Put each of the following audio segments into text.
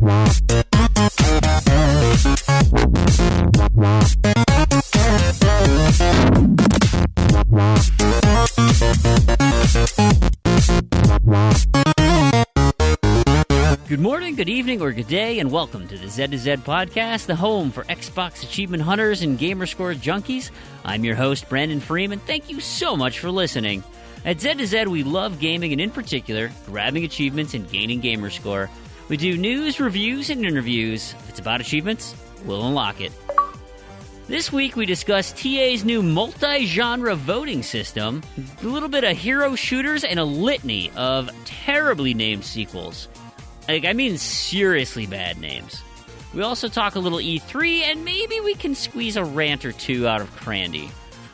Good morning, good evening, or good day, and welcome to the Z to Z podcast, the home for Xbox achievement hunters and gamerscore junkies. I'm your host, Brandon Freeman. Thank you so much for listening. At Z to Z, we love gaming, and in particular, grabbing achievements and gaining gamerscore. We do news, reviews, and interviews. If it's about achievements, we'll unlock it. This week, we discuss TA's new multi-genre voting system, a little bit of hero shooters, and a litany of terribly named sequels. I mean seriously bad names. We also talk a little E3, and maybe we can squeeze a rant or two out of Crandy.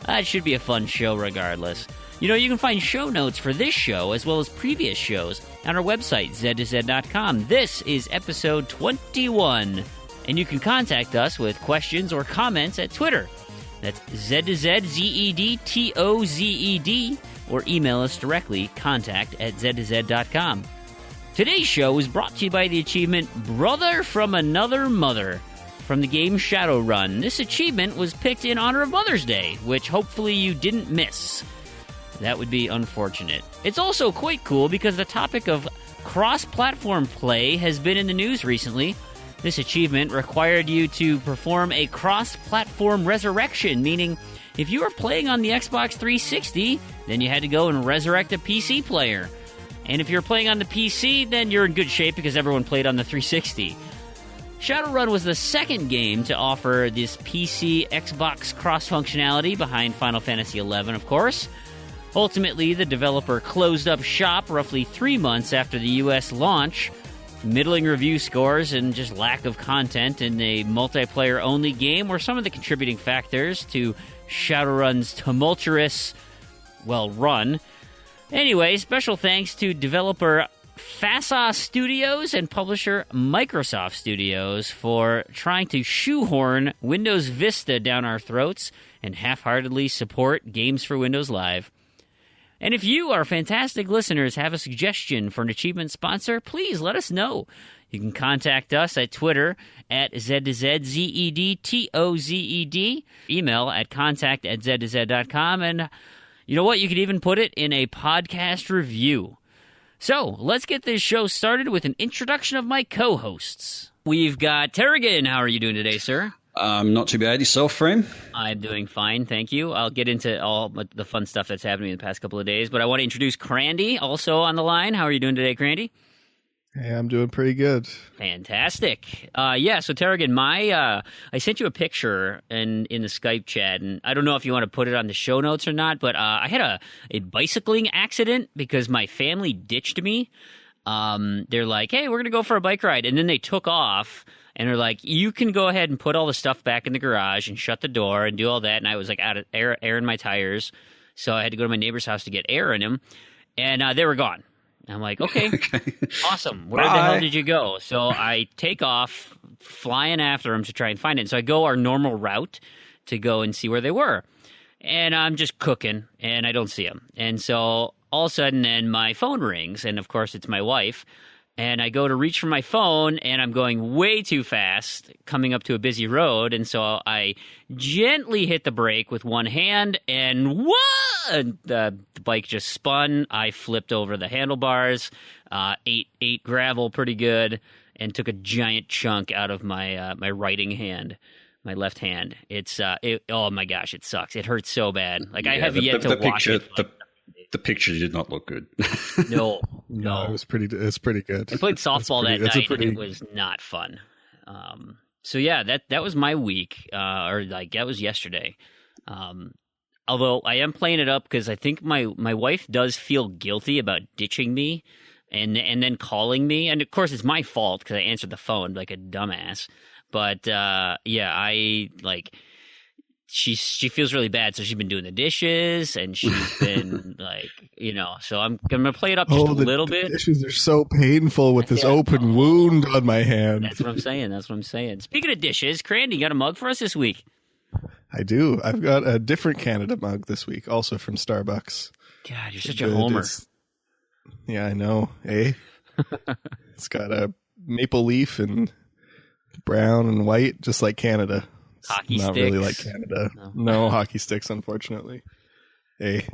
It should be a fun show regardless. You know, you can find show notes for this show, as well as previous shows, on our website, z2z.com. This is episode 21, and you can contact us with questions or comments at Twitter. That's Z2Z, Z-E-D-T-O-Z-E-D, or email us directly, contact@z2z.com. Today's show is brought to you by the achievement Brother from Another Mother from the game Shadowrun. This achievement was picked in honor of Mother's Day, which hopefully you didn't miss. That would be unfortunate. It's also quite cool because the topic of cross-platform play has been in the news recently. This achievement required you to perform a cross-platform resurrection, meaning if you were playing on the Xbox 360, then you had to go and resurrect a PC player. And if you're playing on the PC, then you're in good shape because everyone played on the 360. Shadowrun was the second game to offer this PC Xbox cross-functionality behind Final Fantasy XI, of course. Ultimately, the developer closed up shop roughly 3 months after the US launch. Middling review scores and just lack of content in a multiplayer-only game were some of the contributing factors to Shadowrun's tumultuous, run. Anyway, special thanks to developer FASA Studios and publisher Microsoft Studios for trying to shoehorn Windows Vista down our throats and half-heartedly support Games for Windows Live. And if you, our fantastic listeners, have a suggestion for an achievement sponsor, please let us know. You can contact us at Twitter at Z2Z, Z-E-D-T-O-Z-E-D, email at contact@z2z.com, and you know what? You could even put it in a podcast review. So, let's get this show started with an introduction of my co-hosts. We've got Terrigan. How are you doing today, sir? Not too bad. Yourself, Frame? I'm doing fine, thank you. I'll get into all the fun stuff that's happening in the past couple of days, but I want to introduce Crandy, also on the line. How are you doing today, Crandy? Hey, I'm doing pretty good. Fantastic. So Terrigan, I sent you a picture in the Skype chat, and I don't know if you want to put it on the show notes or not, but I had a bicycling accident because my family ditched me. They're like, hey, we're going to go for a bike ride, and then they took off, and they're like, you can go ahead and put all the stuff back in the garage and shut the door and do all that, and I was like out of air in my tires, so I had to go to my neighbor's house to get air in them, and they were gone. I'm like, okay, awesome. Where the hell did you go? So I take off, flying after them to try and find it. So I go our normal route to go and see where they were. And I'm just cooking, and I don't see them. And so all of a sudden, then my phone rings, and of course it's my wife. And I go to reach for my phone, and I'm going way too fast, coming up to a busy road. And so I gently hit the brake with one hand, and the bike just spun. I flipped over the handlebars, ate gravel pretty good, and took a giant chunk out of my writing hand, my left hand. Oh my gosh, it sucks. It hurts so bad. Like, I have yet to watch it. The picture did not look good. No. It's pretty good. I played softball that night, and it was not fun. So yeah, that was my week, that was yesterday. Although I am playing it up because I think my wife does feel guilty about ditching me and then calling me. And of course, it's my fault because I answered the phone like a dumbass. But she feels really bad, so she's been doing the dishes, and she's been so I'm gonna play it up just a little bit. Dishes are so painful with this open wound on my hand. That's what I'm saying. Speaking of dishes, Crandy, you got a mug for us this week? I do. I've got a different Canada mug this week, also from Starbucks. God, you're such a homer. Yeah, I know. Eh? It's got a maple leaf and brown and white, just like Canada. It's Hockey not sticks. really like Canada. No hockey sticks, unfortunately. Hey,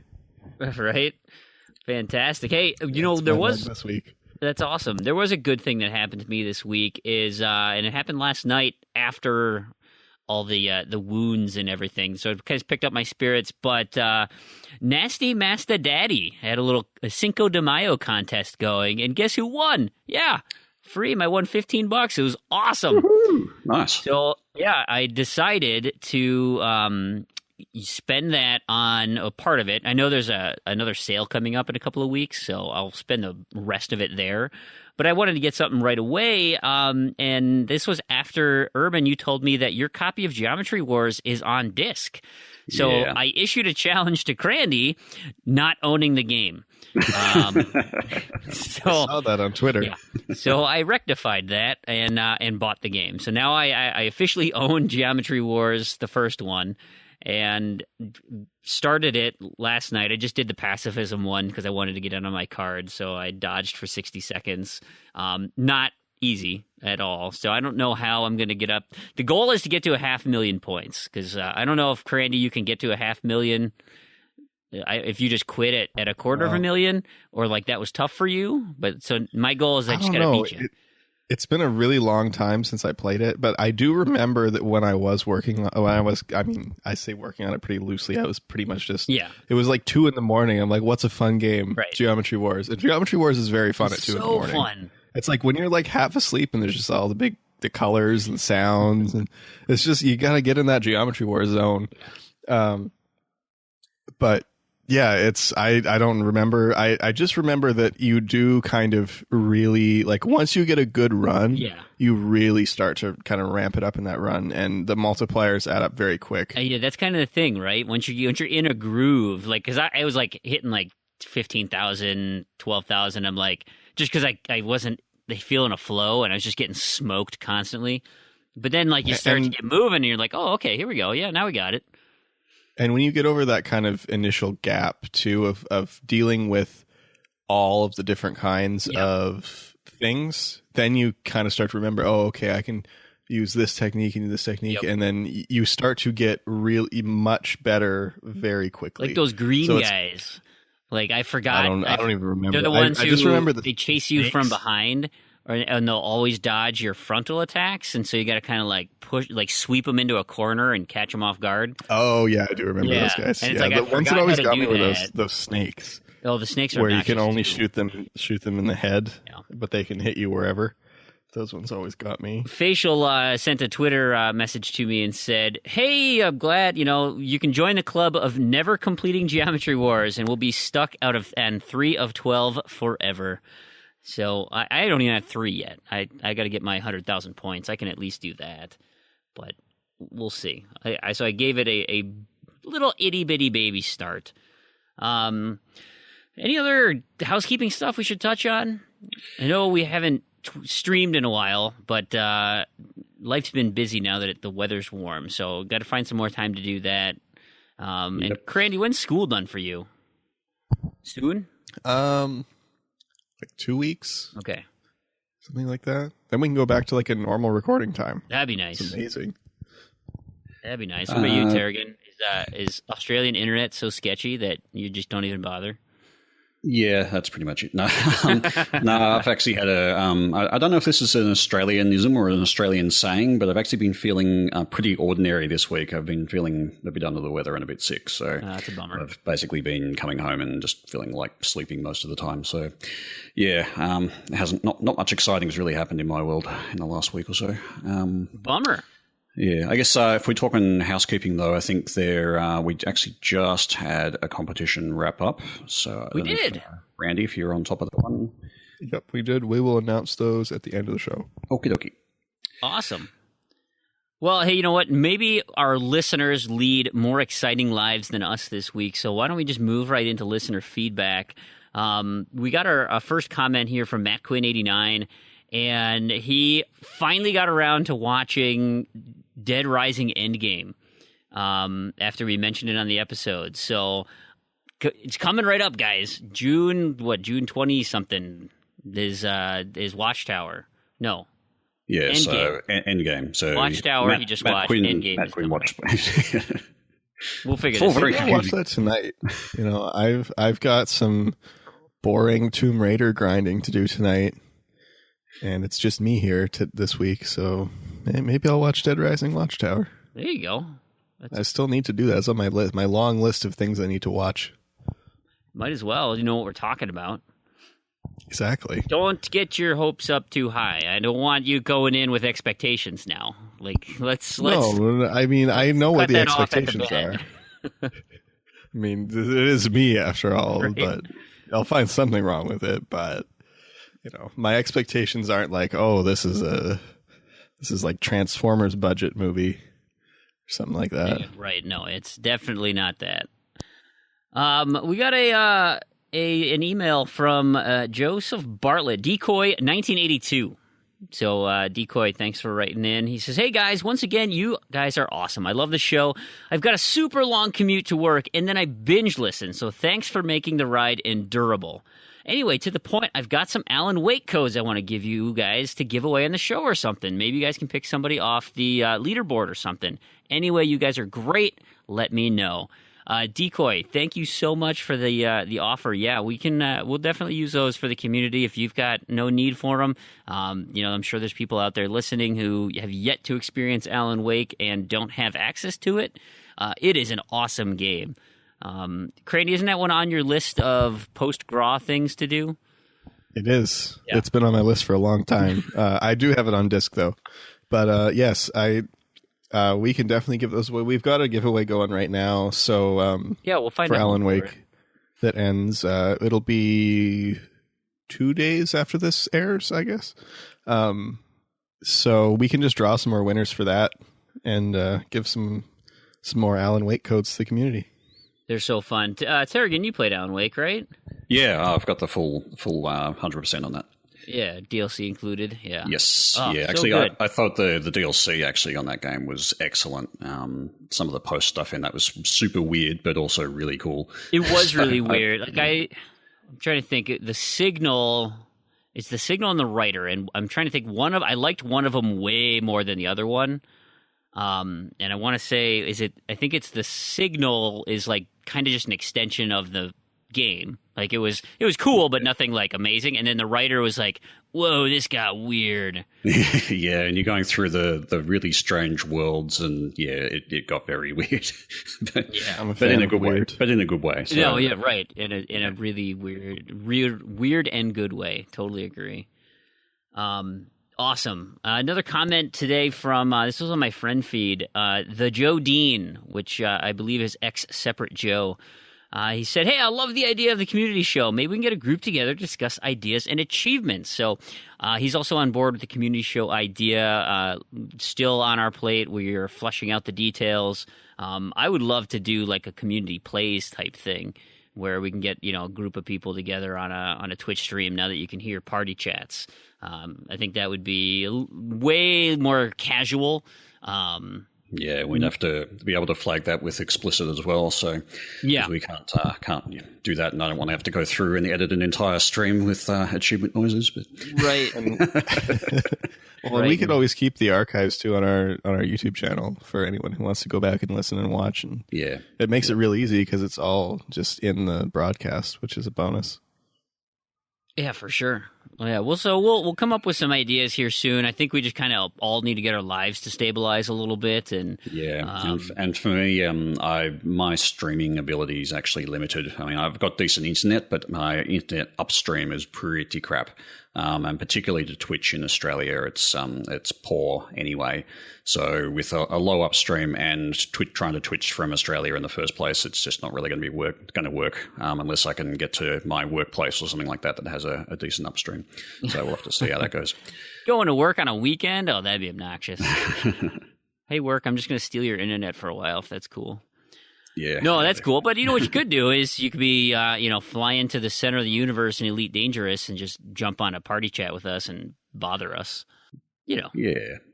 Right? Fantastic. Hey, that's there my was... luck this week. That's awesome. There was a good thing that happened to me this week and it happened last night after all the wounds and everything. So it kind of picked up my spirits. But Nasty Master Daddy had a Cinco de Mayo contest going, and guess who won? Yeah, Freem. I won $15. It was awesome. Woo-hoo. Nice. So yeah, I decided to spend that on a part of it. I know there's another sale coming up in a couple of weeks, so I'll spend the rest of it there. But I wanted to get something right away, and this was after, Urban, you told me that your copy of Geometry Wars is on disc. So Yeah. I issued a challenge to Crandy, not owning the game. I saw that on Twitter. Yeah. So I rectified that and bought the game. So now I officially own Geometry Wars, the first one, and started it last night. I just did the pacifism one because I wanted to get it on my card, so I dodged for 60 seconds. Not easy at all, so I don't know how I'm going to get up. The goal is to get to 500,000 points, because I don't know if, Crandy, you can get to 500,000 if you just quit it at 250,000, or like that was tough for you. But so my goal is I just got to beat you. It's been a really long time since I played it, but I do remember that when I say working on it pretty loosely, I was pretty much just, Yeah. It was like 2 a.m. I'm like, what's a fun game? Right. Geometry Wars. And Geometry Wars is very fun at 2 So a.m. fun. It's like when you're like half asleep and there's just all the colors and sounds, and it's just, you got to get in that Geometry Wars zone. But yeah, I don't remember. I just remember that you do kind of really, like, once you get a good run, Yeah. you really start to kind of ramp it up in that run, and the multipliers add up very quick. Yeah, that's kind of the thing, right? Once you're in a groove, like, because I was like hitting like 15,000, 12,000. I'm like, just because I wasn't feeling a flow, and I was just getting smoked constantly. But then, like, you start to get moving, and you're like, oh, okay, here we go. Yeah, now we got it. And when you get over that kind of initial gap, too, of dealing with all of the different kinds of things, then you kind of start to remember, oh, okay, I can use this technique and do this technique. Yep. And then you start to get really much better very quickly. Like those green guys. Like, I forgot. I don't even remember. They're the ones I who just remember they chase you from behind, and they'll always dodge your frontal attacks, and so you got to kind of like push, like sweep them into a corner and catch them off guard. Oh yeah, I do remember those guys. And it's Yeah, like, the I ones that forgot always how to got me do were that. those snakes, Oh, the snakes are where you can only obnoxious, shoot them in the head, Yeah. but they can hit you wherever. Those ones always got me. Facial sent a Twitter message to me and said, "Hey, I'm glad you can join the club of never completing Geometry Wars, and we'll be stuck out of 3 of 12 forever." So I don't even have 3 yet. I got to get my 100,000 points. I can at least do that, but we'll see. So I gave it a little itty bitty baby start. Any other housekeeping stuff we should touch on? I know we haven't streamed in a while, but life's been busy now that the weather's warm, so got to find some more time to do that. And Crandy, when's school done for you? Soon? Like 2 weeks, Okay, something like that. Then we can go back to like a normal recording time. that'd be nice. It's amazing. That'd be nice. What about you, Tarragon? Is Australian internet so sketchy that you just don't even bother? Yeah, that's pretty much it. No, no, I've actually had I don't know if this is an Australianism or an Australian saying, but I've actually been feeling pretty ordinary this week. I've been feeling a bit under the weather and a bit sick. So That's a bummer. I've basically been coming home and just feeling like sleeping most of the time. So yeah, it hasn't, not much exciting has really happened in my world in the last week or so. Bummer. Yeah, I guess if we're talking housekeeping, though, I think we actually just had a competition wrap up. So We did. Randy, if you're on top of that one. Yep, we did. We will announce those at the end of the show. Okie dokie. Awesome. Well, hey, you know what? Maybe our listeners lead more exciting lives than us this week, so why don't we just move right into listener feedback? We got our first comment here from Matt Quinn 89, and he finally got around to watching Dead Rising Endgame after we mentioned it on the episode. So it's coming right up, guys. June 20 something is Watchtower. No. Yeah, Endgame. so Endgame. So Watchtower, he just watched. Quinn, Endgame. Matt Quinn watched. We'll figure It's all this very out. I'll watch that tonight. You know, I've got some boring Tomb Raider grinding to do tonight, and it's just me here this week. So maybe I'll watch Dead Rising Watchtower. There you go. I still need to do that. It's on my list, my long list of things I need to watch. Might as well. You know what we're talking about. Exactly. Don't get your hopes up too high. I don't want you going in with expectations now. Like, let's. No, I mean, I know what cut the that off at the expectations bed. are. I mean, it is me after all, Right. but I'll find something wrong with it. But you know, my expectations aren't like, oh, this is like Transformers budget movie or something like that. Right. No, it's definitely not that. We got an email from Joseph Bartlett, Decoy 1982. So, Decoy, thanks for writing in. He says, hey, guys, once again, you guys are awesome. I love the show. I've got a super long commute to work, and then I binge listen, so thanks for making the ride endurable. Anyway, to the point, I've got some Alan Wake codes I want to give you guys to give away on the show or something. Maybe you guys can pick somebody off the leaderboard or something. Anyway, you guys are great. Let me know. Decoy, thank you so much for the offer. Yeah, we can. We'll definitely use those for the community if you've got no need for them. I'm sure there's people out there listening who have yet to experience Alan Wake and don't have access to it. It is an awesome game. Craney, isn't that one on your list of post-GRAW things to do? It is. Yeah. It's been on my list for a long time. I do have it on disc though, but yes, we can definitely give those away. We've got a giveaway going right now. So Yeah, we'll find for out Alan more. Wake that ends. It'll be 2 days after this airs, I guess. So we can just draw some more winners for that and give some more Alan Wake codes to the community. They're so fun. Terrigan, you played Alan Wake, right? Yeah, I've got the full 100% on that. Yeah, DLC included. Yeah. Yes, Oh, yeah. so Actually, good. I thought the DLC actually on that game was excellent. Some of the post stuff in that was super weird, but also really cool. It was So, really weird. Like I'm trying to think. The signal. It's the signal and the writer, and I'm trying to think. I liked one of them way more than the other one. And I want to say, I think it's the signal is like kind of just an extension of the game. Like it was cool, but nothing like amazing. And then the writer was like, "Whoa, this got weird." Yeah, and you're going through the really strange worlds, and yeah, it got very weird. but Yeah. I'm a but fan in a of good way. weird. But in a good way. So, No, yeah, right. In a really weird and good way. Totally agree. Awesome. Another comment today from this was on my friend feed. The Joe Dean, which I believe is ex Separate Joe. He said, hey, I love the idea of the community show. Maybe we can get a group together to discuss ideas and achievements. So he's also on board with the community show idea. Still on our plate. We're fleshing out the details. I would love to do like a community plays type thing where we can get, a group of people together on a Twitch stream now that you can hear party chats. I think that would be way more casual. Yeah, we'd have to be able to flag that with explicit as well. So Yeah. 'cause we can't do that, and I don't want to have to go through and edit an entire stream with achievement noises. But Right. Well, Right. we could always keep the archives too on our YouTube channel for anyone who wants to go back and listen and watch. And yeah, it makes it real easy because it's all just in the broadcast, which is a bonus. Yeah, for sure. Well, yeah, we'll come up with some ideas here soon. I think we just kind of all need to get our lives to stabilize a little bit, and yeah. And for me, my streaming ability is actually limited. I mean, I've got decent internet, but my internet upstream is pretty crap. And particularly to Twitch in Australia, it's poor anyway. So with a low upstream and trying to Twitch from Australia in the first place, it's just not really going to work unless I can get to my workplace or something like that has a decent upstream. So we'll have to see how that goes. going to work on a weekend. Oh, that'd be obnoxious. Hey, work, I'm just going to steal your internet for a while if that's cool. Yeah. No, that's cool. But you know what you could do is you could be, fly into the center of the universe in Elite Dangerous and just jump on a party chat with us and bother us. Yeah.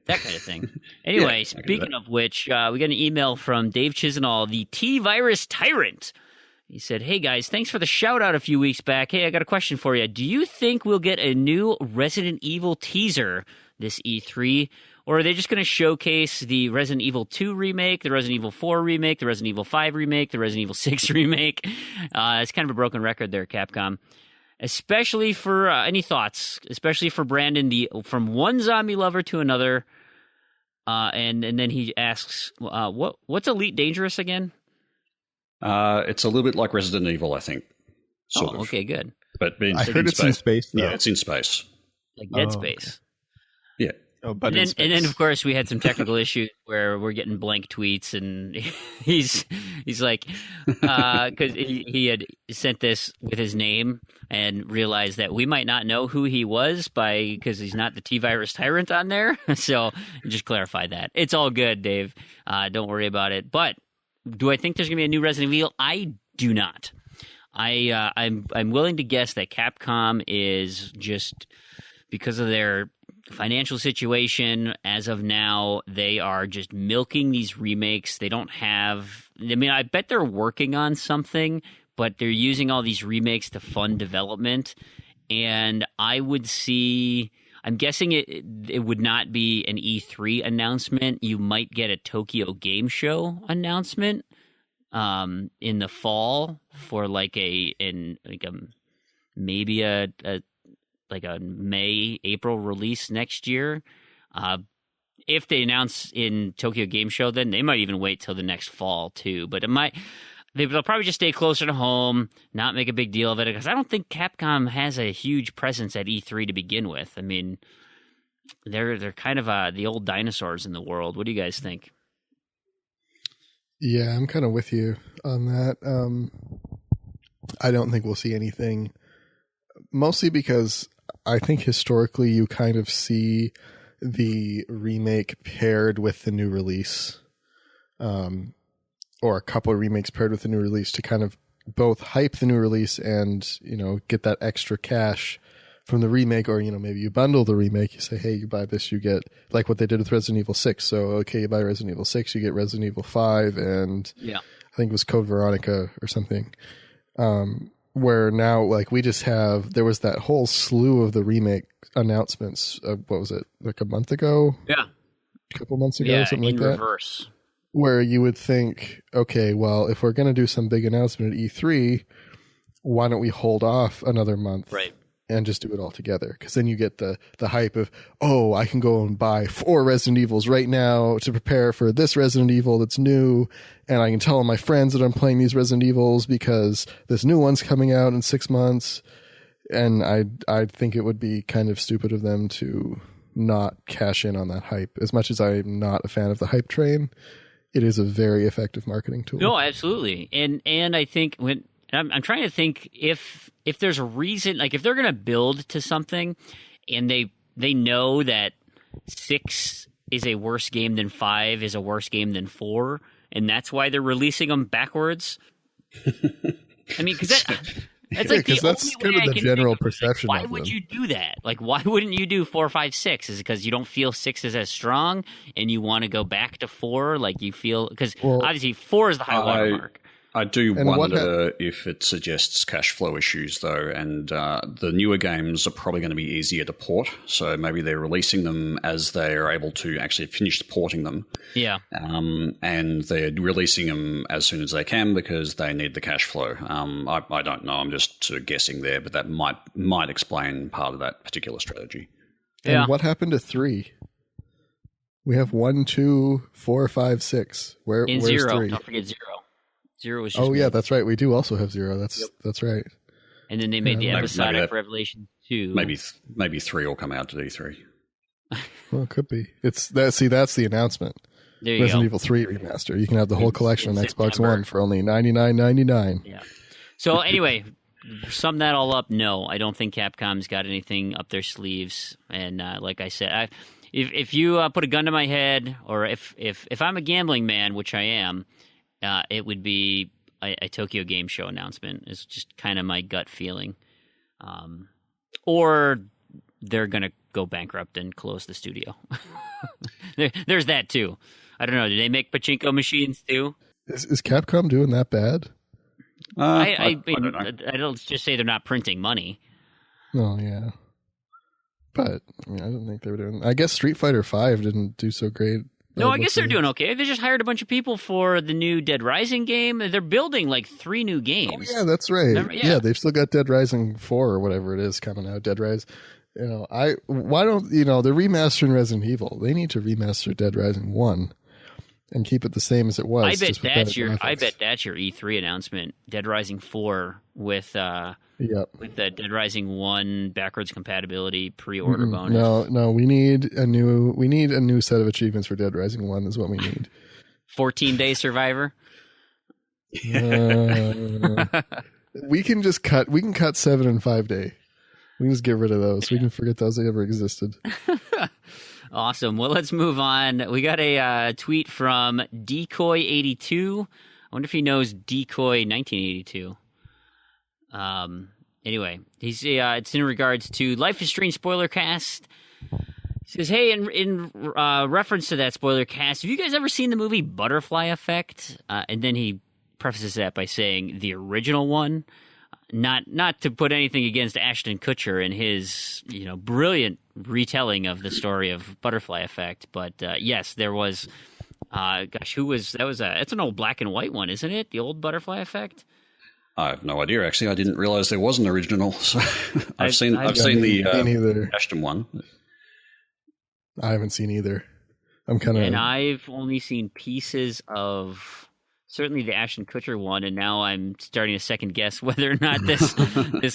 That kind of thing. Anyway, I can do speaking of which, we got an email from Dave Chisenall, the T-Virus Tyrant. He said, "Hey guys, thanks for the shout out a few weeks back. Hey, I got a question for you. Do you think we'll get a new Resident Evil teaser this E3? Or are they just going to showcase the Resident Evil 2 remake, the Resident Evil 4 remake, the Resident Evil 5 remake, the Resident Evil 6 remake?" It's kind of a broken record there, Capcom. Especially for any thoughts, especially for Brandon, from one zombie lover to another. And then he asks, what's Elite Dangerous again? It's a little bit like Resident Evil, I think. Sort of. Okay, good. But I heard it's in space. Though. Yeah, it's in space. Like Dead Space. Yeah. Oh, but and then, of course, we had some technical issues where we're getting blank tweets, and he's like, because he had sent this with his name and realized that we might not know who he was because he's not the T-Virus Tyrant on there. So just clarify that. It's all good, Dave. Don't worry about it. But do I think there's going to be a new Resident Evil? I do not. I'm willing to guess that Capcom is just, because of their financial situation as of now, they are just milking these remakes. They don't have, I mean, I bet they're working on something, but they're using all these remakes to fund development. And I would see, I'm guessing it would not be an E3 announcement. You might get a Tokyo Game Show announcement in the fall for maybe a May, April release next year. If they announce in Tokyo Game Show, then they might even wait till the next fall too. But they'll probably just stay closer to home, not make a big deal of it, because I don't think Capcom has a huge presence at E3 to begin with. I mean, they're kind of the old dinosaurs in the world. What do you guys think? Yeah, I'm kind of with you on that. I don't think we'll see anything, mostly because I think historically you kind of see the remake paired with the new release, or a couple of remakes paired with the new release to kind of both hype the new release and, get that extra cash from the remake. Or, maybe you bundle the remake. You say, hey, you buy this, you get, like what they did with Resident Evil 6. So, okay, you buy Resident Evil 6, you get Resident Evil 5, and I think it was Code Veronica or something. Where now, like, there was that whole slew of the remake announcements. What was it, like a month ago? Yeah. A couple months ago, something like that. In reverse. Where you would think, okay, well, if we're going to do some big announcement at E3, why don't we hold off another month? Right. And just do it all together? Because then you get the hype of, oh, I can go and buy 4 Resident Evils right now to prepare for this Resident Evil that's new, and I can tell all my friends that I'm playing these Resident Evils because this new one's coming out in 6 months. And I think it would be kind of stupid of them to not cash in on that hype. As much as I'm not a fan of the hype train, it is a very effective marketing tool. No, absolutely. And I think I'm trying to think if there's a reason, like if they're going to build to something and they know that 6 is a worse game than 5 is a worse game than 4, and that's why they're releasing them backwards. I mean, because that's like that's kind of the general perception. Why would you do that? Like, why wouldn't you do 4, 5, 6? Is it because you don't feel 6 is as strong and you want to go back to 4? Like you feel, because obviously 4 is the high watermark. I do wonder if it suggests cash flow issues, though, and the newer games are probably going to be easier to port, so maybe they're releasing them as they're able to actually finish porting them. Yeah. And they're releasing them as soon as they can because they need the cash flow. I don't know. I'm just sort of guessing there, but that might explain part of that particular strategy. And what happened to 3? We have 1, 2, 4, 5, 6. Where's 0? 3? Don't forget 0. 0 was just yeah, that's right. We do also have 0. That's right. And then they made the episodic Revelation 2. Maybe 3 will come out at E3. Well, it could be. That's the announcement. There you Resident go. Evil 3 remaster. You can have the whole collection on Xbox One for only $99.99. Yeah. So anyway, sum that all up. No, I don't think Capcom's got anything up their sleeves. And like I said, if you put a gun to my head, or if I'm a gambling man, which I am, it would be a Tokyo Game Show announcement. Is just kind of my gut feeling. Or they're going to go bankrupt and close the studio. There's that too. I don't know. Do they make pachinko machines too? Is Capcom doing that bad? I don't just say they're not printing money. Oh yeah, but I don't think they were doing. I guess Street Fighter V didn't do so great. No, I guess they're doing okay. They just hired a bunch of people for the new Dead Rising game. They're building like 3 new games. Oh, yeah, that's right. Remember? Yeah, they've still got Dead Rising 4 or whatever it is coming out. Dead Rise. Why don't they're remastering Resident Evil? They need to remaster Dead Rising 1 and keep it the same as it was. I bet that's your E3 announcement. Dead Rising 4 with the Dead Rising 1 backwards compatibility pre-order bonus. No, we need a new set of achievements for Dead Rising 1 is what we need. 14-day survivor. We can cut 7 and 5 day. We can just get rid of those. We can forget those ever existed. Awesome. Well, let's move on. We got a tweet from Decoy82. I wonder if he knows Decoy 1982. Anyway, it's in regards to Life is Strange spoiler cast. He says, hey, in reference to that spoiler cast, have you guys ever seen the movie Butterfly Effect? And then he prefaces that by saying the original one. Not to put anything against Ashton Kutcher and his brilliant retelling of the story of Butterfly Effect, but yes, there was. Who was that? It's an old black and white one, isn't it? The old Butterfly Effect. I have no idea. Actually, I didn't realize there was an original. So I've seen the Ashton one. I haven't seen either. And I've only seen pieces of. Certainly the Ashton Kutcher one, and now I'm starting to second guess whether or not this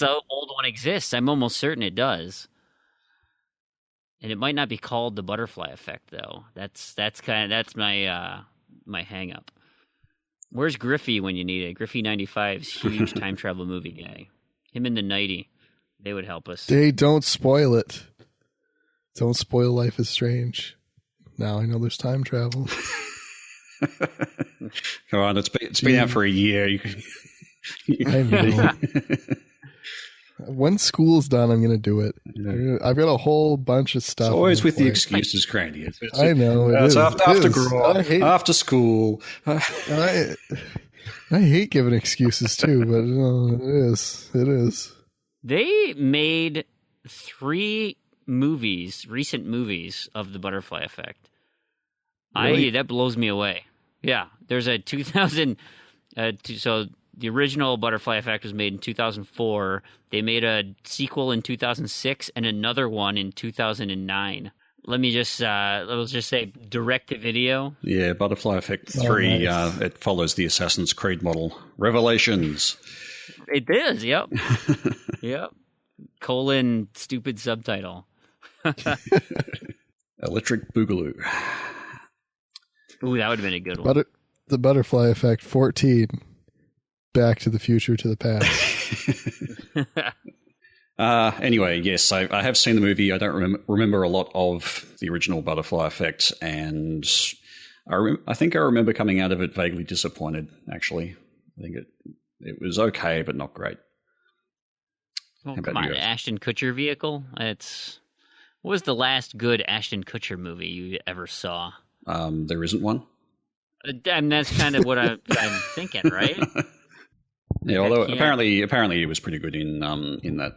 old one exists. I'm almost certain it does, and it might not be called the Butterfly Effect, though. That's my my hang up. Where's Griffey when you need it? Griffey 95's huge time travel movie guy. Him and the Nighty, they would help us. They don't spoil it. Don't spoil Life is Strange. Now I know there's time travel. Come on, it's been out for a year. I know. When school's done, I'm going to do it. Yeah. I've got a whole bunch of stuff. It's always with the excuses, Crandy. I know. It's after school. I hate giving excuses too, but it is. They made 3 recent movies of the Butterfly Effect. Really? That blows me away. Yeah, there's a 2000. So the original Butterfly Effect was made in 2004. They made a sequel in 2006 and another one in 2009. Let's just say direct-to-video. Yeah, Butterfly Effect 3. Nice. It follows the Assassin's Creed model. Revelations. It is. Yep. Yep. : stupid subtitle. Electric Boogaloo. Ooh, that would have been a good one. The Butterfly Effect 14. Back to the Future to the Past. Anyway, yes, I have seen the movie. I don't remember a lot of the original Butterfly Effect, and I think I remember coming out of it vaguely disappointed, actually. I think it was okay, but not great. Well, come on, Ashton Kutcher vehicle? What was the last good Ashton Kutcher movie you ever saw? There isn't one. And that's kind of what I'm thinking, right? Yeah, although apparently he was pretty good in that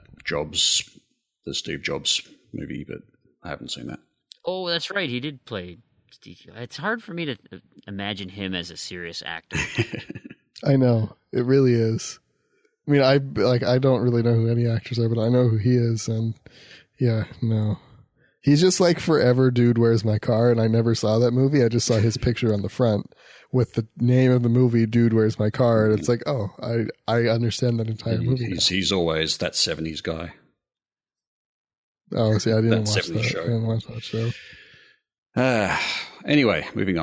the Steve Jobs movie, but I haven't seen that. Oh, that's right. He did play Steve. It's hard for me to imagine him as a serious actor. I know. It really is. I mean, I don't really know who any actors are, but I know who he is, and yeah, no. He's just like Forever Dude, Where's My Car? And I never saw that movie. I just saw his picture on the front with the name of the movie, Dude, Where's My Car? And it's like, oh, I understand that entire movie. He's always that 70s guy. Oh, see, I didn't watch that. I didn't watch that show. Anyway, moving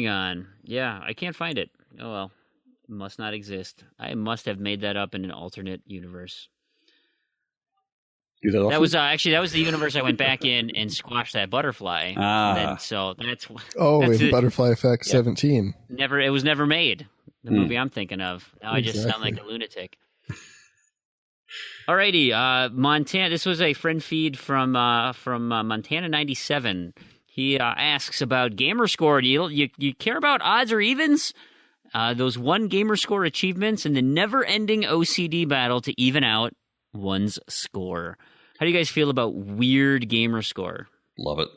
on. Yeah, I can't find it. Oh, well. It must not exist. I must have made that up in an alternate universe. That was the universe I went back in and squashed that butterfly. So that's in Butterfly Effect 17. It was never made. The movie I'm thinking of. Now exactly. I just sound like a lunatic. Alrighty, Montana. This was a friend feed from Montana 97. He asks about Gamerscore. Do you care about odds or evens? those one gamer score achievements and the never-ending OCD battle to even out one's score. How do you guys feel about weird gamer score? Love it.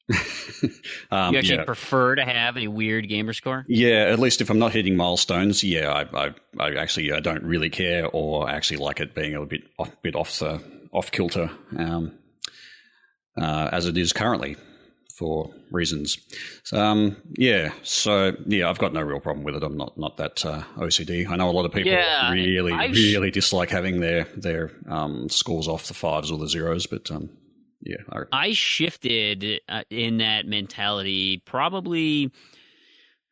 You actually prefer to have a weird gamer score? Yeah, at least if I'm not hitting milestones, I actually don't really care, or actually like it being a bit off kilter, as it is currently for reasons. I've got no real problem with it. I'm not that OCD. I know a lot of people really dislike having their scores off the 5s or the 0s, but I shifted in that mentality probably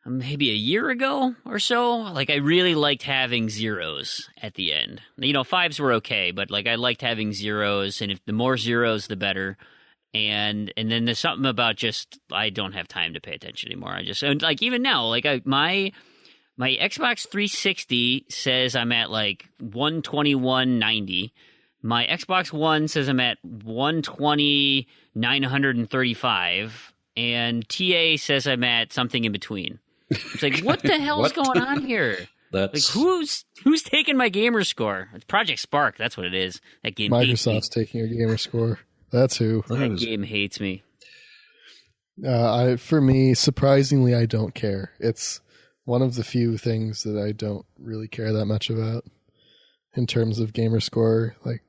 maybe a year ago or so. Like, I really liked having 0s at the end. 5s were okay, but like I liked having 0s, and if the more 0s, the better. And then there's something about just I don't have time to pay attention anymore. Even now, like my Xbox 360 says I'm at like 121.90. My Xbox One says I'm at 120,935, and TA says I'm at something in between. It's like, what the hell is going on here? That's... Like, who's taking my gamer score? It's Project Spark. That's what it is. That game. Microsoft's taking your gamer score. That's who. That game hates me. For me, surprisingly, I don't care. It's one of the few things that I don't really care that much about. In terms of gamer score, like,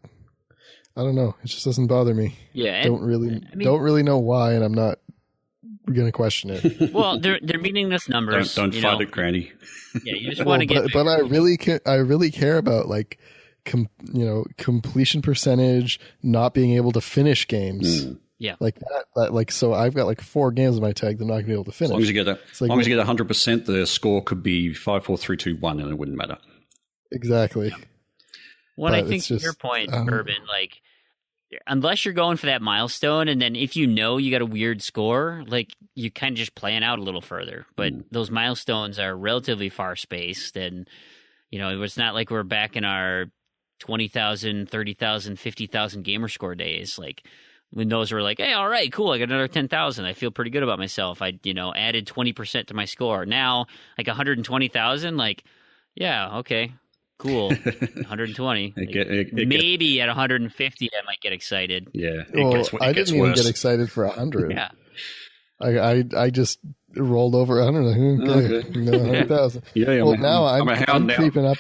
I don't know, it just doesn't bother me. Yeah, don't really know why, and I'm not gonna question it. Well, they're meaningless numbers. Don't fight it, Granny. Yeah, you just want to get. But I really care about like, completion percentage, not being able to finish games. Yeah, like that. Like, so I've got like 4 games in my tag that I'm not gonna be able to finish. As long as you get as long as you get 100%, the score could be 5, 4, 3, 2, 1, and it wouldn't matter. Exactly. Yeah. Well, I think to your point, Urban, like, unless you're going for that milestone, and then if you got a weird score, like, you kind of just plan out a little further. But those milestones are relatively far spaced, and it's not like we're back in our 20,000, 30,000, 50,000 gamer score days. Like, when those were like, hey, all right, cool, I got another 10,000. I feel pretty good about myself. I added 20% to my score. Now, like 120,000, like, yeah, okay. Cool. 120. Maybe at 150 I might get excited. Yeah. I didn't even get excited for 100. Yeah. I just rolled over 100. Okay. 100,000. Yeah. Well, now I'm creeping up.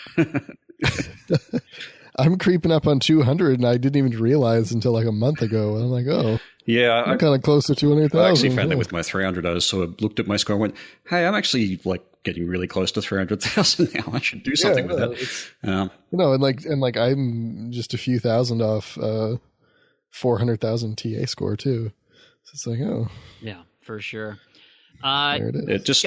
I'm creeping up on 200, and I didn't even realize until like a month ago. I'm like, oh. Yeah, I'm kind of close to 200,000. I actually found that with my 300. I sort of looked at my score and went, hey, I'm actually like getting really close to 300,000 now. I should do something with that. And I'm just a few thousand off 400,000 TA score too. So it's like, oh. Yeah, for sure. There it is. Just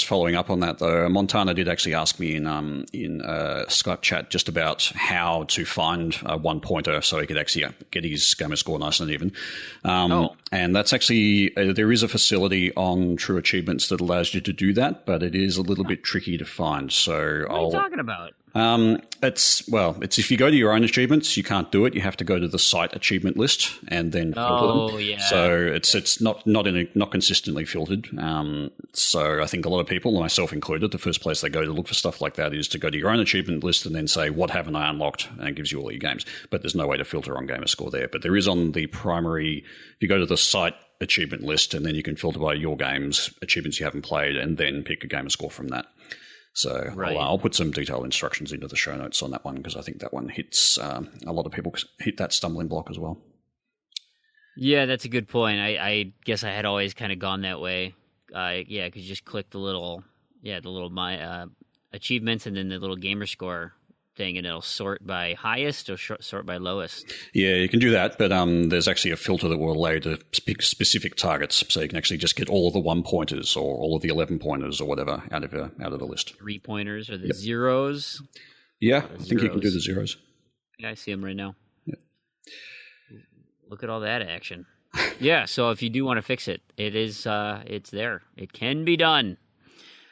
following up on that though, Montana did actually ask me in Skype chat just about how to find a 1-pointer so he could actually get his gamer score nice and even. And that's actually there is a facility on True Achievements that allows you to do that, but it is a little bit tricky to find. So what are you talking about? It's if you go to your own achievements, you can't do it. You have to go to the site achievement list and then filter them. Yeah. So it's not consistently filtered. So I think a lot of people, myself included, the first place they go to look for stuff like that is to go to your own achievement list and then say, what haven't I unlocked? And it gives you all your games. But there's no way to filter on gamer score there. But there is on the primary, if you go to the site achievement list, and then you can filter by your games, achievements you haven't played, and then pick a gamer score from that. So right. I'll put some detailed instructions into the show notes on that one, because I think that one hits a lot of people hit that stumbling block as well. Yeah, that's a good point. I guess I had always kind of gone that way. Because you just click the little my achievements and then the little gamer score thing, and it'll sort by highest or sort by lowest. Yeah, you can do that, but there's actually a filter that will allow you to pick specific targets, so you can actually just get all of the 1-pointers or all of the 11-pointers or whatever out of the list. 3-pointers or the zeros. Yeah, I think you can do the zeros. Yeah, I see them right now. Yeah. Look at all that action. Yeah, so if you do want to fix it, it is it's there. It can be done.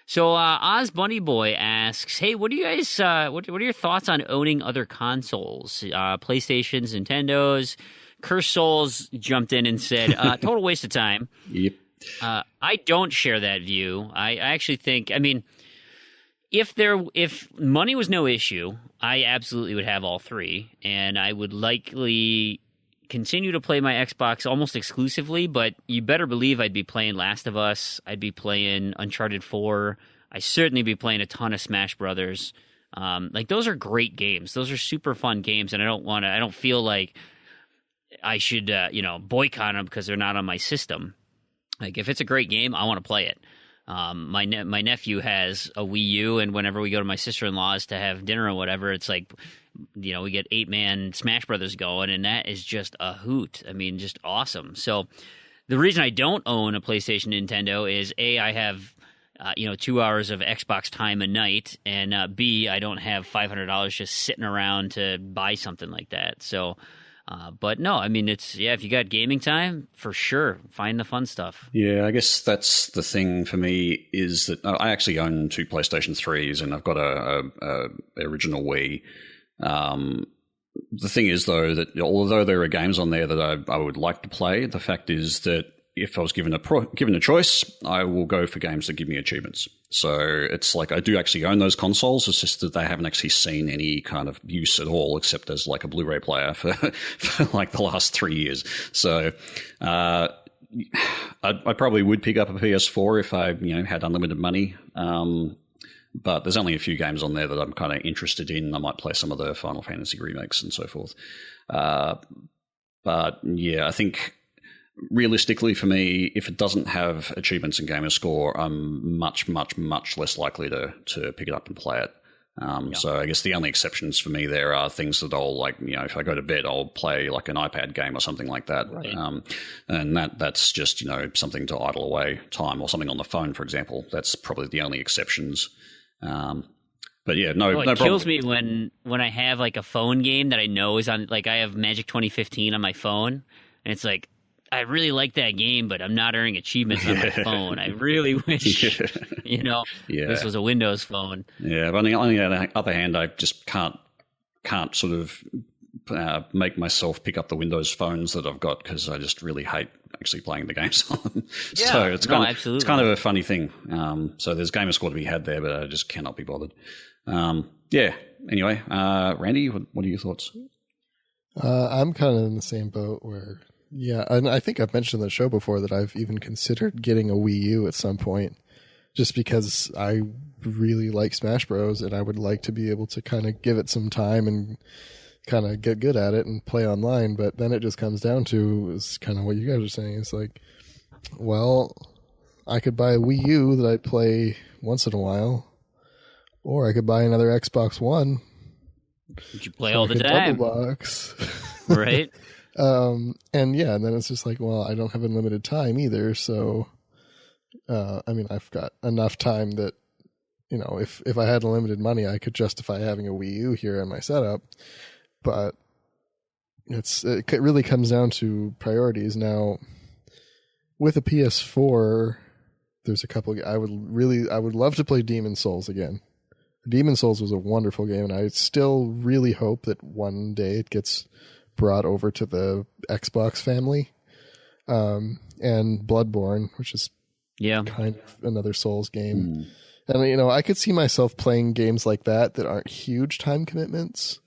So Oz Bunny Boy asks, hey, what do you guys what are your thoughts on owning other consoles? PlayStations, Nintendos. Curse Souls jumped in and said, total waste of time. Yep. I don't share that view. I actually think, I mean, if money was no issue, I absolutely would have all three, and I would likely continue to play my Xbox almost exclusively, but you better believe I'd be playing Last of Us, I'd be playing Uncharted 4, I'd certainly be playing a ton of Smash Brothers. Like, those are great games. Those are super fun games, and I don't feel like I should, boycott them because they're not on my system. Like, if it's a great game, I want to play it. My nephew has a Wii U, and whenever we go to my sister-in-law's to have dinner or whatever, it's like, we get 8-man Smash Brothers going, and that is just a hoot. I mean, just awesome. So the reason I don't own a PlayStation Nintendo is, A, I have 2 hours of Xbox time a night, and B, I don't have $500 just sitting around to buy something like that. So, but no, I mean, if you got gaming time, for sure, find the fun stuff. Yeah, I guess that's the thing for me is that I actually own 2 PlayStation 3s, and I've got a original Wii. The thing is, though, that although there are games on there that I would like to play, the fact is that if I was given a choice, I will go for games that give me achievements. So it's like I do actually own those consoles. It's just that they haven't actually seen any kind of use at all, except as like a Blu-ray player for like the last 3 years. So I probably would pick up a PS4 if I had unlimited money. But there's only a few games on there that I'm kind of interested in. I might play some of the Final Fantasy remakes and so forth. But yeah, I think realistically for me, if it doesn't have achievements and gamer score, I'm much, much, much less likely to pick it up and play it. So I guess the only exceptions for me there are things that I'll if I go to bed, I'll play like an iPad game or something like that. Right. And that's just, something to idle away time, or something on the phone, for example. That's probably the only exceptions. But yeah, no problem. It kills me when I have like a phone game that I know is on, like I have Magic 2015 on my phone, and it's like, I really like that game, but I'm not earning achievements on my phone. I really wish, this was a Windows phone. Yeah, but on the other hand, I just can't sort of make myself pick up the Windows phones that I've got, because I just really hate actually playing the games on them. Yeah, so it's kind of a funny thing. So there's gamer score to be had there, but I just cannot be bothered. Anyway, Randy, what are your thoughts? I'm kind of in the same boat where, yeah, and I think I've mentioned on the show before that I've even considered getting a Wii U at some point, just because I really like Smash Bros. And I would like to be able to kind of give it some time and kind of get good at it and play online. But then it just comes down to is kind of what you guys are saying. It's like, well, I could buy a Wii U that I play once in a while, or I could buy another Xbox One. Would you play all the time? Double box. Right? And then it's just like, well, I don't have unlimited time either. So, I've got enough time that, if I had unlimited money, I could justify having a Wii U here in my setup. But it really comes down to priorities. Now, with a PS4, there's a couple. I would love to play Demon's Souls again. Demon's Souls was a wonderful game, and I still really hope that one day it gets brought over to the Xbox family. And Bloodborne, which is kind of another Souls game. And, I could see myself playing games like that aren't huge time commitments.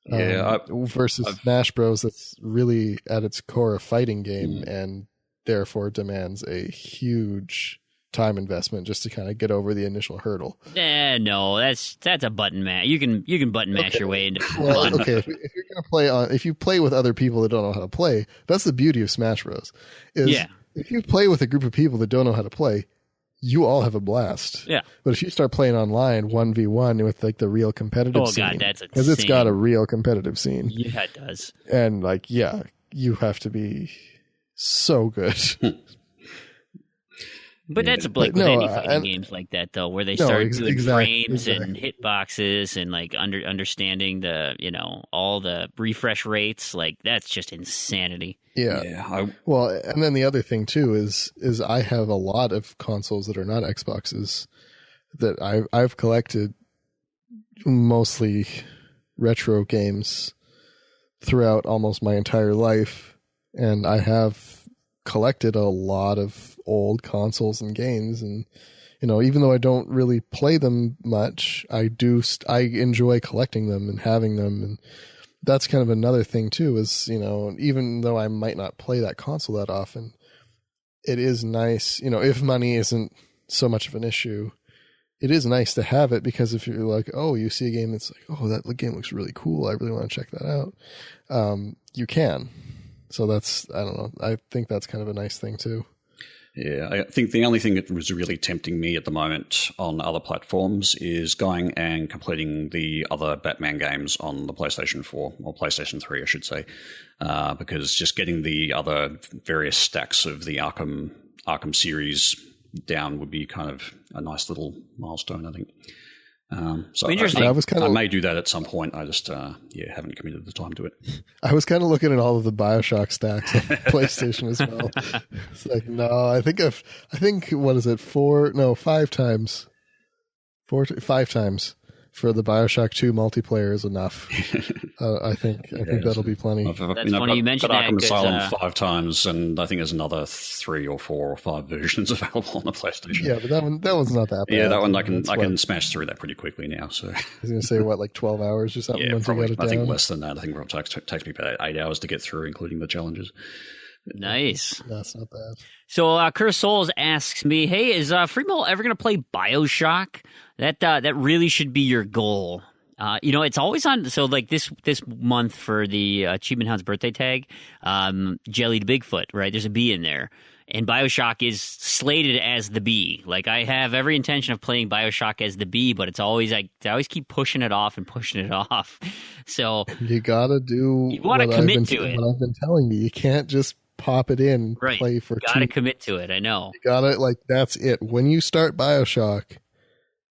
Versus Smash Bros. That's really at its core a fighting game and therefore demands a huge time investment just to kind of get over the initial hurdle. No, that's a button mash. You can button mash your way into fun. Okay, if you're gonna if you play with other people that don't know how to play, that's the beauty of Smash Bros. If you play with a group of people that don't know how to play, you all have a blast. Yeah. But if you start playing online 1v1 with like the real competitive scene, God, that's insane. Because it's got a real competitive scene. Yeah, it does. And you have to be so good. But that's with any fighting games like that, though, where they start doing frames and hitboxes and like understanding the all the refresh rates. Like, that's just insanity. Yeah. Well, and then the other thing too is I have a lot of consoles that are not Xboxes that I've collected, mostly retro games throughout almost my entire life, and I have collected a lot of old consoles and games, and even though I don't really play them much, I enjoy collecting them and having them. And that's kind of another thing too, is even though I might not play that console that often, it is nice, if money isn't so much of an issue, it is nice to have it, because if you're like, oh, you see a game that's like, oh, that game looks really cool, I really want to check that out, you can. So that's, I don't know, I think that's kind of a nice thing too. Yeah, I think the only thing that was really tempting me at the moment on other platforms is going and completing the other Batman games on the PlayStation 4, or PlayStation 3, I should say, because just getting the other various stacks of the Arkham series down would be kind of a nice little milestone, I think. So interesting. I may do that at some point. I just haven't committed the time to it. I was kind of looking at all of the BioShock stacks on PlayStation as well. It's like, no, I think what is it? 5 times for the BioShock 2 multiplayer is enough. I think that'll be plenty. That's funny you mentioned that. Arkham Asylum 5 times, and I think there's another 3 or 4 or 5 versions available on the PlayStation. Yeah, but that one's not that bad. Yeah, that one I can smash through that pretty quickly now. So I was going to say, what, like 12 hours or something? Yeah, probably. I think less than that. I think it takes me about 8 hours to get through, including the challenges. Nice. That's not bad. So Curse Souls asks me, hey, is Freemole ever going to play BioShock? That really should be your goal. It's always on. So like this month for the Achievement Hound's birthday tag, Jellied Bigfoot, right? There's a bee in there. And BioShock is slated as the bee. Like, I have every intention of playing BioShock as the bee, but I always keep pushing it off and pushing it off. So you gotta do. You want to commit to it. What I've been telling you, you can't just pop it in, right. Play for. You gotta commit to it. I know. You gotta that's it. When you start BioShock,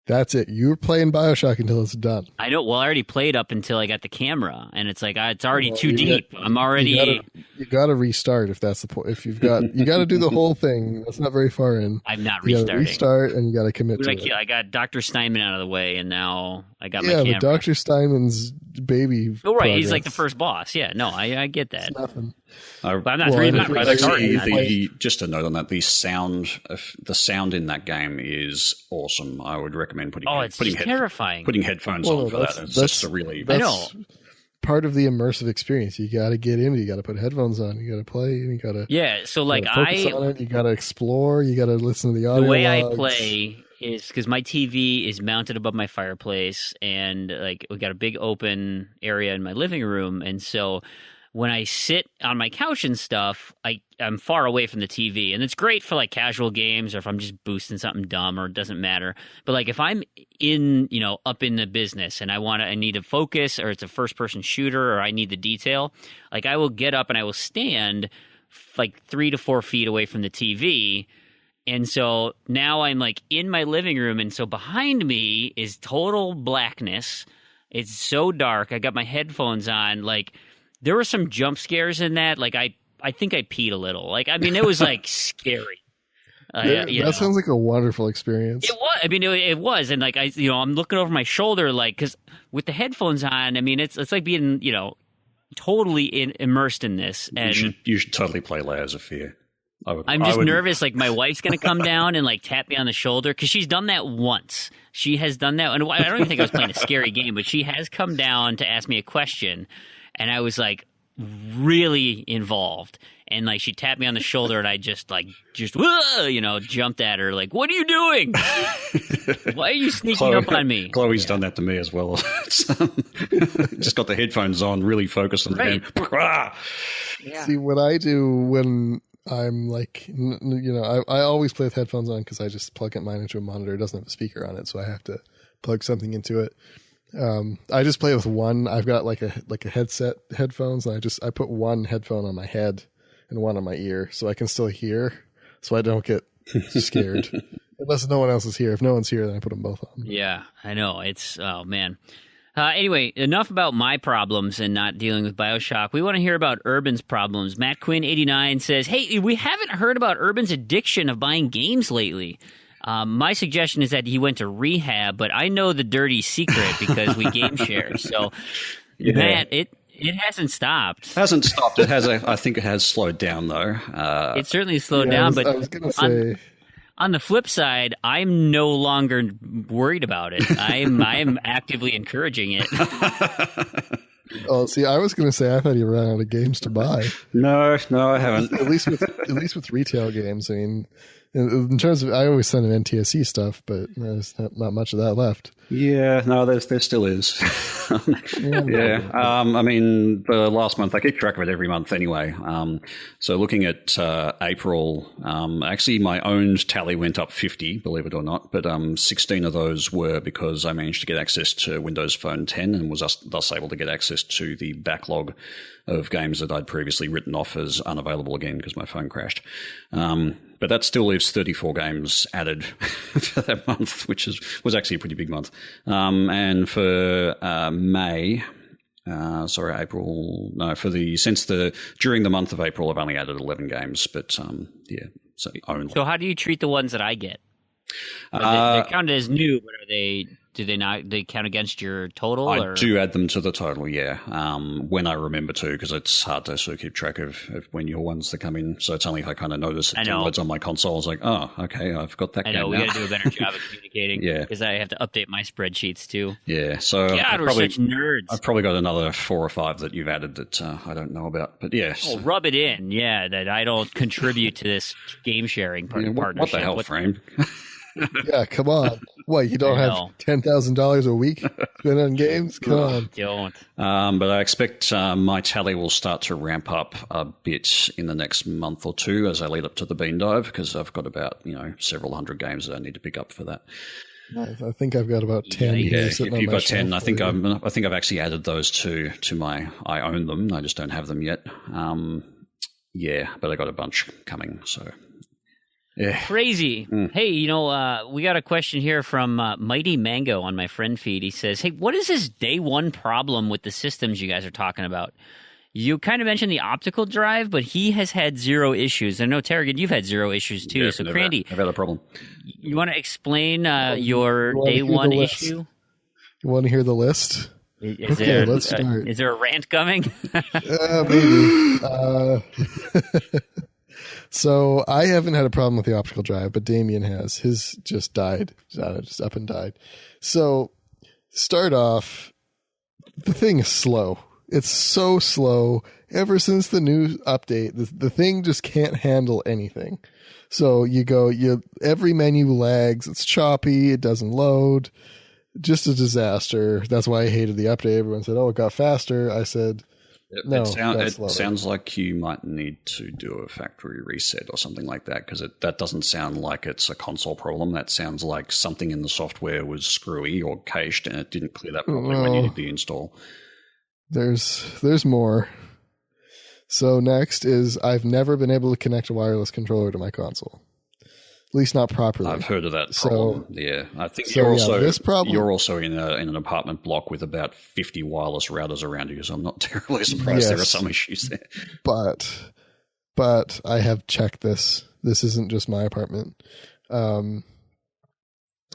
that's it. You're playing BioShock until it's done. I know. Well, I already played up until I got the camera, and it's like it's already too deep. I'm already. You got to restart if that's the point. If you got to do the whole thing. That's not very far in. I'm not restarting. You restart, and you got to commit to it. I got Dr. Steinman out of the way, and now I got my camera. Yeah, but Dr. Steinman's baby. Oh, right. Progress. He's like the first boss. Yeah, no, I get that. It's nothing. But I'm not just a note on that. The sound in that game is awesome. I would recommend putting terrifying. Putting headphones on for that. It's just a really. I know. Part of the immersive experience. You got to get into. You got to put headphones on. You got to play. And you got to So like focus on it. You got to explore. You got to listen to the audio. The way logs. I play is because my TV is mounted above my fireplace, and like we got a big open area in my living room, and so when I sit on my couch and stuff, I'm far away from the TV. And it's great for like casual games or if I'm just boosting something dumb or it doesn't matter. But like if I'm in, up in the business and I need to focus, or it's a first person shooter, or I need the detail, like I will get up and I will stand like 3 to 4 feet away from the TV. And so now I'm like in my living room. And so behind me is total blackness. It's so dark. I got my headphones on. Like, there were some jump scares in that. Like, I think I peed a little. Like, I mean, it was like scary. That sounds like a wonderful experience. It was. I mean, it was. And like, I'm looking over my shoulder, like, because with the headphones on, I mean, it's like being, totally immersed in this. And you should totally play Layers of Fear. I'm just nervous. Like, my wife's going to come down and like tap me on the shoulder, because she's done that once. She has done that. And I don't even think I was playing a scary game, but she has come down to ask me a question. And I was like really involved, and like she tapped me on the shoulder, and I just whoa, jumped at her like, "What are you doing? Why are you sneaking up on me?" Chloe's done that to me as well. Just got the headphones on, really focused on the game. Yeah. See, what I do when I'm like, I always play with headphones on because I just plug mine into a monitor. It doesn't have a speaker on it, so I have to plug something into it. I just play with one. I've got like a headset headphones, and I put one headphone on my head and one on my ear, so I can still hear, so I don't get scared. Unless no one else is here. If no one's here, then I put them both on. Yeah, I know. Oh man. Anyway, enough about my problems and not dealing with BioShock. We want to hear about Urban's problems. Matt Quinn 89 says, "Hey, we haven't heard about Urban's addiction of buying games lately. My suggestion is that he went to rehab, but I know the dirty secret because we game share." So, yeah. Matt, It hasn't stopped. It hasn't stopped. It has. I think it has slowed down though. It certainly slowed Yeah, down, but I was gonna say. on the flip side, I'm no longer worried about it. I'm actively encouraging it. Oh, see, I was going to say I thought you ran out of games to buy. No, I haven't. At least with retail games. I mean, in terms of, I always send them NTSC stuff, but there's not much of that left. Yeah, no, there still is. Yeah, I mean, the last month I keep track of it every month anyway. So looking at April, actually my owned tally went up 50, believe it or not, but 16 of those were because I managed to get access to Windows Phone 10 and was thus able to get access to the backlog of games that I'd previously written off as unavailable again because my phone crashed. But that still leaves 34 games added for that month, which was actually a pretty big month. And for during the month of April, I've only added 11 games, but yeah, so only. So how do you treat the ones that I get? They're counted as new, but do they not? They count against your total? I do add them to the total, yeah. When I remember to, because it's hard to sort of keep track of when your ones that come in. So it's only if I kind of notice it downloads on my console. I was like, oh, okay, I've got that. I know we got to do a better job of communicating. Yeah, because I have to update my spreadsheets too. Yeah, so God, we're such nerds. I've probably got another 4 or 5 that you've added that I don't know about, but yes. Oh, rub it in, yeah, that I don't contribute to this game sharing partnership. What the hell, Frame? Yeah, come on. What, you don't have $10,000 a week spent on games? Come on. Don't. But I expect my tally will start to ramp up a bit in the next month or two as I lead up to the Bean Dive, because I've got about several hundred games that I need to pick up for that. I think I've got about 10. Yeah, here if sitting on you've my got 10, I think shelf. I've actually added those to my. I own them. I just don't have them yet. Yeah, but I got a bunch coming. So. Yeah. Crazy. Hey, we got a question here from Mighty Mango on my friend feed. He says, hey, what is this day one problem with the systems you guys are talking about? You kind of mentioned the optical drive, but he has had 0 issues. I know, Tarragon, you've had 0 issues too. Yeah, so, Crandy, I've had a problem. You want to explain your day one issue? You want to hear the list? Let's start. Is there a rant coming? Maybe. So I haven't had a problem with the optical drive, but Damien has. His just died. Just up and died. So start off, the thing is slow. It's so slow. Ever since the new update, the thing just can't handle anything. So every menu lags. It's choppy. It doesn't load. Just a disaster. That's why I hated the update. Everyone said, oh, it got faster. I said, no, it sounds like you might need to do a factory reset or something like that, because that doesn't sound like it's a console problem. That sounds like something in the software was screwy or cached and it didn't clear that properly when you did the install. There's more. So next is I've never been able to connect a wireless controller to my console. At least not properly. I've heard of that problem. Yeah, I think you're also in an apartment block with about 50 wireless routers around you, so I'm not terribly surprised there are some issues there. But I have checked this. This isn't just my apartment.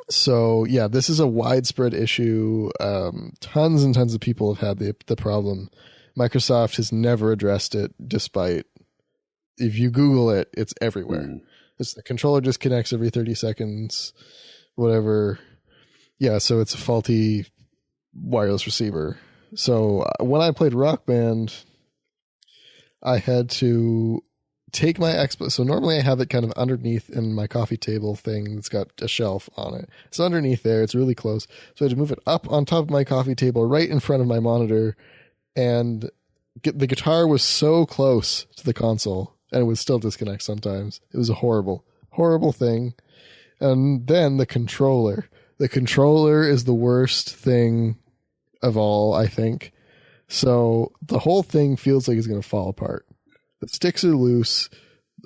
So yeah, this is a widespread issue. Tons and tons of people have had the problem. Microsoft has never addressed it, despite if you Google it, it's everywhere. It's the controller disconnects every 30 seconds, whatever. Yeah, so it's a faulty wireless receiver. So when I played Rock Band, I had to take my Xbox. So normally I have it kind of underneath in my coffee table thing that's got a shelf on it. It's underneath there. It's really close. So I had to move it up on top of my coffee table right in front of my monitor. And the guitar was so close to the console. And it would still disconnect sometimes. It was a horrible, horrible thing. And then the controller. The controller is the worst thing of all, I think. So the whole thing feels like it's going to fall apart. The sticks are loose.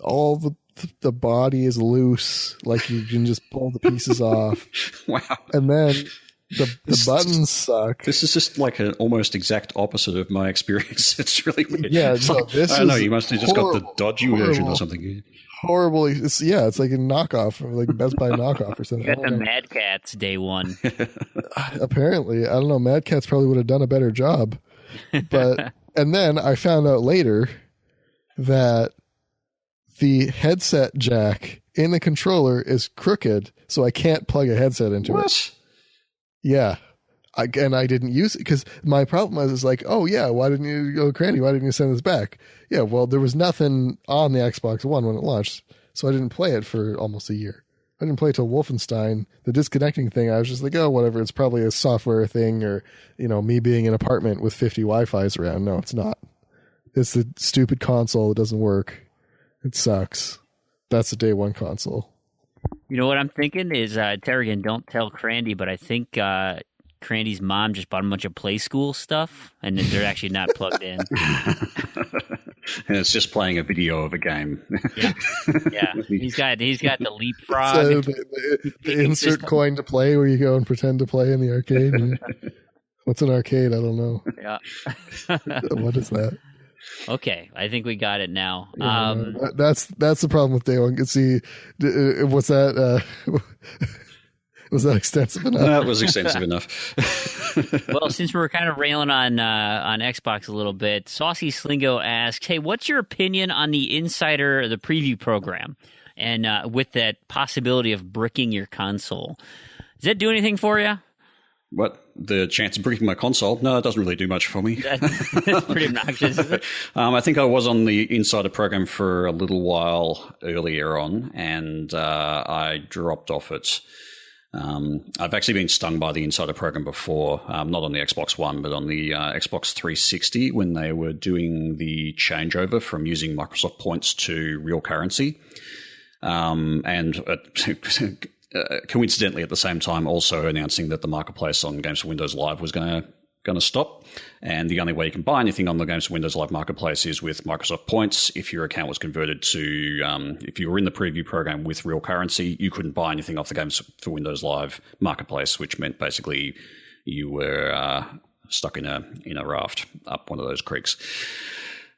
All the body is loose. Like you can just pull the pieces off. Wow. And then the buttons suck. This is just like an almost exact opposite of my experience. It's really weird. Yeah, I don't know. You must have just got the dodgy version or something. Horrible. It's like a knockoff, like a Best Buy knockoff or something. You got the Mad Catz day one. Apparently, I don't know. Mad Catz probably would have done a better job, but And then I found out later that the headset jack in the controller is crooked, so I can't plug a headset into it. What? Yeah. I didn't use it because my problem was like, oh yeah, why didn't you go, Crandy? Why didn't you send this back? Yeah, well, there was nothing on the Xbox One when it launched, so I didn't play it for almost a year. I didn't play it till Wolfenstein. The disconnecting thing, I was just like, oh, whatever. It's probably a software thing, or me being in an apartment with 50 Wi-Fi's around. No, it's not. It's the stupid console that doesn't work. It sucks. That's a day one console. You know what I'm thinking is, Terrigan, don't tell Crandy, but I think Crandy's mom just bought a bunch of Play School stuff, and they're actually not plugged in. And it's just playing a video of a game. Yeah. He's got the leapfrog. So the insert coin to play, where you go and pretend to play in the arcade. What's an arcade? I don't know. Yeah. What is that? Okay, I think we got it now. Yeah, that's the problem with day one. See, what's that? Was that extensive enough? That was extensive enough. Well, since we're kind of railing on Xbox a little bit, Saucy Slingo asks, hey, what's your opinion on the Insider, the preview program, and with that possibility of bricking your console? Does that do anything for you? What? The chance of bricking my console? No, it doesn't really do much for me. That's pretty obnoxious, isn't it? I think I was on the Insider program for a little while earlier on, and I dropped off it. I've actually been stung by the Insider program before, not on the Xbox One, but on the Xbox 360 when they were doing the changeover from using Microsoft points to real currency. Coincidentally, at the same time, also announcing that the marketplace on Games for Windows Live was going to stop, and the only way you can buy anything on the Games for Windows Live marketplace is with Microsoft points. If your account was converted to, if you were in the preview program with real currency, you couldn't buy anything off the Games for Windows Live marketplace, which meant basically you were stuck in a raft up one of those creeks.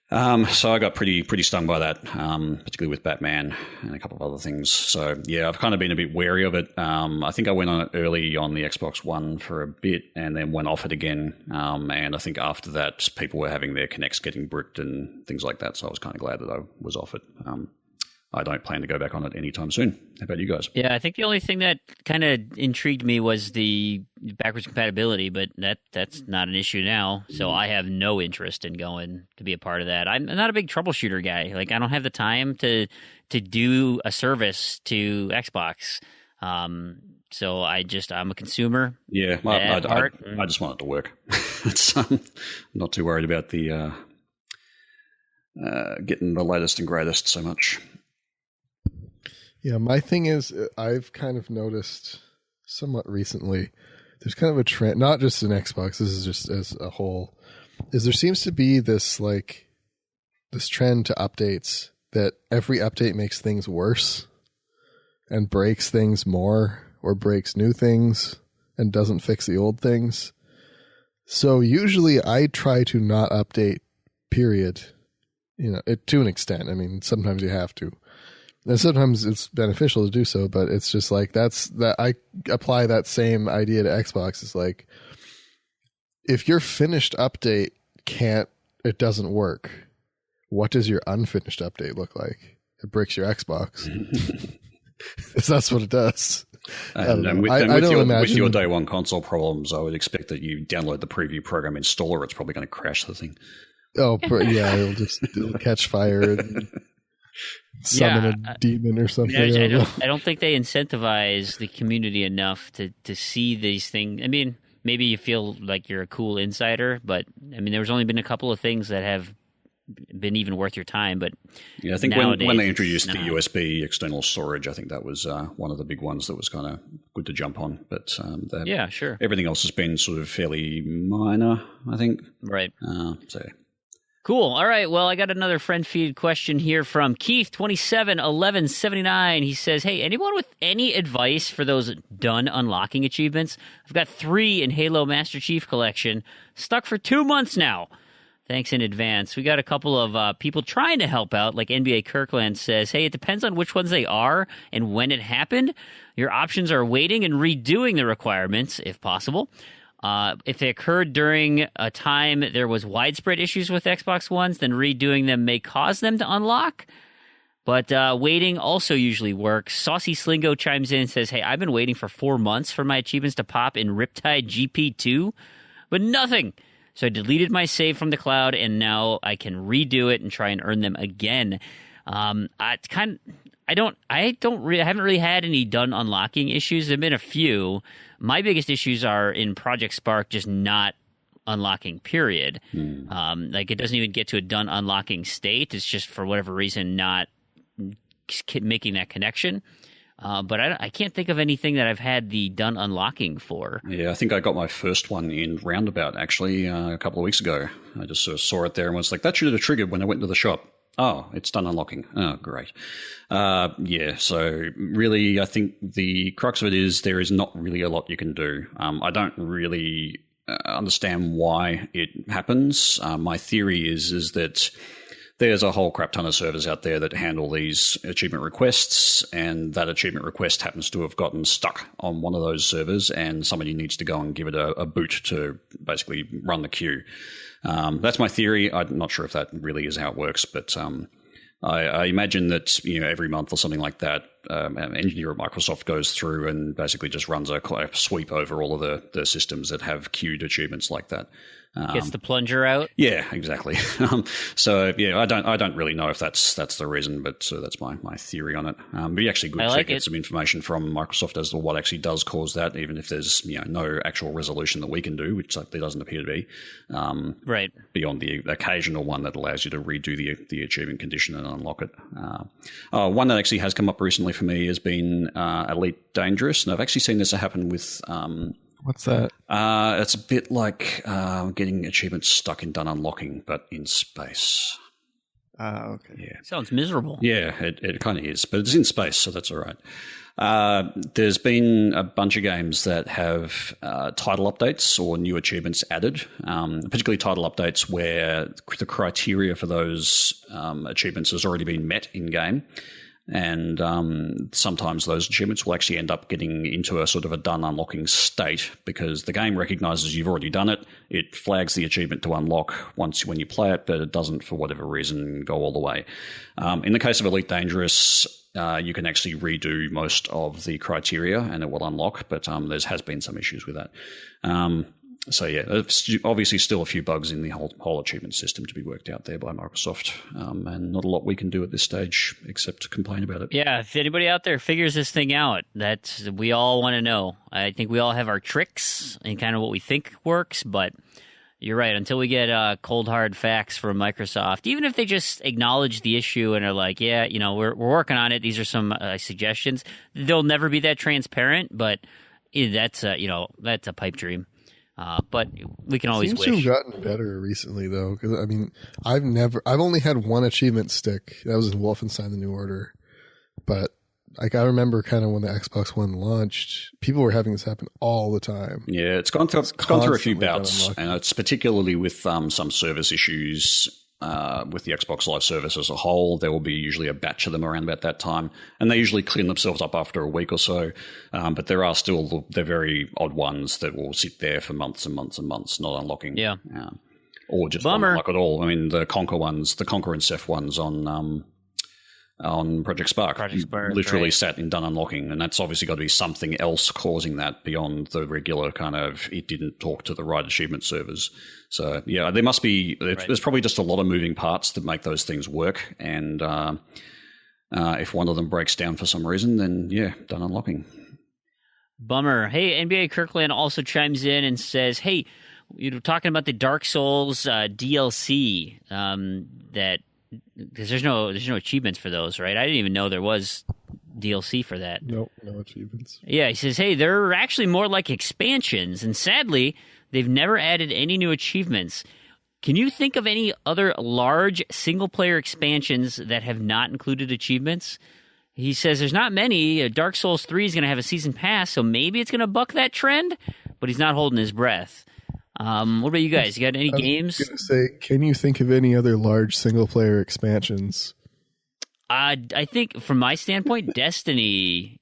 So I got pretty stung by that, particularly with Batman and a couple of other things. So yeah, I've kind of been a bit wary of it. I think I went on it early on the Xbox One for a bit and then went off it again. And I think after that, people were having their Kinects getting bricked and things like that. So I was kind of glad that I was off it. I don't plan to go back on it anytime soon. How about you guys? Yeah, I think the only thing that kind of intrigued me was the backwards compatibility, but that's not an issue now. So I have no interest in going to be a part of that. I'm not a big troubleshooter guy. Like, I don't have the time to do a service to Xbox. So I'm a consumer. Yeah, I just want it to work. I'm not too worried about the getting the latest and greatest so much. Yeah, my thing is, I've kind of noticed somewhat recently, there's kind of a trend, not just in Xbox, this is just as a whole, is there seems to be this trend to updates that every update makes things worse and breaks things more or breaks new things and doesn't fix the old things. So usually I try to not update, period, to an extent. I mean, sometimes you have to. And sometimes it's beneficial to do so, but it's just like that I apply that same idea to Xbox. It's like, if your finished update it doesn't work, what does your unfinished update look like? It breaks your Xbox. That's what it does. And with your day one console problems, I would expect that you download the preview program installer. It's probably going to crash the thing. Oh, yeah, it'll catch fire and summon a demon or something. I don't think they incentivize the community enough to see these things. I mean, maybe you feel like you're a cool insider, but I mean, there's only been a couple of things that have been even worth your time. But yeah, I think when they introduced the USB external storage, I think that was one of the big ones that was kind of good to jump on. But yeah, sure. Everything else has been sort of fairly minor, I think. Right. So. Cool. All right. Well, I got another friend feed question here from Keith271179. He says, hey, anyone with any advice for those done unlocking achievements? I've got 3 in Halo Master Chief Collection, stuck for 2 months now. Thanks in advance. We got a couple of people trying to help out, like NBA Kirkland says, hey, it depends on which ones they are and when it happened. Your options are waiting and redoing the requirements, if possible. If they occurred during a time there was widespread issues with Xbox Ones, then redoing them may cause them to unlock. But waiting also usually works. Saucy Slingo chimes in and says, hey, I've been waiting for 4 months for my achievements to pop in Riptide GP2, but nothing. So I deleted my save from the cloud, and now I can redo it and try and earn them again. I haven't really had any done unlocking issues. There've been a few. My biggest issues are in Project Spark, just not unlocking, period. Like, it doesn't even get to a done unlocking state. It's just, for whatever reason, not making that connection. But I can't think of anything that I've had the done unlocking for. Yeah, I think I got my first one in Roundabout, actually, a couple of weeks ago. I just sort of saw it there and was like, that should have triggered when I went to the shop. Oh, it's done unlocking. Oh, great. Yeah, so really, I think the crux of it is there is not really a lot you can do. I don't really understand why it happens. My theory is that there's a whole crap ton of servers out there that handle these achievement requests, and that achievement request happens to have gotten stuck on one of those servers, and somebody needs to go and give it a boot to basically run the queue. That's my theory. I'm not sure if that really is how it works, but I imagine that every month or something like that, an engineer at Microsoft goes through and basically just runs a sweep over all of the systems that have queued achievements like that. Gets the plunger out. Yeah, exactly. So yeah, I don't really know if that's the reason, but that's my theory on it. But be actually good to get some information from Microsoft as to what actually does cause that, even if there's no actual resolution that we can do, which there doesn't appear to be. Right. Beyond the occasional one that allows you to redo the achievement condition and unlock it. One that actually has come up recently for me has been Elite Dangerous, and I've actually seen this happen with. What's that? It's a bit like getting achievements stuck in done unlocking, but in space. Okay. Yeah. Sounds miserable. Yeah, it kind of is, but it's in space, so that's all right. There's been a bunch of games that have title updates or new achievements added, particularly title updates where the criteria for those achievements has already been met in-game. And sometimes those achievements will actually end up getting into a sort of a done unlocking state because the game recognizes you've already done it. It flags the achievement to unlock when you play it, but it doesn't, for whatever reason, go all the way. In the case of Elite Dangerous, you can actually redo most of the criteria and it will unlock, but there has been some issues with that. So yeah, there's obviously still a few bugs in the whole achievement system to be worked out there by Microsoft, and not a lot we can do at this stage except to complain about it. Yeah, if anybody out there figures this thing out, we all want to know. I think we all have our tricks and kind of what we think works, but you're right. Until we get cold hard facts from Microsoft, even if they just acknowledge the issue and are like, yeah, we're working on it. These are some suggestions. They'll never be that transparent, but that's a pipe dream. But we can always Seems wish. to have gotten better recently, though. Because I mean, I've only had one achievement stick. That was in Wolfenstein: The New Order. But I remember kind of when the Xbox One launched, people were having this happen all the time. Yeah, it's gone through a few bouts, and it's particularly with some service issues. With the Xbox Live service as a whole, there will be usually a batch of them around about that time, and they usually clean themselves up after a week or so. But there are still the very odd ones that will sit there for months and months and months, not unlocking. Yeah. Or just not unlock at all. I mean, the Conquer and Ceph ones on Project Spark literally right. sat in done unlocking, and that's obviously got to be something else causing that beyond the regular kind of it didn't talk to the right achievement servers. So yeah, there must be there's probably just a lot of moving parts that make those things work, and if one of them breaks down for some reason, then yeah, done unlocking. Bummer. Hey, NBA Kirkland also chimes in and says, hey, you're talking about the Dark Souls DLC that because there's no achievements for those, right? I didn't even know there was DLC for that. Nope, no achievements. Yeah, he says, hey, they're actually more like expansions, and sadly, they've never added any new achievements. Can you think of any other large single-player expansions that have not included achievements? He says there's not many. Dark Souls 3 is going to have a season pass, so maybe it's going to buck that trend, but he's not holding his breath. What about you guys? You got any games? I was going to say, can you think of any other large single-player expansions? I think, from my standpoint, Destiny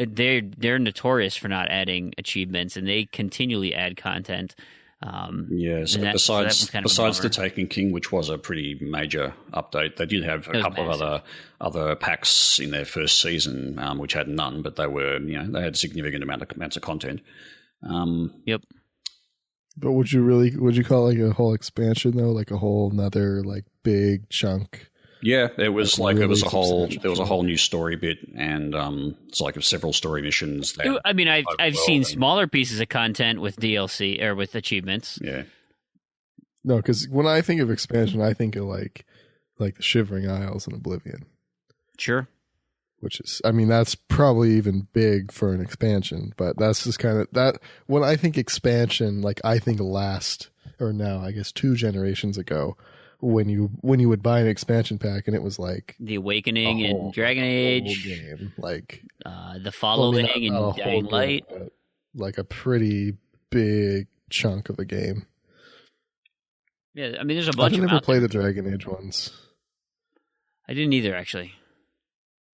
they're notorious for not adding achievements, and they continually add content. So besides the Taken King, which was a pretty major update, they did have a couple of other packs in their first season, which had none, but they had significant amounts of content. Yep. But would you call it like a whole expansion though, like a whole another like big chunk? Yeah, there was a whole new story bit, and it's like several story missions. I mean, I've seen smaller pieces of content with DLC or with achievements. Yeah. No, because when I think of expansion, I think of like the Shivering Isles and Oblivion. Sure. Which is, I mean, that's probably even big for an expansion, but that's just kind of that. When I think expansion, like I think I guess 2 generations ago, when you would buy an expansion pack and it was like The Awakening and Dragon Age game, like The Following and Dying Light, like a pretty big chunk of a game. Yeah, I mean, there's a bunch. I didn't ever play the Dragon Age ones. I didn't either, actually.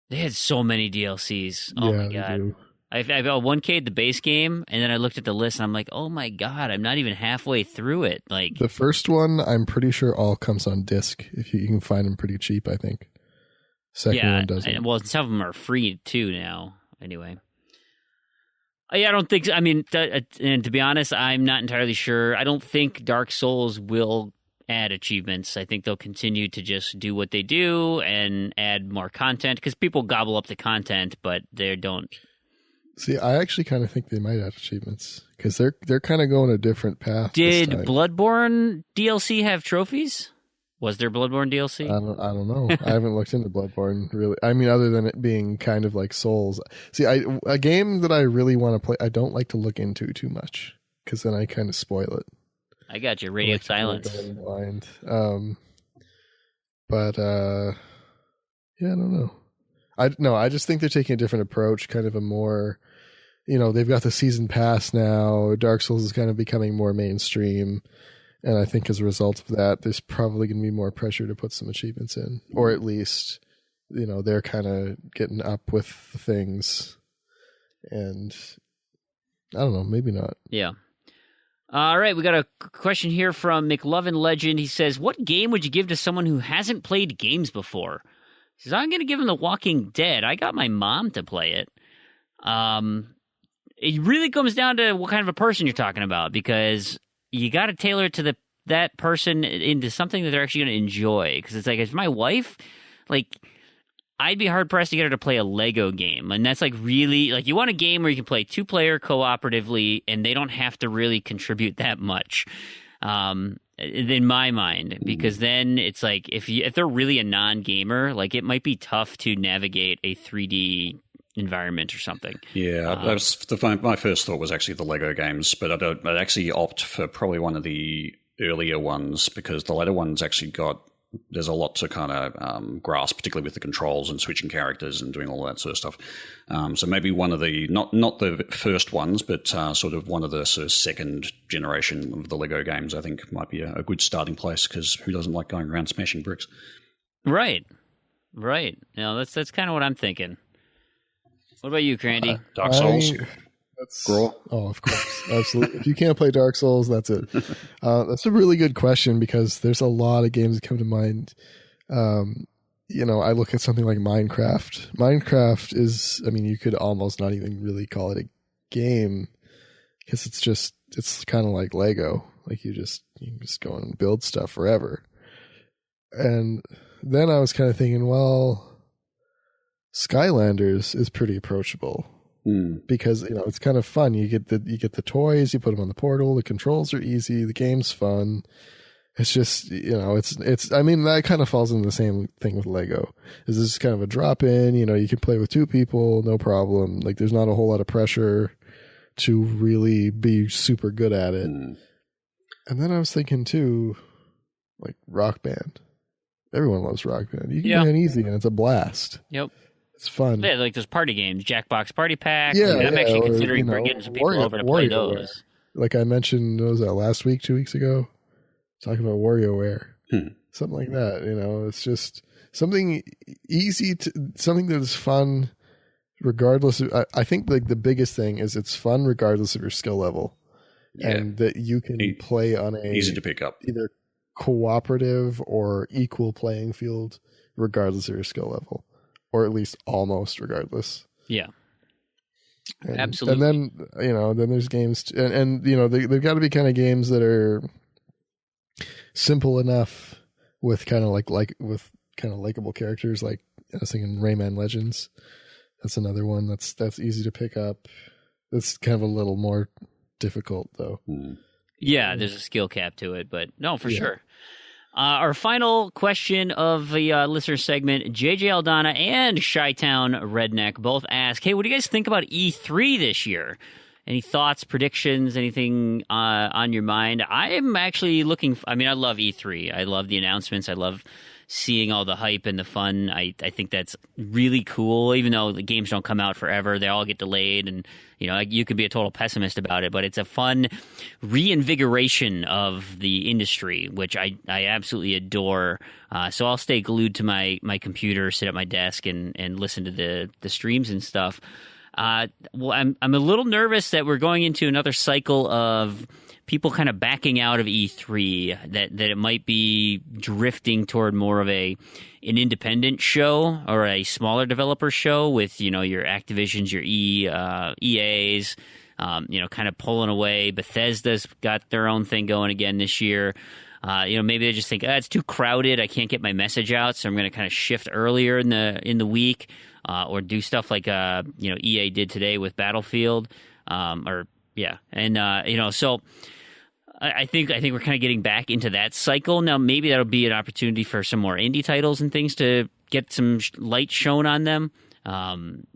They had so many DLCs. Oh my god! I got 1K'd the base game, and then I looked at the list, and I'm like, oh my god, I'm not even halfway through it. Like the first one, I'm pretty sure all comes on disc. If you can find them pretty cheap, I think. Second one doesn't. Well, some of them are free too now. Anyway, I don't think. I mean, and to be honest, I'm not entirely sure. I don't think Dark Souls will add achievements. I think they'll continue to just do what they do and add more content because people gobble up the content, but they don't. See, I actually kind of think they might add achievements because they're kind of going a different path. Did Bloodborne DLC have trophies? Was there Bloodborne DLC? I don't know. I haven't looked into Bloodborne really. I mean, other than it being kind of like Souls. See, a game that I really want to play, I don't like to look into too much because then I kind of spoil it. I got you. Radio Silence. Blind. But yeah, I don't know. I just think they're taking a different approach, kind of a more, they've got the season pass now. Dark Souls is kind of becoming more mainstream. And I think as a result of that, there's probably going to be more pressure to put some achievements in. Or at least, they're kind of getting up with things. And I don't know, maybe not. Yeah. All right, we got a question here from McLovin Legend. He says, what game would you give to someone who hasn't played games before? He says, I'm going to give him The Walking Dead. I got my mom to play it. It really comes down to what kind of a person you're talking about, because you got to tailor it to that person into something that they're actually going to enjoy. Because it's like, if my wife, like, I'd be hard-pressed to get her to play a Lego game. And that's like really, like, you want a game where you can play 2-player cooperatively and they don't have to really contribute that much, in my mind. Because then it's like, if they're really a non-gamer, like, it might be tough to navigate a 3D environment or something. Yeah, my first thought was actually the Lego games, but I'd actually opt for probably one of the earlier ones, because the later ones actually there's a lot to kind of grasp, particularly with the controls and switching characters and doing all that sort of stuff. So maybe one of the, not the first ones, but sort of one of the sort of second generation of the Lego games, I think might be a good starting place, because who doesn't like going around smashing bricks? Right. That's kind of what I'm thinking. What about you, Crandy? Dark Souls? Oh, of course. Absolutely. If you can't play Dark Souls, that's it. That's a really good question, because there's a lot of games that come to mind. I look at something like Minecraft. Minecraft is, you could almost not even really call it a game, because it's kind of like Lego. Like you can just go and build stuff forever. And then I was kind of thinking, well, Skylanders is pretty approachable. Because it's kind of fun. You get the toys, you put them on the portal. The controls are easy. The game's fun. It's just that kind of falls into the same thing with Lego. This is kind of a drop in. You can play with 2 people, no problem. Like there's not a whole lot of pressure to really be super good at it. And then I was thinking too, like Rock Band. Everyone loves Rock Band. You can play it easy, and it's a blast. Yep. It's fun. Yeah, like those party games, Jackbox Party Pack. Yeah, I'm actually considering getting some people over to play those. Like I mentioned, what was that, last week, 2 weeks ago? Talking about WarioWare. Something like that, It's just something easy, something that is fun regardless of, I think like the biggest thing is it's fun regardless of your skill level, and that you can play on a easy to pick up, either cooperative or equal playing field regardless of your skill level, or at least almost regardless. Yeah. And Absolutely. then, then there's games, and they've got to be kind of games that are simple enough with kind of with kind of likable characters. Like I was thinking Rayman Legends. That's another one that's easy to pick up. That's kind of a little more difficult though. Yeah, there's a skill cap to it, but no, for sure. Our final question of the listener segment, JJ Aldana and Chi-Town Redneck both ask, hey, what do you guys think about E3 this year? Any thoughts, predictions, anything on your mind? I am actually I love E3. I love the announcements. I love seeing all the hype and the fun. I think that's really cool, even though the games don't come out forever. They all get delayed, and you could be a total pessimist about it, but it's a fun reinvigoration of the industry, which I absolutely adore. So I'll stay glued to my computer, sit at my desk, and listen to the streams and stuff. Well, I'm a little nervous that we're going into another cycle of people kind of backing out of E3, that it might be drifting toward more of an independent show or a smaller developer show with, your Activisions, your EAs, kind of pulling away. Bethesda's got their own thing going again this year. Maybe they just think, it's too crowded. I can't get my message out, so I'm going to kind of shift earlier in the week, or do stuff like EA did today with Battlefield, so I think we're kind of getting back into that cycle now. Maybe that'll be an opportunity for some more indie titles and things to get some light shown on them,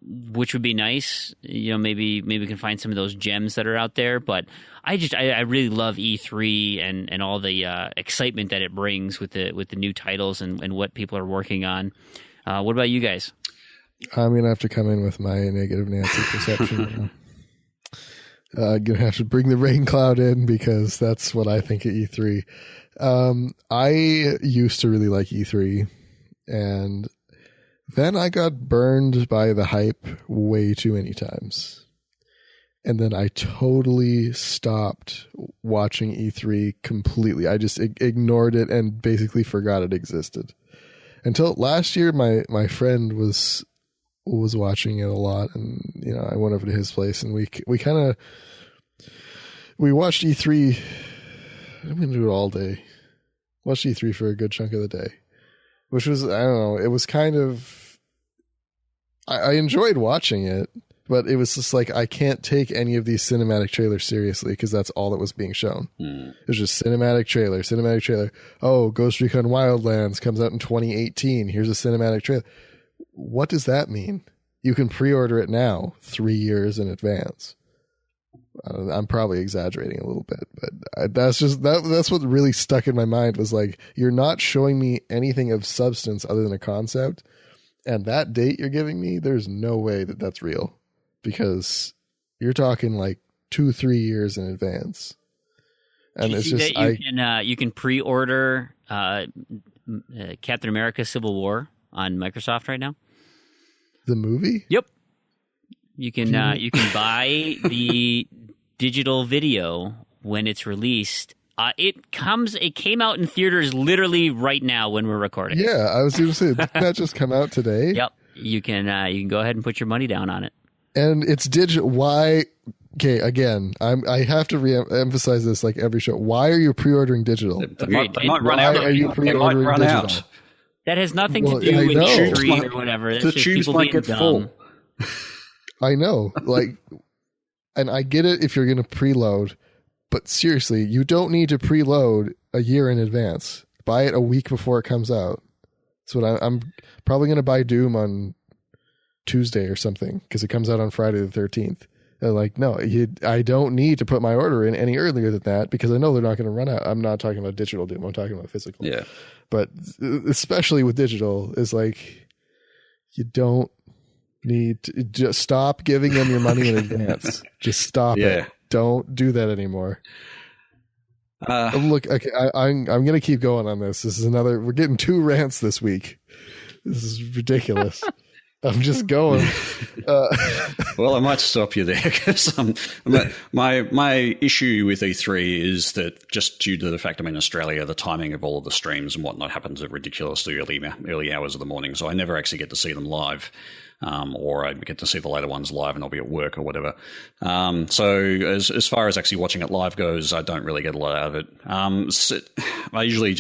which would be nice. Maybe we can find some of those gems that are out there. But I really love E3 and all the excitement that it brings with the new titles and what people are working on. What about you guys? I'm gonna have to come in with my negative Nancy perception. I'm gonna have to bring the rain cloud in because that's what I think of E3. I used to really like E3, and then I got burned by the hype way too many times. And then I totally stopped watching E3 completely. I just ignored it and basically forgot it existed. Until last year, my friend was watching it a lot, and I went over to his place, and we watched E3. I'm gonna do it all day. Watched E3 for a good chunk of the day, which was, I don't know, it was kind of, I enjoyed watching it, but it was just like, I can't take any of these cinematic trailers seriously because that's all that was being shown. It was just cinematic trailer. Oh, Ghost Recon Wildlands comes out in 2018. Here's a cinematic trailer. What does that mean? You can pre-order it now 3 years in advance. I'm probably exaggerating a little bit, but that's what really stuck in my mind was like, you're not showing me anything of substance other than a concept, and that date you're giving me, there's no way that that's real, because you're talking like 2-3 years in advance. And it's just you can pre-order Captain America: Civil War on Microsoft right now. The movie? Yep. You can buy the digital video when it's released. It came out in theaters literally right now when we're recording. Yeah, I was going to say, didn't that just come out today? Yep. You can go ahead and put your money down on it. And it's digital. Why? Okay, again, I have to re-emphasize this like every show. Why are you pre-ordering digital? They might run out. Are you pre-ordering digital? That has nothing to do with E3 or whatever. That's the just tubes people might being get dumb. full. I know, and I get it if you're going to preload, but seriously, you don't need to preload a year in advance. Buy it a week before it comes out. That's what I'm probably going to buy Doom on Tuesday or something because it comes out on Friday the 13th. And no, I don't need to put my order in any earlier than that because I know they're not going to run out. I'm not talking about digital Doom. I'm talking about physical. Yeah. But especially with digital, is like you don't need to just stop giving them your money in advance. Just stop it. Don't do that anymore. Look, okay, I'm going to keep going on this. This is we're getting 2 rants this week. This is ridiculous. I'm just going. Well, I might stop you there because my issue with E3 is that just due to the fact I'm in Australia, the timing of all of the streams and whatnot happens at ridiculously early hours of the morning, so I never actually get to see them live. Or I get to see the later ones live and I'll be at work or whatever. So as far as actually watching it live goes, I don't really get a lot out of it. I usually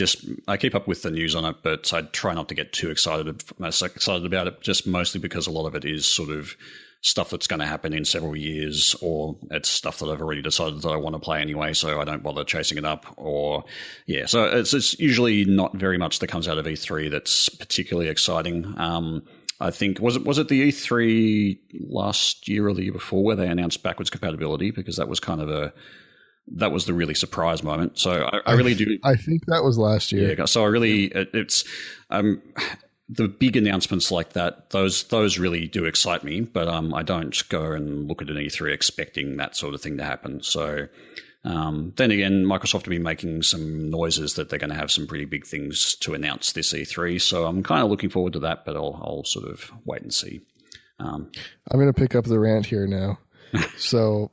I keep up with the news on it, but I try not to get too excited about it, just mostly because a lot of it is sort of stuff that's going to happen in several years, or it's stuff that I've already decided that I want to play anyway, so I don't bother chasing it up. So it's usually not very much that comes out of E3 that's particularly exciting. I think was it the E3 last year or the year before where they announced backwards compatibility, because that was that was the really surprise moment. So I really do. I think that was last year. Yeah. So I really it's the big announcements like that. Those really do excite me, but I don't go and look at an E3 expecting that sort of thing to happen. So. Then again, Microsoft will be making some noises that they're going to have some pretty big things to announce this E3. So I'm kind of looking forward to that, but I'll sort of wait and see. I'm going to pick up the rant here now. So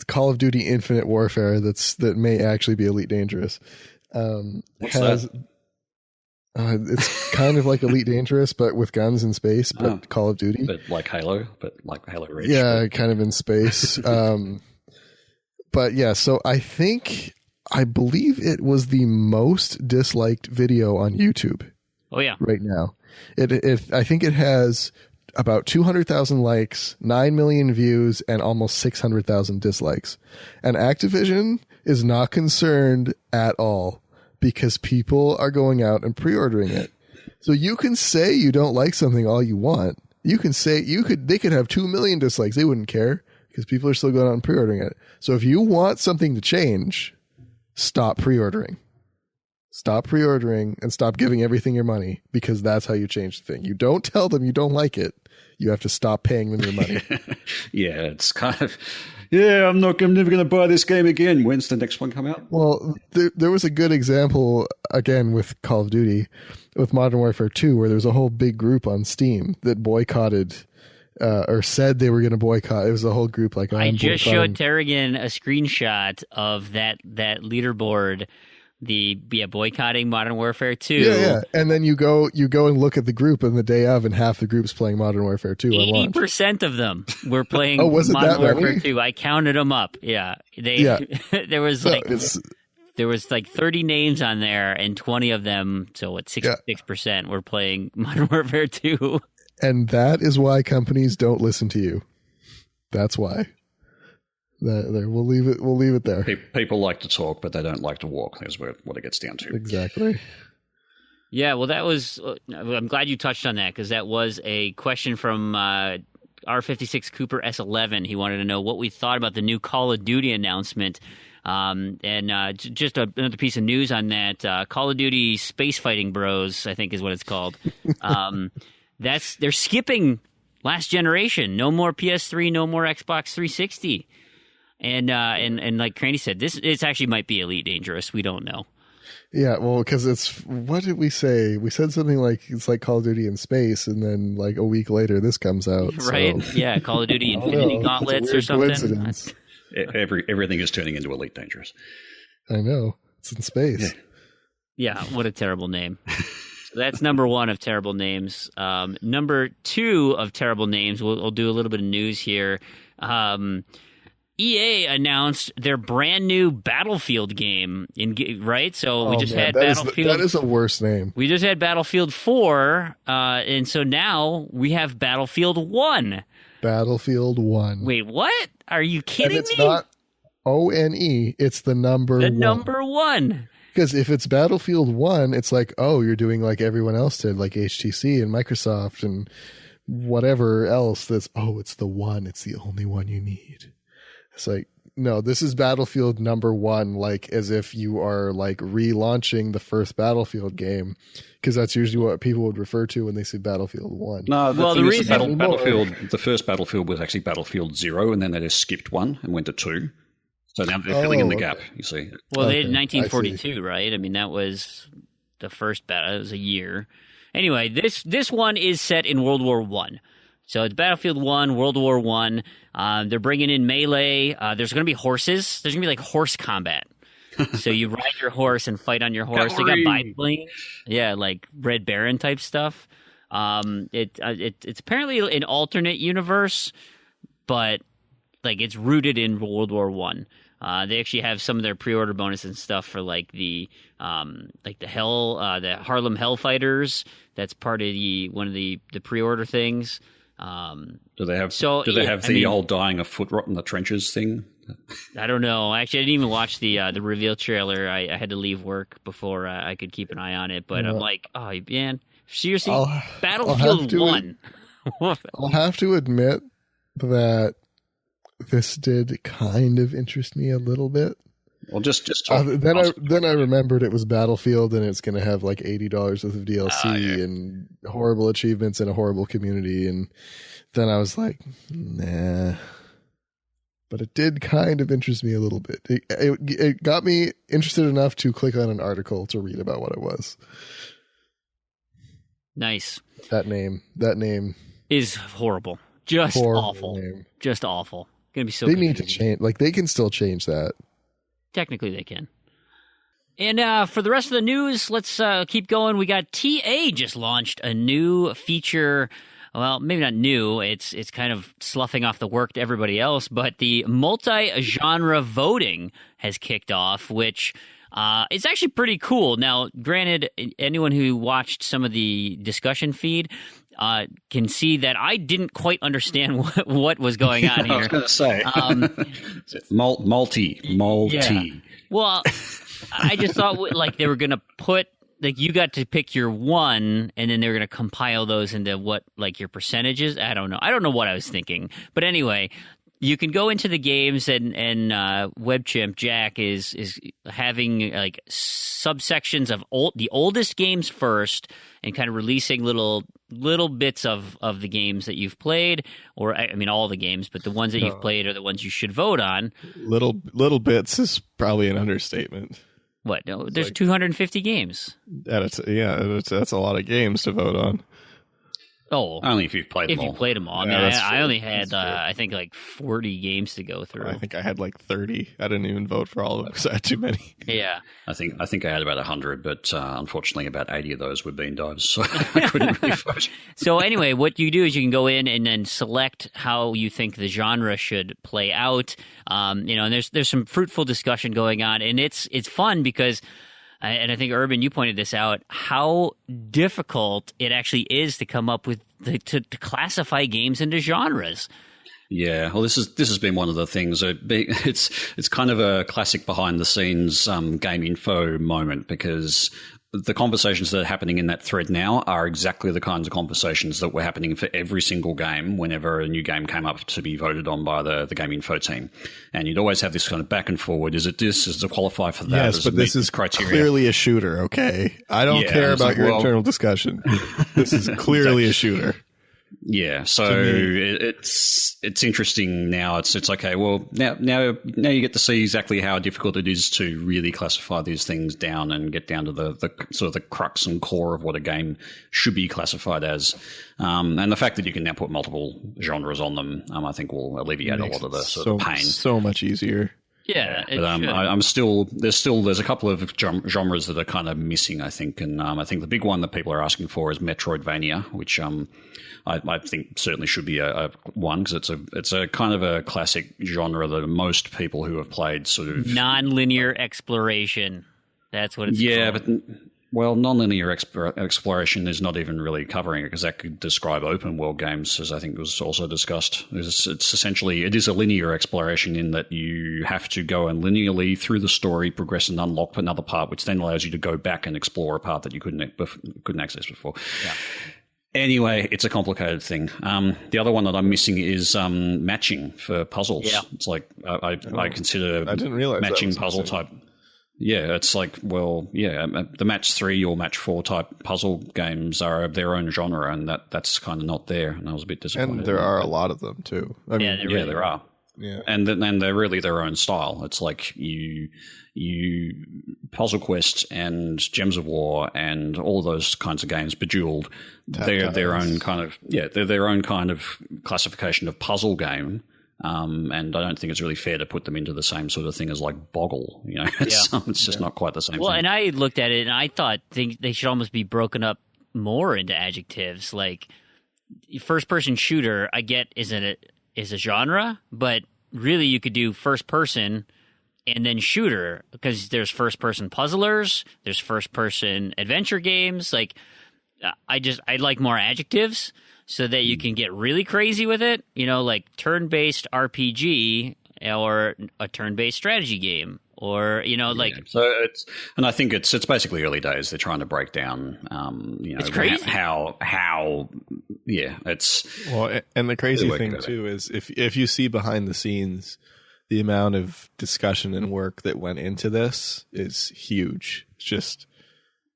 Call of Duty Infinite Warfare that may actually be Elite Dangerous What's that? It's kind of like Elite Dangerous, but with guns in space, but Call of Duty. But like Halo Reach. Yeah, kind of in space. But yeah, so I believe it was the most disliked video on YouTube. Oh yeah, right now. I think it has about 200,000 likes, 9 million views, and almost 600,000 dislikes. And Activision is not concerned at all because people are going out and pre-ordering it. So you can say you don't like something all you want. You can say they could have 2 million dislikes. They wouldn't care, because people are still going out and pre-ordering it. So if you want something to change, stop pre-ordering. Stop pre-ordering and stop giving everything your money, because that's how you change the thing. You don't tell them you don't like it. You have to stop paying them your money. Yeah, it's kind of, I'm never going to buy this game again. When's the next one come out? Well, there was a good example, again, with Call of Duty, with Modern Warfare 2, where there was a whole big group on Steam that boycotted or said they were going to boycott. It was a whole group like I just showed Terrigan a screenshot of that leaderboard. Boycotting Modern Warfare 2. Yeah. And then you go and look at the group on the day of, and half the group's playing Modern Warfare 2. 80% of them were playing Modern Warfare 2. I counted them up. Yeah. There was there was like 30 names on there, and 20 of them, so what, 66% were playing Modern Warfare 2. And that is why companies don't listen to you. That's why. There, we'll leave it there. People like to talk, but they don't like to walk. That's what it gets down to. Exactly. Yeah, well, that was. I'm glad you touched on that, because that was a question from R56 Cooper S11. He wanted to know what we thought about the new Call of Duty announcement. Just another piece of news on that: Call of Duty Space Fighting Bros, I think is what it's called. They're skipping last generation. No more PS3, no more Xbox 360. And like Cranny said, it actually might be Elite Dangerous. We don't know. Yeah, well, because what did we say? We said something like it's like Call of Duty in space, and then like a week later this comes out. Right? So. Yeah, Call of Duty Infinity Gauntlets or something. Everything is turning into Elite Dangerous. I know. It's in space. Yeah, what a terrible name. So that's number one of terrible names. Number two of terrible names, we'll do a little bit of news here. EA announced their brand new Battlefield game, right? So we had Battlefield. That is the worst name. We just had Battlefield 4, and so now we have Battlefield 1. Battlefield 1. Wait, what? Are you kidding me? It's not ONE, it's the number 1. The number 1. Because if it's Battlefield 1, it's like, oh, you're doing like everyone else did, like HTC and Microsoft and whatever else. It's the one. It's the only one you need. It's like, no, this is Battlefield number 1, like as if you are like relaunching the first Battlefield game, because that's usually what people would refer to when they say Battlefield 1. No, the reason the first Battlefield was actually Battlefield 0, and then they just skipped 1 and went to 2. So now they're filling in the gap, you see. Well, they had 1942, right? I mean, that was the first battle. It was a year. Anyway, this one is set in World War I. So it's Battlefield 1, World War 1. They're bringing in melee. There's going to be horses. There's going to be like horse combat. So you ride your horse and fight on your horse. Cavalry. They got biplanes. Yeah, like Red Baron type stuff. It's apparently an alternate universe, but like it's rooted in World War 1. They actually have some of their pre-order bonus and stuff for like the Harlem Hellfighters. That's part of one of the pre-order things. Do they have the old dying of foot rot in the trenches thing? I don't know. Actually, I didn't even watch the reveal trailer. I had to leave work before I could keep an eye on it. But I'm like, oh man, seriously, Battlefield 1. I'll have to admit that this did kind of interest me a little bit. Well, just then I remembered it was Battlefield and it's going to have like $80 worth of DLC and horrible achievements and a horrible community, and then I was like, nah. But it did kind of interest me a little bit. It got me interested enough to click on an article to read about what it was. Nice. That name is horrible. Just horrible awful. Name. Just awful. Gonna be so. They confusing. need to change. Like they can still change that. Technically, they can. And for the rest of the news, let's keep going. We got TA just launched a new feature. Well, maybe not new. It's kind of sloughing off the work to everybody else, but the multi-genre voting has kicked off, which is actually pretty cool. Now, granted, anyone who watched some of the discussion feed can see that I didn't quite understand what was going on here. I was going to say. Multi. Yeah. Well, I just thought like they were going to put, like you got to pick your one, and then they were going to compile those into what like your percentages. I don't know what I was thinking. But anyway, you can go into the games, and WebChimp Jack is having like subsections of the oldest games first, and kind of releasing little bits of the games that you've played, or I mean all the games, but the ones that you've played are the ones you should vote on. Little bits is probably an understatement. What? No, there's like 250 games. That's a lot of games to vote on. Oh, only if you've played them all. If you played them all. Yeah, I mean, I only had, I think, like 40 games to go through. I think I had like 30. I didn't even vote for all of them because I had too many. Yeah. I think I had about 100, but unfortunately about 80 of those were bean dives, so I couldn't really vote. So anyway, what you do is you can go in and then select how you think the genre should play out. And there's some fruitful discussion going on, and it's fun because... And I think, Urban, you pointed this out, how difficult it actually is to come up with, to classify games into genres. Yeah, well, this has been one of the things. It's kind of a classic behind the scenes game info moment, because the conversations that are happening in that thread now are exactly the kinds of conversations that were happening for every single game whenever a new game came up to be voted on by the game info team. And you'd always have this kind of back and forward. Is it this? Does it qualify for that? Yes, but this is criteria? Clearly a shooter, okay? I don't care about your internal discussion. This is clearly a shooter. Yeah, so it's interesting now. It's okay. Well, now you get to see exactly how difficult it is to really classify these things down and get down to the sort of the crux and core of what a game should be classified as. And the fact that you can now put multiple genres on them, I think will alleviate a lot of the sort of pain. So much easier. Yeah, but there's a couple of genres that are kind of missing, I think, and I think the big one that people are asking for is Metroidvania, which I think certainly should be a one, because it's a kind of a classic genre that most people who have played sort of non-linear exploration. That's what it's called. Yeah, but non-linear exploration is not even really covering it, because that could describe open world games, as I think was also discussed. It's essentially, it is a linear exploration in that you have to go and linearly through the story, progress and unlock another part, which then allows you to go back and explore a part that you couldn't access before. Yeah. Anyway, it's a complicated thing. The other one that I'm missing is matching for puzzles. Yeah. It's like I consider I didn't realize matching puzzle type. Yeah, it's like, the match 3 or match 4 type puzzle games are their own genre, and that's kind of not there, and I was a bit disappointed. And there are a lot of them too. There are. Yeah. And they're really their own style. It's like you Puzzle Quest and Gems of War and all those kinds of games, Bejeweled, they're their own kind of they're their own kind of classification of puzzle game. And I don't think it's really fair to put them into the same sort of thing as like Boggle. It's just not quite the same. Well, thing. and I looked at it and I thought they should almost be broken up more into adjectives. Like first person shooter, I get is a genre, but really you could do first person and then shooter, because there's first person puzzlers, there's first person adventure games. Like I'd like more adjectives so that you can get really crazy with it, like turn-based RPG or a turn-based strategy game, or So it's, and I think it's basically early days. They're trying to break down it's crazy. how it's Well, and the crazy Really thing working too is if you see behind the scenes, the amount of discussion and work that went into this is huge. It's just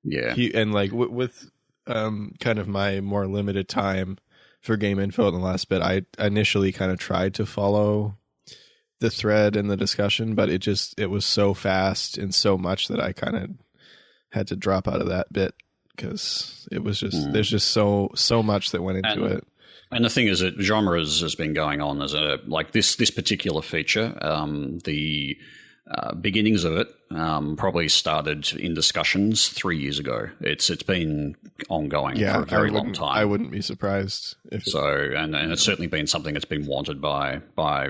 and like with kind of my more limited time for Game Info in the last bit, I initially kind of tried to follow the thread and the discussion, but it was so fast and so much that I kind of had to drop out of that bit, because it was just there's just so much that went into it. And the thing is that genre has been going on as this particular feature. The beginnings of it probably started in discussions 3 years ago. It's been ongoing for a very long time. I wouldn't be surprised if and it's certainly been something that's been wanted by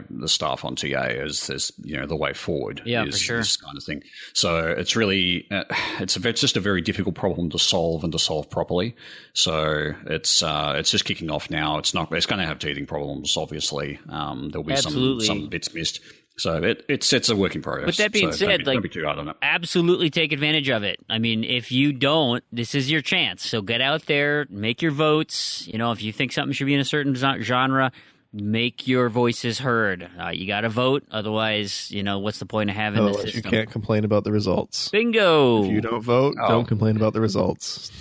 the staff on TA as the way forward. For sure. This kind of thing. So it's really it's just a very difficult problem to solve and to solve properly. So it's just kicking off now. It's going to have teething problems. Obviously, there'll be some bits missed. So it's a work in progress. But that being said, don't be too hard on it. Absolutely take advantage of it. I mean, if you don't, this is your chance. So get out there, make your votes. If you think something should be in a certain genre, make your voices heard. You got to vote. Otherwise, what's the point of having this system? You can't complain about the results. Bingo. If you don't vote, don't complain about the results.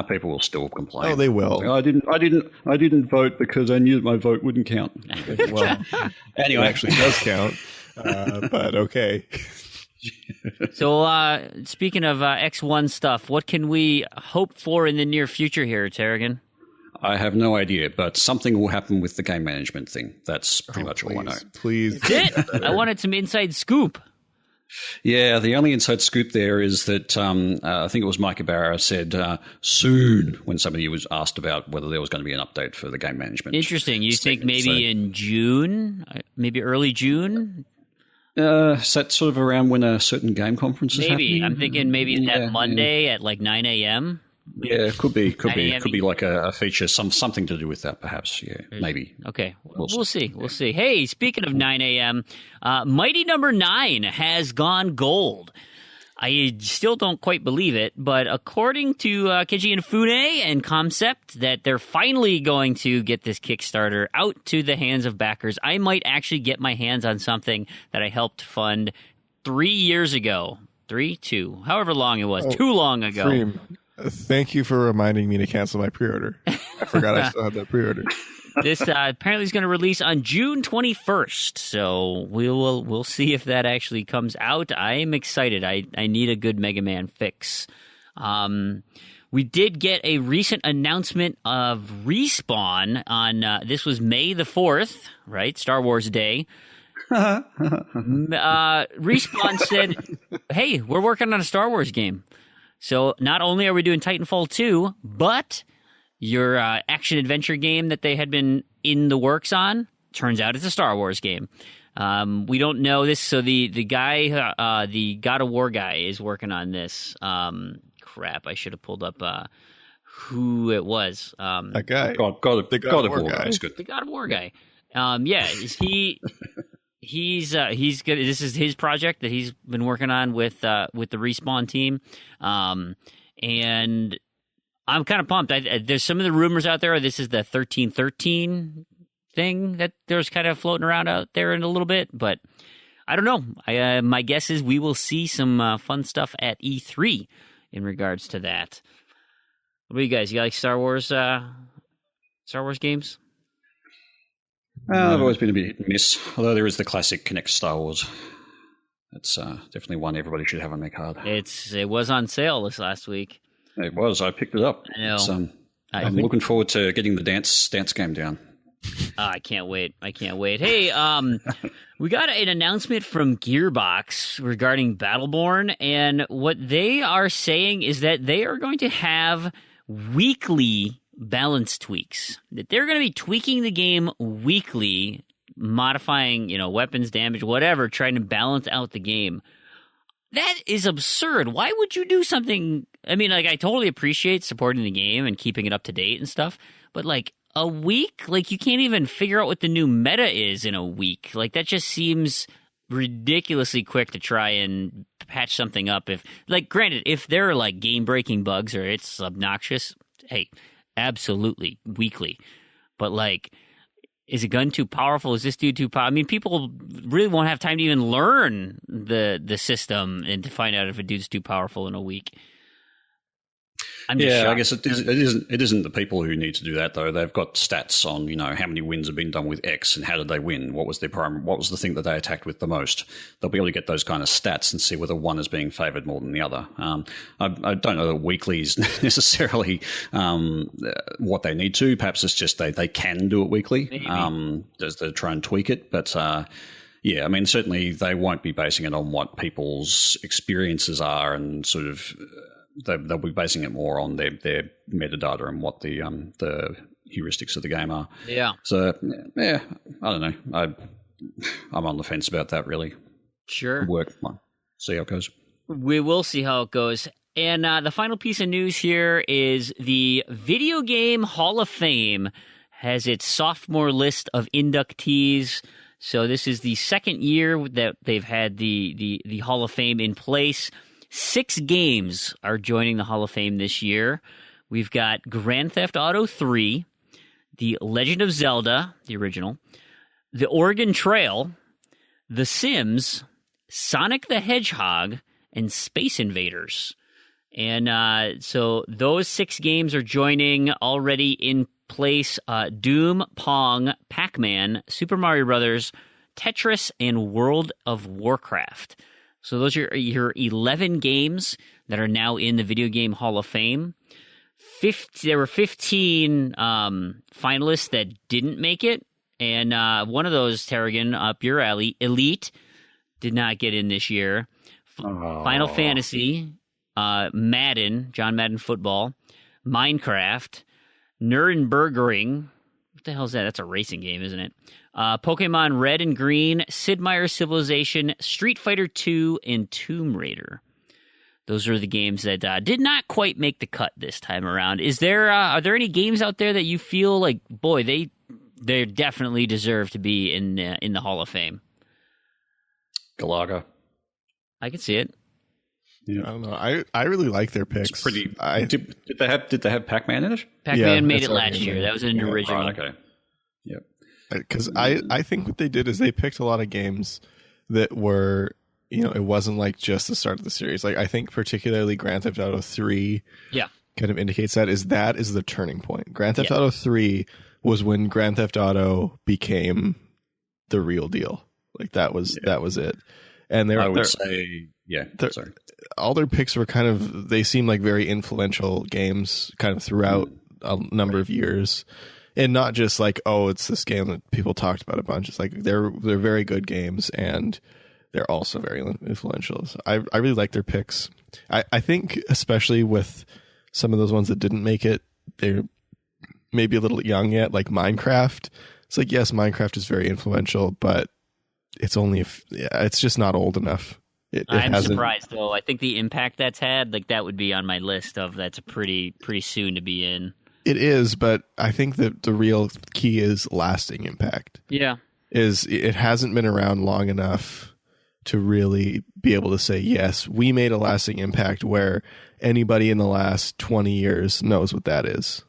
People will still complain. Oh, they will. I didn't vote because I knew that my vote wouldn't count. Well, anyway, it actually does count. But okay. So, speaking of X1 stuff, what can we hope for in the near future here, Terrigan? I have no idea, but something will happen with the game management thing. That's pretty much all I know. Please. I wanted some inside scoop. Yeah, the only inside scoop there is that I think it was Mike Ibarra said soon when somebody was asked about whether there was going to be an update for the game management. Interesting. You think maybe in June, maybe early June? Is that sort of around when a certain game conference is happening? I'm thinking maybe that Monday at like 9 a.m. Yeah, could be like a feature, something to do with that, perhaps. Yeah, maybe. Okay, we'll see. We'll see. Hey, speaking of 9 a.m., Mighty Number 9 has gone gold. I still don't quite believe it, but according to Keiji Inafune and Concept, that they're finally going to get this Kickstarter out to the hands of backers. I might actually get my hands on something that I helped fund 3 years ago. 2, however long it was. Too long ago. Freem, thank you for reminding me to cancel my pre-order. I forgot I still had that pre-order. This apparently is going to release on June 21st, so we'll see if that actually comes out. I am excited. I need a good Mega Man fix. We did get a recent announcement of Respawn on this was May the 4th, right? Star Wars Day. Respawn said, "Hey, we're working on a Star Wars game. So not only are we doing Titanfall 2, but your action-adventure game that they had been in the works on, turns out it's a Star Wars game." We don't know this, so the guy, the God of War guy, is working on this. Crap, I should have pulled up who it was. That guy. God of War guy. Is good. The God of War guy. He's good. This is his project that he's been working on with the Respawn team, and I'm kind of pumped. There's some of the rumors out there. This is the 1313 thing that there's kind of floating around out there in a little bit, but I don't know. My guess is we will see some fun stuff at E3 in regards to that. What about you guys? You like Star Wars games? I've always been a bit hit and miss, although there is the classic Kinect Star Wars. It's definitely one everybody should have on their card. It was on sale this last week. It was. I picked it up. I know. I'm looking forward to getting the dance game down. I can't wait. Hey, we got an announcement from Gearbox regarding Battleborn, and what they are saying is that they are going to have weekly balance tweaks. That they're going to be tweaking the game weekly, modifying, weapons damage, whatever, trying to balance out the game. That is absurd. Why would you do something? I mean, I totally appreciate supporting the game and keeping it up to date and stuff, but a week? You can't even figure out what the new meta is in a week. That just seems ridiculously quick to try and patch something up. Granted, if there are game-breaking bugs or it's obnoxious, hey, absolutely, weekly. But is a gun too powerful? Is this dude too powerful? I mean, people really won't have time to even learn the system and to find out if a dude's too powerful in a week. I'm just shocked. I guess it isn't the people who need to do that though. They've got stats on how many wins have been done with X and how did they win? What was the thing that they attacked with the most? They'll be able to get those kind of stats and see whether one is being favoured more than the other. I don't know that weekly is necessarily what they need to. Perhaps it's just they can do it weekly as they try and tweak it, but. Yeah, I mean, certainly they won't be basing it on what people's experiences are and sort of. They'll be basing it more on their metadata and what the heuristics of the game are. Yeah. So I don't know. I'm on the fence about that. Really. Sure. Work. See how it goes. We will see how it goes. And the final piece of news here is the Video Game Hall of Fame has its sophomore list of inductees. So this is the second year that they've had the Hall of Fame in place. 6 games are joining the Hall of Fame this year. We've got Grand Theft Auto 3, The Legend of Zelda, the original, The Oregon Trail, The Sims, Sonic the Hedgehog, and Space Invaders. And so those 6 games are joining already in place. Doom, Pong, Pac-Man, Super Mario Brothers, Tetris, and World of Warcraft. So those are your 11 games that are now in the Video Game Hall of Fame. There were 15 finalists that didn't make it, and one of those, Terrigan, up your alley, Elite, did not get in this year. Final Fantasy, Madden, John Madden Football, Minecraft, Nürburgring. What the hell is that? That's a racing game, isn't it? Pokemon Red and Green, Sid Meier's Civilization, Street Fighter II, and Tomb Raider. Those are the games that did not quite make the cut this time around. Are there any games out there that you feel like, boy, they definitely deserve to be in the Hall of Fame? Galaga. I can see it. Yeah. I don't know. I really like their picks. It's pretty. Did they have Pac-Man in it? Pac-Man made it last year. That was an original. Right, okay. Yep. Because I think what they did is they picked a lot of games that were, it wasn't just the start of the series. I think particularly Grand Theft Auto 3 kind of indicates that is the turning point. Grand Theft Auto 3 was when Grand Theft Auto became the real deal. That was it. And I would say, sorry. All their picks were they seem like very influential games kind of throughout a number of years. And not just it's this game that people talked about a bunch. It's they're very good games and they're also very influential. So I really like their picks. I think especially with some of those ones that didn't make it, they're maybe a little young yet, like Minecraft. It's yes, Minecraft is very influential, but it's only it's just not old enough. I'm surprised though. I think the impact that's had, that would be on my list of that's pretty soon to be in. It is, but I think that the real key is lasting impact. Yeah. It hasn't been around long enough to really be able to say, yes, we made a lasting impact where anybody in the last 20 years knows what that is,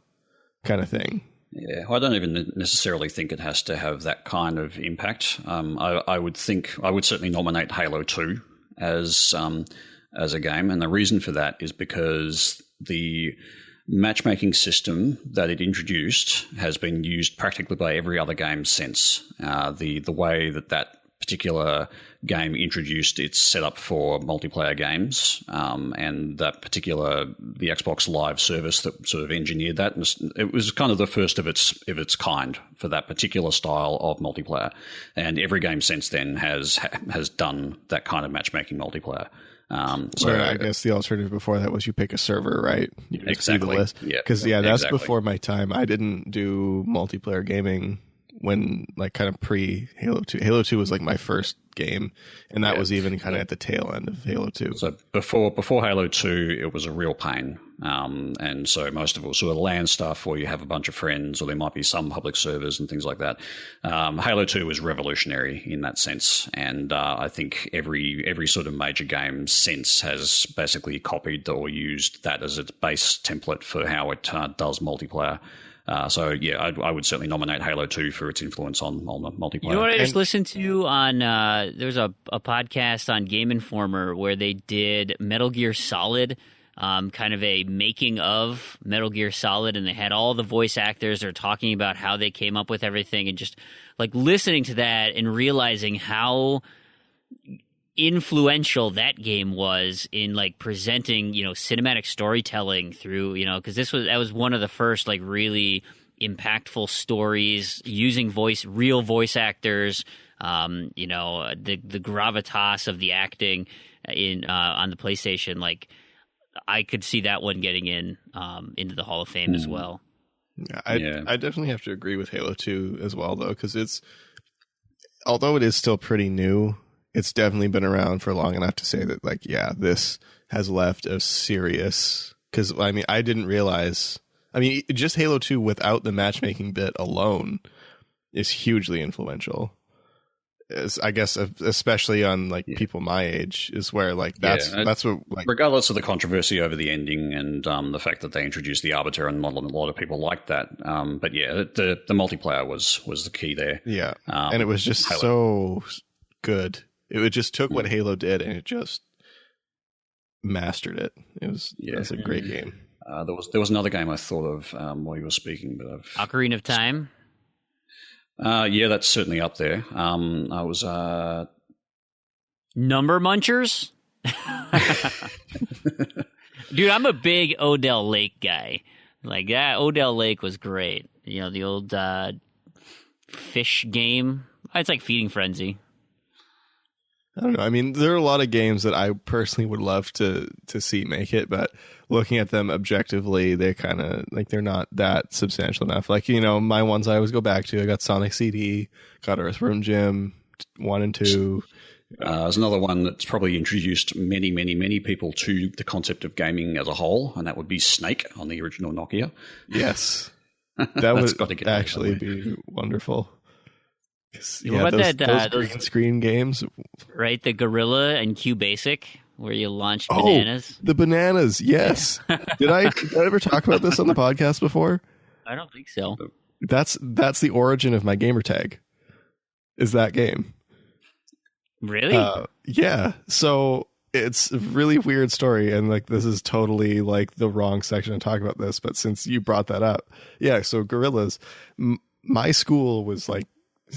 kind of thing. Yeah, I don't even necessarily think it has to have that kind of impact. I would certainly nominate Halo 2 as a game, and the reason for that is because matchmaking system that it introduced has been used practically by every other game since. The way that particular game introduced its setup for multiplayer games, and the Xbox Live service that sort of engineered that. It was kind of the first of its kind for that particular style of multiplayer, and every game since then has done that kind of matchmaking multiplayer. So I guess the alternative before that was you pick a server, right? You just exactly. do the list. Because that's exactly. before my time. I didn't do multiplayer gaming when like kind of pre Halo 2. Halo 2 was like my first game, and that was even kind of at the tail end of Halo 2. So before Halo 2, it was a real pain. And so most of it was sort of LAN stuff, or you have a bunch of friends, or there might be some public servers and things like that. Halo 2 was revolutionary in that sense, and I think every sort of major game since has basically copied or used that as its base template for how it does multiplayer. So yeah, I would certainly nominate Halo 2 for its influence on the multiplayer. You know what I just listened to on there's a podcast on Game Informer where they did Metal Gear Solid, kind of a making of Metal Gear Solid, and they had all the voice actors are talking about how they came up with everything, and just like listening to that and realizing how influential that game was in like presenting, cinematic storytelling through, because that was one of the first like really impactful stories using real voice actors, the gravitas of the acting in on the PlayStation. Like I could see that one getting into the Hall of Fame as well. Yeah, I definitely have to agree with Halo 2 as well, though, because although it is still pretty new, it's definitely been around for long enough to say that, like, yeah, this has left a serious... Because, I mean, I didn't realize... I mean, just Halo 2 without the matchmaking bit alone is hugely influential. I guess, especially on, like, people my age, is where, like, that's what... like, regardless of the controversy over the ending and the fact that they introduced the Arbiter, and not a lot of people liked that. But, yeah, the multiplayer was the key there. Yeah, and it was just so good. It just took what Halo did and it just mastered it. It was a great game. There was another game I thought of while you were speaking, but Ocarina of Time. Yeah, that's certainly up there. I was Number Munchers. Dude, I'm a big Odell Lake guy. Like that, Odell Lake was great. The old fish game. It's like Feeding Frenzy. I don't know. I mean, there are a lot of games that I personally would love to see make it, but looking at them objectively, they kind of like they're not that substantial enough. Like, my ones I always go back to. I got Sonic CD, got Earthworm Jim 1 and 2. There's another one that's probably introduced many, many, many people to the concept of gaming as a whole, and that would be Snake on the original Nokia. Yes, that would actually be wonderful. What about those green screen games, right? The Gorilla and QBasic, where you launched bananas. The bananas, yes. Did I ever talk about this on the podcast before? I don't think so. That's the origin of my gamer tag. Is that game? Really? Yeah. So it's a really weird story, and like this is totally like the wrong section to talk about this, but since you brought that up, yeah. So Gorillas, my school was like,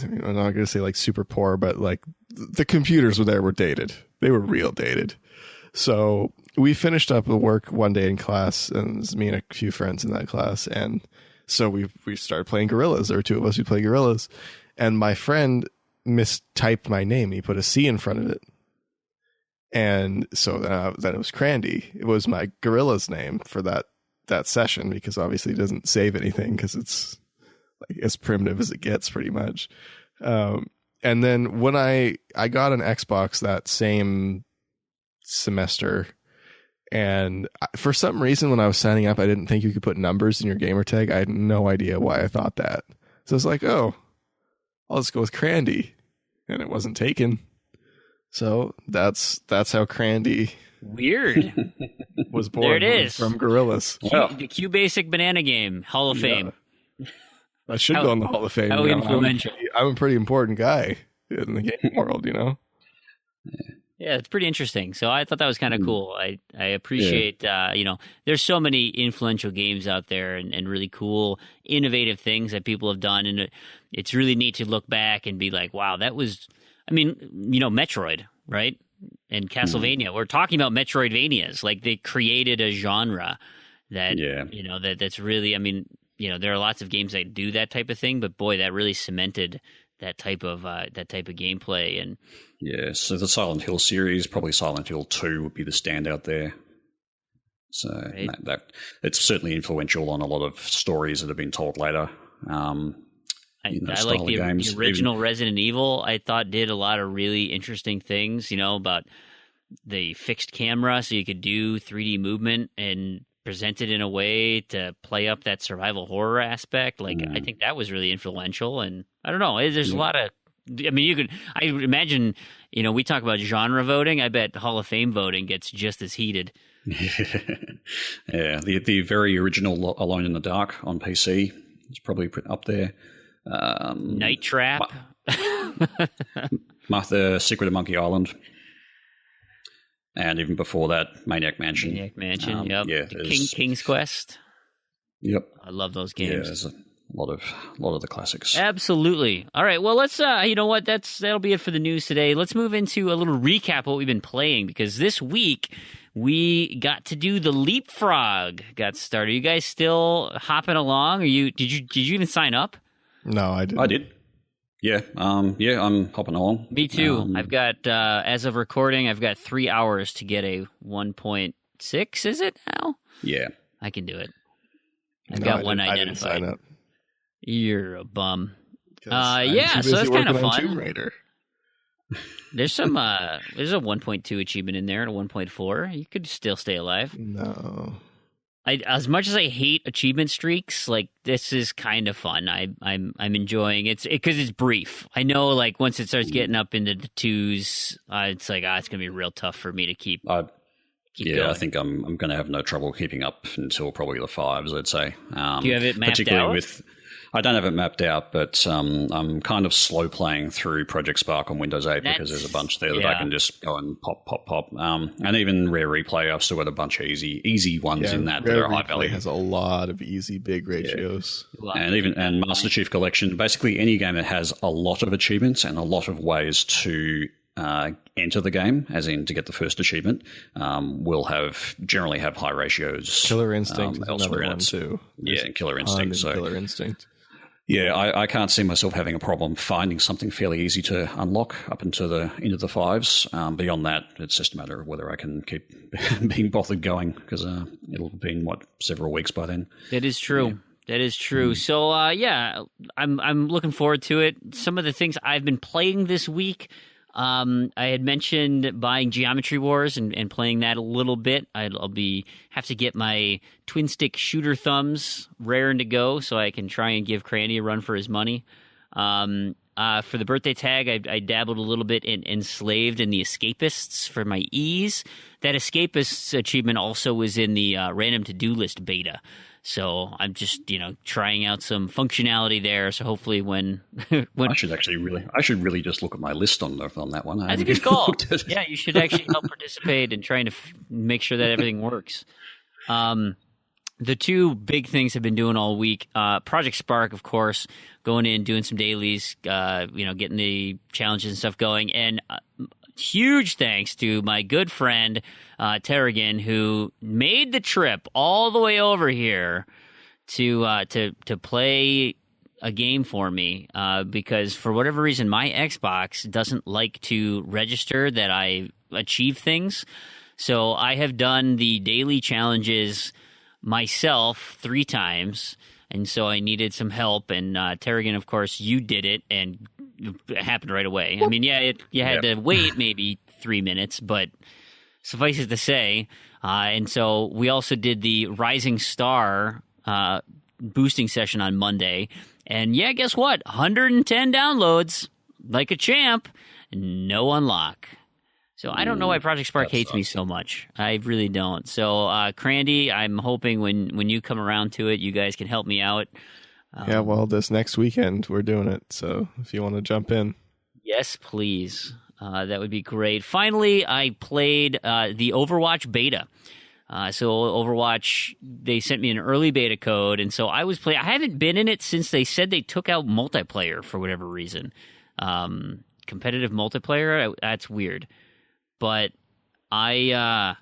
I'm not going to say like super poor, but like the computers were dated. They were real dated. So we finished up the work one day in class, and it was me and a few friends in that class, and so we started playing Gorillas. There were two of us who played Gorillas, and my friend mistyped my name. He put a C in front of it. And so then it was Crandy. It was my Gorillas name for that session, because obviously it doesn't save anything because it's like as primitive as it gets pretty much. And then when I got an Xbox that same semester, and for some reason when I was signing up, I didn't think you could put numbers in your gamer tag. I had no idea why I thought that. So I was like, oh, I'll just go with Crandy. And it wasn't taken. So that's how Crandy weird was born. There it is. From Gorillas. The QBasic banana game, Hall of Fame. I should go in the Hall of Fame. How influential. I'm a pretty important guy in the gaming world, Yeah. Yeah, it's pretty interesting. So I thought that was kind of cool. I appreciate, there's so many influential games out there and really cool, innovative things that people have done. And it's really neat to look back and be like, wow, that was, Metroid, right? And Castlevania. We're talking about Metroidvanias. Like they created a genre that, that's really, there are lots of games that do that type of thing, but boy, that really cemented that type of gameplay. And yeah, so the Silent Hill series, probably Silent Hill 2 would be the standout there. So right. that it's certainly influential on a lot of stories that have been told later. I like the original Resident Evil. I thought did a lot of really interesting things, about the fixed camera, so you could do 3D movement and present it in a way to play up that survival horror aspect. Like I think that was really influential. And I don't know, there's a lot of. I imagine, we talk about genre voting. I bet Hall of Fame voting gets just as heated. Yeah, the very original Alone in the Dark on PC is probably up there. Night Trap. The Secret of Monkey Island. And even before that, Maniac Mansion. Yep. Yeah, King's Quest. Yep. I love those games. Yeah, there's a lot of the classics. Absolutely. All right. Well, let's. You know what? That'll be it for the news today. Let's move into a little recap of what we've been playing, because this week we got to do the Leapfrog. Got started. Are you guys still hopping along? Did you even sign up? No, I didn't. I did. Yeah. I'm hopping along. Me too. I've got as of recording, I've got 3 hours to get a 1.6. Is it now? Yeah. I can do it. I've got one identified. I didn't sign up. You're a bum. So that's kind of fun. Tomb Raider. There's some there's a 1.2 achievement in there and a 1.4. You could still stay alive. No. As much as I hate achievement streaks, like this is kind of fun. I'm enjoying it because it's brief. I know, like once it starts getting up into the 2s, it's like it's gonna be real tough for me to keep going. I think I'm going to have no trouble keeping up until probably the 5s, I'd say. Do you have it mapped out? I don't have it mapped out, but I'm kind of slow playing through Project Spark on Windows 8 because there's a bunch there that I can just go and pop. And even Rare Replay, I've still got a bunch of easy ones in that are high value. Has a lot of easy big ratios. Yeah. And Master Chief Collection, basically any game that has a lot of achievements and a lot of ways to enter the game, as in to get the first achievement, will generally have high ratios. Killer Instinct is another one too. Yeah, and Killer Instinct. Killer Instinct. Yeah, I can't see myself having a problem finding something fairly easy to unlock up into the 5s. Beyond that, it's just a matter of whether I can keep being bothered going, because it'll have been several weeks by then. That is true. Yeah. That is true. So I'm looking forward to it. Some of the things I've been playing this week. I had mentioned buying Geometry Wars and playing that a little bit. I'll have to get my twin stick shooter thumbs raring to go so I can try and give Crandy a run for his money. For the birthday tag, I dabbled a little bit in Enslaved and the Escapists for my E's. That Escapists achievement also was in the random to-do list beta. So I'm just, trying out some functionality there. So hopefully when I should really just look at my list on that one. That's a good call. Yeah, you should actually help participate in trying to make sure that everything works. The two big things I've been doing all week, Project Spark, of course, going in, doing some dailies, getting the challenges and stuff going. And huge thanks to my good friend Terrigan, who made the trip all the way over here to play a game for me, because for whatever reason my Xbox doesn't like to register that I achieve things. So I have done the daily challenges myself 3 times, and so I needed some help. And Terrigan, of course, you did it, and it happened right away. I mean, you had to wait maybe 3 minutes, but suffice it to say. And so we also did the Rising Star boosting session on Monday. And guess what? 110 downloads, like a champ, no unlock. So I don't know why Project Spark hates me so much. I really don't. So, Crandy, I'm hoping when you come around to it, you guys can help me out. This next weekend we're doing it. So if you want to jump in. Yes, please. that would be great. Finally, I played the Overwatch beta. So Overwatch, they sent me an early beta code, and so I was playing. I haven't been in it since they said they took out multiplayer for whatever reason. Competitive multiplayer, that's weird. But I'm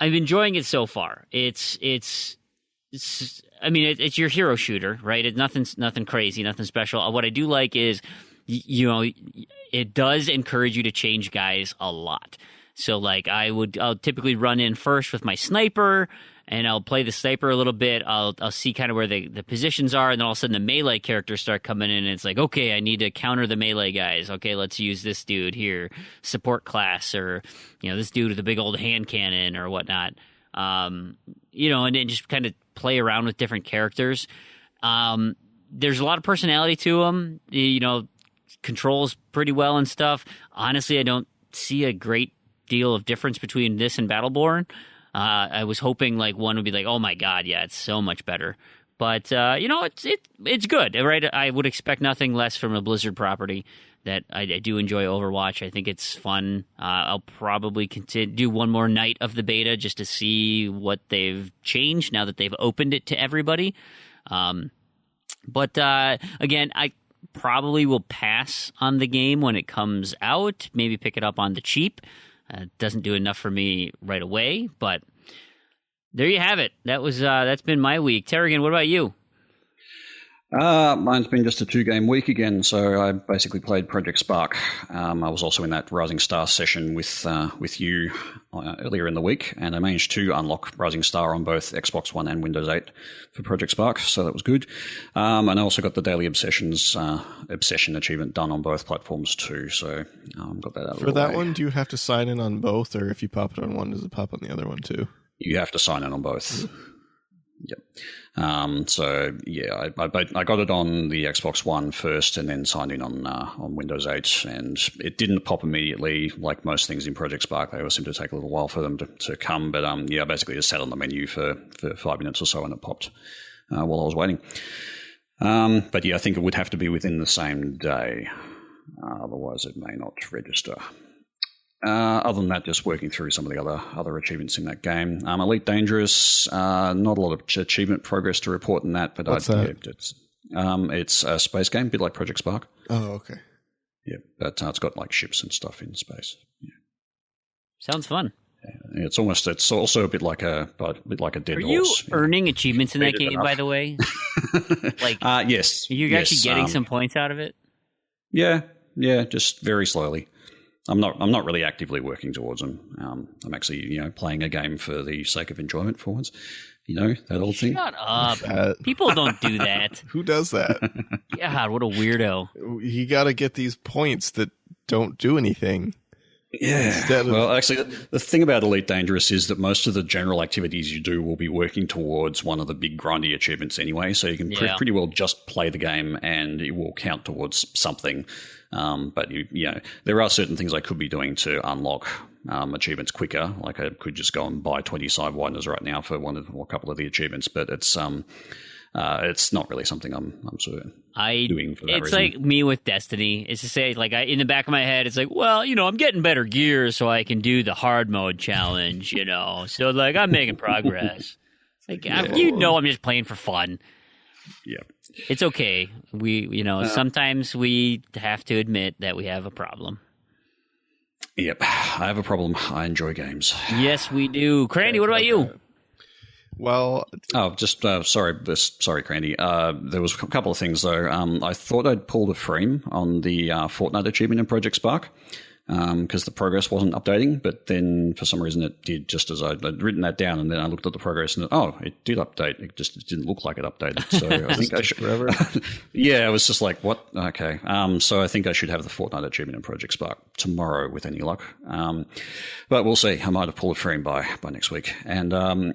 enjoying it so far. It's your hero shooter, right? It's nothing crazy, nothing special. What I do like is, it does encourage you to change guys a lot. So, like, I'll typically run in first with my sniper, and I'll play the sniper a little bit. I'll see kind of where the positions are, and then all of a sudden the melee characters start coming in, and it's like, okay, I need to counter the melee guys. Okay, let's use this dude here, support class, or, this dude with a big old hand cannon or whatnot. And then just kind of play around with different characters. There's a lot of personality to them. Controls pretty well and stuff. Honestly, I don't see a great deal of difference between this and Battleborn. I was hoping like one would be like, oh my god, yeah, it's so much better. But it's good, right? I would expect nothing less from a Blizzard property. That I do enjoy Overwatch. I think it's fun. I'll probably do one more night of the beta just to see what they've changed now that they've opened it to everybody. But again, I probably will pass on the game when it comes out. Maybe pick it up on the cheap. It doesn't do enough for me right away, but there you have it. That's been my week. Terrigan, what about you? Mine's been just a 2-game week again, so I basically played Project Spark. I was also in that Rising Star session with you earlier in the week, and I managed to unlock Rising Star on both Xbox One and Windows 8 for Project Spark, so that was good. And I also got the Daily Obsession achievement done on both platforms too, so got that out of the way. For that one, do you have to sign in on both, or if you pop it on one, does it pop on the other one too? You have to sign in on both. Yep. So yeah, I got it on the Xbox One first, and then signed in on Windows 8, and it didn't pop immediately like most things in Project Spark. They always seem to take a little while for them to come. But I basically just sat on the menu for 5 minutes or so, and it popped while I was waiting. But yeah, I think it would have to be within the same day, otherwise it may not register. Other than that, just working through some of the other achievements in that game. Elite Dangerous, not a lot of achievement progress to report in that, but What's that? It's a space game, a bit like Project Spark. Oh, okay. Yeah, but it's got like ships and stuff in space. Yeah. Sounds fun. Yeah, it's also a bit like a dead Are horse. you earning achievements in that game, by the way? Like, yes. Are you actually getting some points out of it? Yeah, just very slowly. I'm not really actively working towards them. I'm actually, playing a game for the sake of enjoyment for once. That old thing. Shut up. People don't do that. Who does that? God, what a weirdo. You got to get these points that don't do anything. Yeah. Well, actually, the thing about Elite Dangerous is that most of the general activities you do will be working towards one of the big grindy achievements anyway. So you can pretty well just play the game and it will count towards something. But there are certain things I could be doing to unlock achievements quicker. Like I could just go and buy 20 side wideners right now for a couple of the achievements. But it's not really something I'm sort of doing for that It's reason. like me with Destiny. It's to say, like, in the back of my head, it's like, well, I'm getting better gear so I can do the hard mode challenge, So, like, I'm making progress. Like, I'm just playing for fun. Yeah. It's okay. We, sometimes we have to admit that we have a problem. Yep. I have a problem. I enjoy games. Yes, we do. Crandy, what about you? Well, sorry, Crandy. There was a couple of things though. I thought I'd pulled a frame on the Fortnite achievement in Project Spark because the progress wasn't updating, but then for some reason it did. Just as I'd written that down, and then I looked at the progress, and it did update. It just didn't look like it updated. So I think I should. Forever. Yeah, it was just like what? Okay. So I think I should have the Fortnite achievement in Project Spark tomorrow with any luck. But we'll see. I might have pulled a frame by next week. And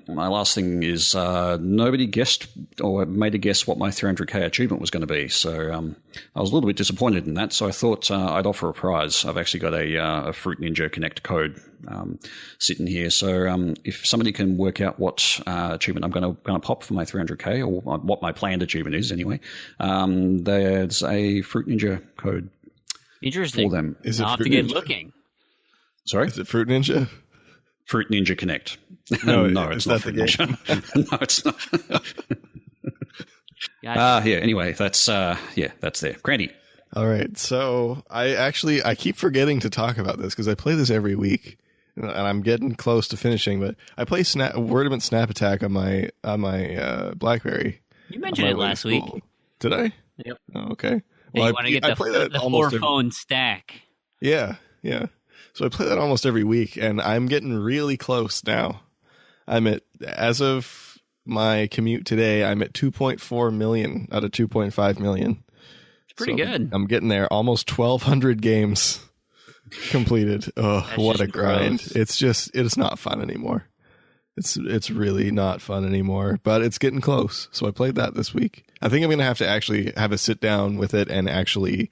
my last thing is nobody guessed or made a guess what my 300k achievement was going to be. So I was a little bit disappointed in that. So I thought I'd offer a prize. I've actually got a Fruit Ninja Connect code sitting here. So if somebody can work out what achievement I'm going to pop for my 300k, or what my planned achievement is anyway, there's a Fruit Ninja code Interesting. for them. Is it I'll have to Fruit get Ninja? looking. Sorry? Is it Fruit Ninja? Fruit Ninja Connect. No, no, is it's that not the Fruit game? Ninja. No, it's not. Gotcha. Yeah, anyway, that's there. Grandy. All right. So I keep forgetting to talk about this because I play this every week and I'm getting close to finishing, but I play Wordament Snap Attack on my BlackBerry. You mentioned on it my way to last week. school. Did I? Yep. Oh, okay. Hey, Well, you want to get I play that the almost 4-phone stack. Yeah. So I play that almost every week, and I'm getting really close now. As of my commute today, I'm at 2.4 million out of 2.5 million. Pretty good. I'm getting there. Almost 1,200 games completed. Oh, That's what a just grind! gross. It's not fun anymore. It's really not fun anymore. But it's getting close. So I played that this week. I think I'm gonna have to actually have a sit down with it and actually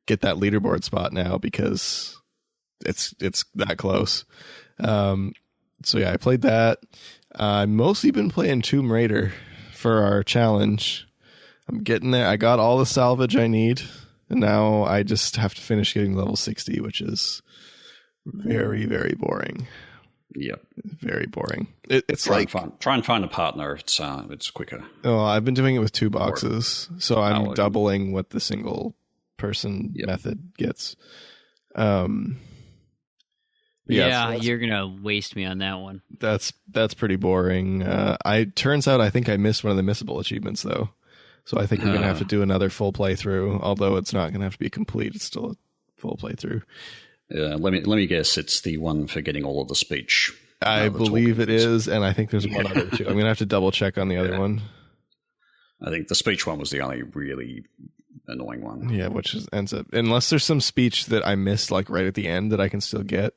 get that leaderboard spot now because it's that close. So yeah, I played that. I've mostly been playing Tomb Raider for our challenge. I'm getting there. I got all the salvage I need, and now I just have to finish getting level 60, which is very, very boring. Yep. Very boring. It's Try like and find a partner. It's quicker. oh, I've been doing it with 2 boxes, so I'm Oh, doubling what the single person Yep. method gets. Yeah, so you're going to waste me on that one. that's pretty boring. Turns out I think I missed one of the missable achievements though, so I think I'm gonna have to do another full playthrough. Although it's not gonna have to be complete; it's still a full playthrough. Let me guess. It's the one for getting all of the speech. I the believe talking it ones. is, and I think there's one other too. I'm gonna have to double check on the other one. I think the speech one was the only really annoying one. Yeah, which ends up unless there's some speech that I missed like right at the end that I can still get.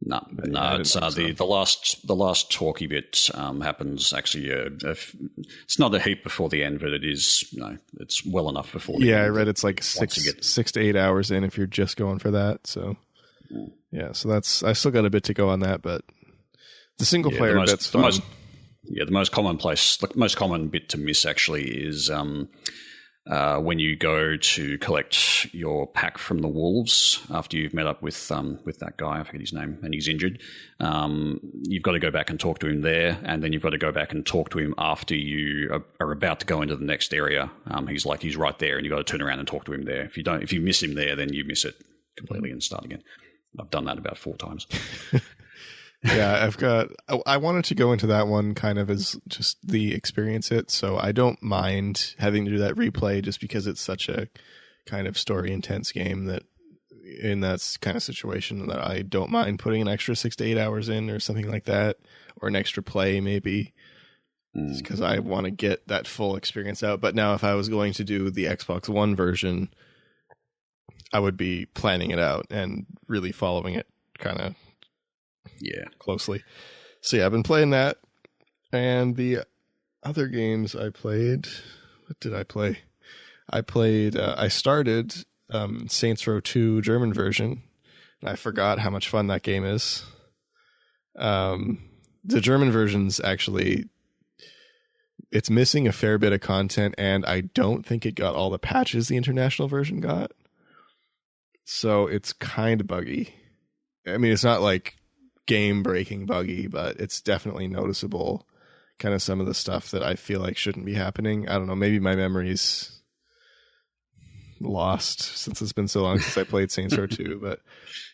No, I it's didn't think so. the last talky bit happens actually. It's not a heap before the end, but it is. It's well enough before. The Yeah, end. I read it's like Once you 6 to 8 hours in if you're just going for that. So yeah, so I still got a bit to go on that, but the single player bit's fun. The most common bit to miss actually is when you go to collect your pack from the wolves after you've met up with that guy, I forget his name, and he's injured. You've got to go back and talk to him there, and then you've got to go back and talk to him after you are about to go into the next area. He's right there, and you've got to turn around and talk to him there. If you miss him there, then you miss it completely and start again. I've done that about 4 times. Yeah, I wanted to go into that one kind of as just the experience it, so I don't mind having to do that replay just because it's such a kind of story intense game that in that kind of situation that I don't mind putting an extra 6 to 8 hours in or something like that, or an extra play maybe, because I want to get that full experience out. But now if I was going to do the Xbox One version, I would be planning it out and really following it kind of closely. So yeah, I've been playing that. And the other games I played, what did I play? I started Saints Row 2 German version, and I forgot how much fun that game is. The German version's actually, it's missing a fair bit of content, and I don't think it got all the patches the international version got. So it's kind of buggy. I mean, it's not like game-breaking buggy, but it's definitely noticeable. Kind of some of the stuff that I feel like shouldn't be happening. I don't know. Maybe my memory's lost since it's been so long since I played Saints Row 2, but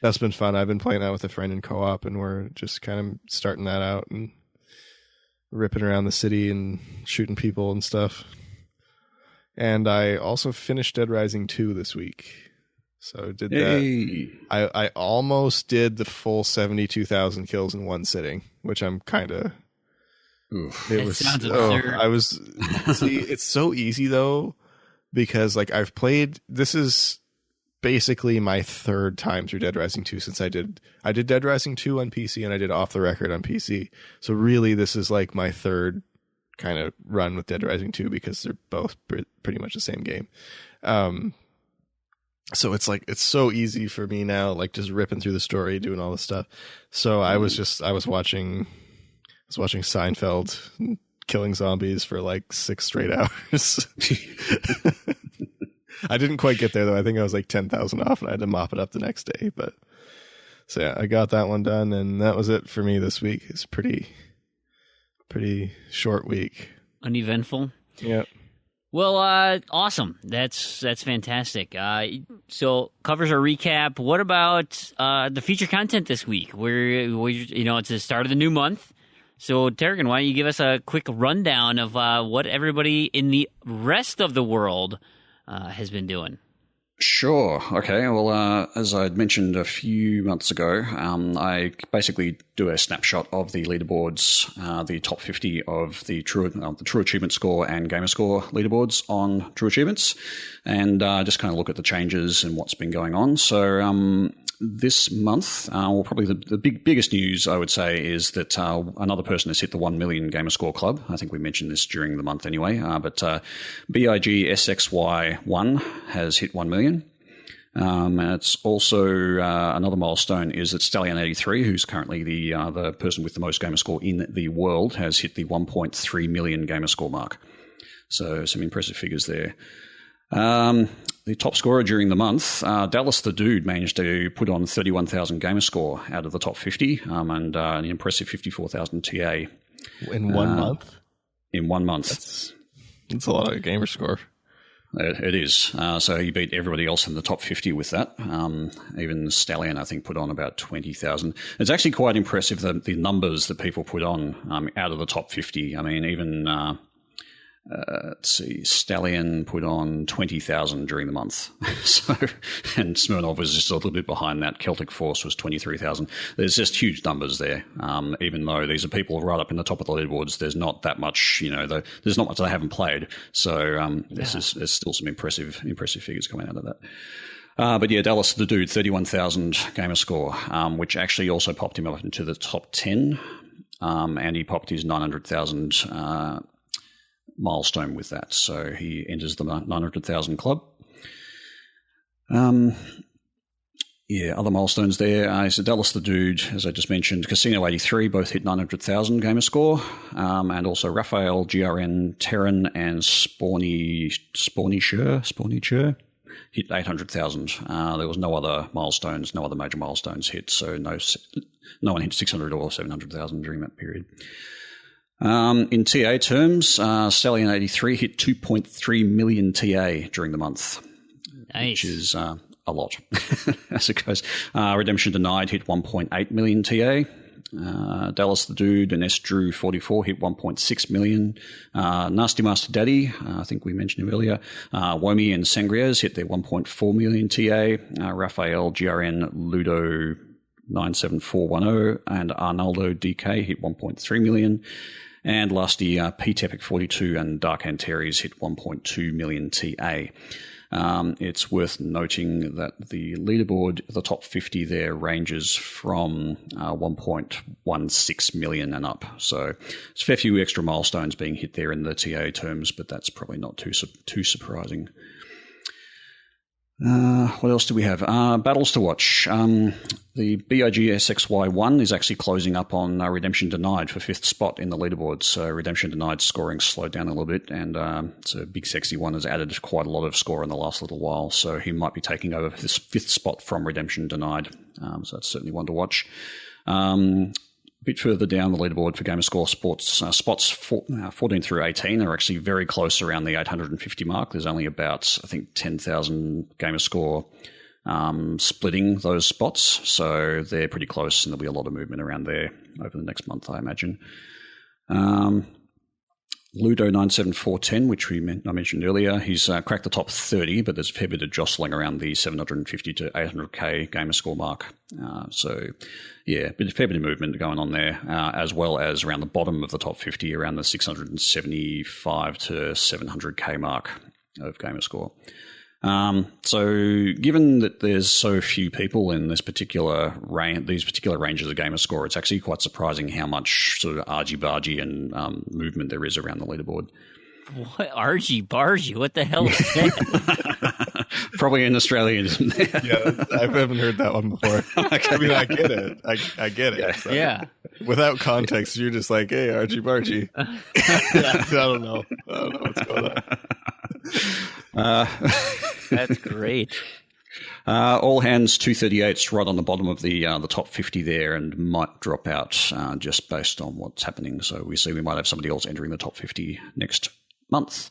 that's been fun. I've been playing that with a friend in co-op, and we're just kind of starting that out and ripping around the city and shooting people and stuff. And I also finished Dead Rising 2 this week. So did that. I almost did the full 72,000 kills in one sitting, which I'm kind of. Sounds absurd. See, it's so easy though, because like I've played. This is basically my 3rd time through Dead Rising 2 since I did Dead Rising 2 on PC and I did Off the Record on PC. So really, this is like my 3rd kind of run with Dead Rising 2 because they're both pretty much the same game. So it's like, it's so easy for me now, like just ripping through the story, doing all this stuff. So I was watching Seinfeld killing zombies for like 6 straight hours. I didn't quite get there though. I think I was like 10,000 off, and I had to mop it up the next day. But so yeah, I got that one done, and that was it for me this week. It's pretty short week. Uneventful. Yeah. Well, awesome. That's fantastic. So covers our recap. What about the feature content this week? It's the start of the new month. So, Terrigan, why don't you give us a quick rundown of what everybody in the rest of the world has been doing? Sure. Okay. Well, as I mentioned a few months ago, I basically do a snapshot of the leaderboards, the top 50 of the True Achievement Score and Gamer Score leaderboards on True Achievements, and just kind of look at the changes and what's been going on. So this month, probably the biggest news I would say is that another person has hit the 1 million Gamer Score Club. I think we mentioned this during the month anyway, but BIGSXY1 has hit 1 million. And it's also another milestone is that Stallion83, who's currently the person with the most Gamer Score in the world, has hit the 1.3 million Gamer Score mark. So some impressive figures there. The top scorer during the month, Dallas the Dude, managed to put on 31,000 Gamer Score out of the top 50, and an impressive 54,000 TA. In 1 month? In 1 month. That's a lot of Gamer Score. It is. So he beat everybody else in the top 50 with that. Even Stallion, I think, put on about 20,000. It's actually quite impressive, the numbers that people put on out of the top 50. I mean, even... let's see, Stallion put on 20,000 during the month. And Smirnov was just a little bit behind that. Celtic Force was 23,000. There's just huge numbers there. Even though these are people right up in the top of the leaderboards, there's not that much, there's not much they haven't played. So there's still some impressive figures coming out of that. But yeah, Dallas the Dude, 31,000 Gamer Score, which actually also popped him up into the top 10. And he popped his 900,000 milestone with that, so he enters the 900,000 club. Other milestones there. So Dallas the Dude, as I just mentioned, Casino 83 both hit 900,000 Gamer Score, and also Raphael, GRN, Terran, and Spawny Chur hit 800,000. There was no other major milestones hit, so no one hit 600 or 700,000 during that period. In TA terms, Stallion 83 hit 2.3 million TA during the month, nice. Which is a lot, as it goes. Redemption Denied hit 1.8 million TA. Dallas the Dude and S Drew 44 hit 1.6 million. Nasty Master Daddy, I think we mentioned him earlier. Womi and Sangrias hit their 1.4 million TA. Raphael, GRN, Ludo 97410 and Arnaldo DK hit 1.3 million. And lastly, P-Tepic 42 and Dark Antares hit 1.2 million TA. It's worth noting that the leaderboard, the top 50 there, ranges from 1.16 million and up. So it's a fair few extra milestones being hit there in the TA terms, but that's probably not too surprising. What else do we have? Battles to watch. The BIGSXY1 is actually closing up on Redemption Denied for 5th spot in the leaderboard. So Redemption Denied scoring slowed down a little bit, and so Big Sexy One has added quite a lot of score in the last little while. So he might be taking over this 5th spot from Redemption Denied. So that's certainly one to watch. A bit further down the leaderboard for Gamer Score spots 14 through 18 are actually very close around the 850 mark. There's only about, I think, 10,000 Gamer Score splitting those spots. So they're pretty close, and there'll be a lot of movement around there over the next month, I imagine. Ludo 97410, which I mentioned earlier, he's cracked the top 30, but there's a fair bit of jostling around the 750 to 800k Gamer Score mark. So, yeah, fair bit of movement going on there, as well as around the bottom of the top 50, around the 675 to 700k mark of Gamer Score. So given that there's so few people in these particular ranges of Gamer Score, it's actually quite surprising how much sort of argy-bargy and movement there is around the leaderboard. What argy-bargy? What the hell is that? Probably an Australianism there. Yeah, I haven't heard that one before. Okay. I mean, I get it. I get it. Yeah. So Yeah. Without context, you're just like, hey, argy-bargy. I don't know what's going on. That's great. All Hands 238's right on the bottom of the top 50 there, and might drop out just based on what's happening. So we see we might have somebody else entering the top 50 next month.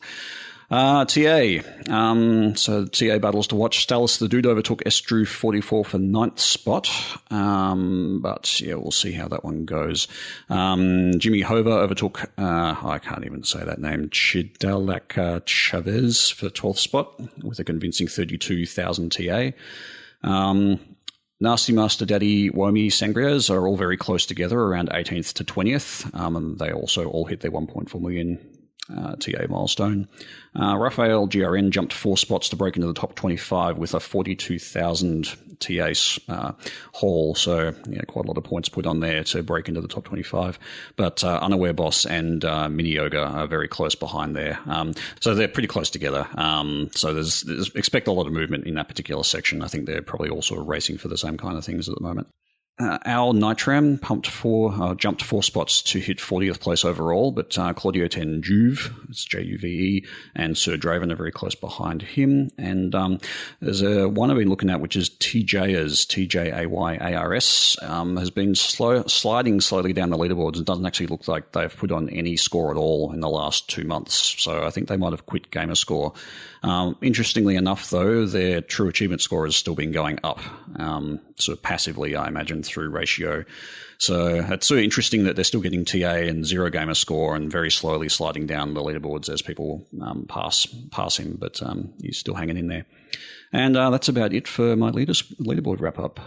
TA. So TA battles to watch. Stalis the Dude overtook Estru 44 for 9th spot. But yeah, we'll see how that one goes. Jimmy Hova overtook, I can't even say that name, Chidalaka Chavez for 12th spot with a convincing 32,000 TA. Nasty Master Daddy, Womi, Sangrias are all very close together, around 18th to 20th. And they also all hit their 1.4 million TA milestone. Raphael GRN jumped 4 spots to break into the top 25 with a 42,000 TA haul. So yeah, quite a lot of points put on there to break into the top 25. But Unaware Boss and Mini Yoga are very close behind there. So they're pretty close together. So there's expect a lot of movement in that particular section. I think they're probably all sort of racing for the same kind of things at the moment. Al Nitram jumped 4 spots to hit 40th place overall, but Claudio 10 Juve, it's Juve, and Sir Draven are very close behind him. And there's one I've been looking at, which is TJAYARS, TJAYARS, has been sliding slowly down the leaderboards. It doesn't actually look like they've put on any score at all in the last 2 months. So I think they might have quit Gamerscore. Interestingly enough, though, their true achievement score has still been going up, sort of passively, I imagine, through ratio. So it's sort of interesting that they're still getting TA and 0 gamer score and very slowly sliding down the leaderboards as people pass him, but he's still hanging in there. And that's about it for my leaderboard wrap-up.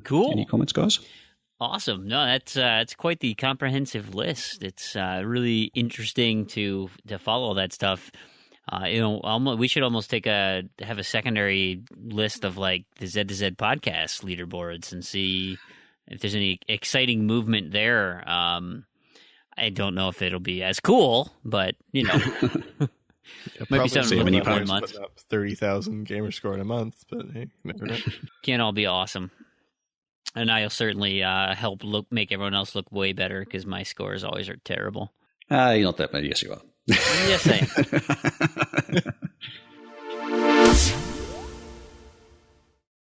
Cool. Any comments, guys? Awesome. No, that's quite the comprehensive list. It's really interesting to follow all that stuff. We should almost have a secondary list of like the Z to Z podcast leaderboards and see if there's any exciting movement there. I don't know if it'll be as cool, but might be something to look at 1 month. 30,000 gamer score in a month, but hey, never know. Can't all be awesome. And I'll certainly help make everyone else look way better because my scores always are terrible. You're not that bad. Yes, you are. Just saying.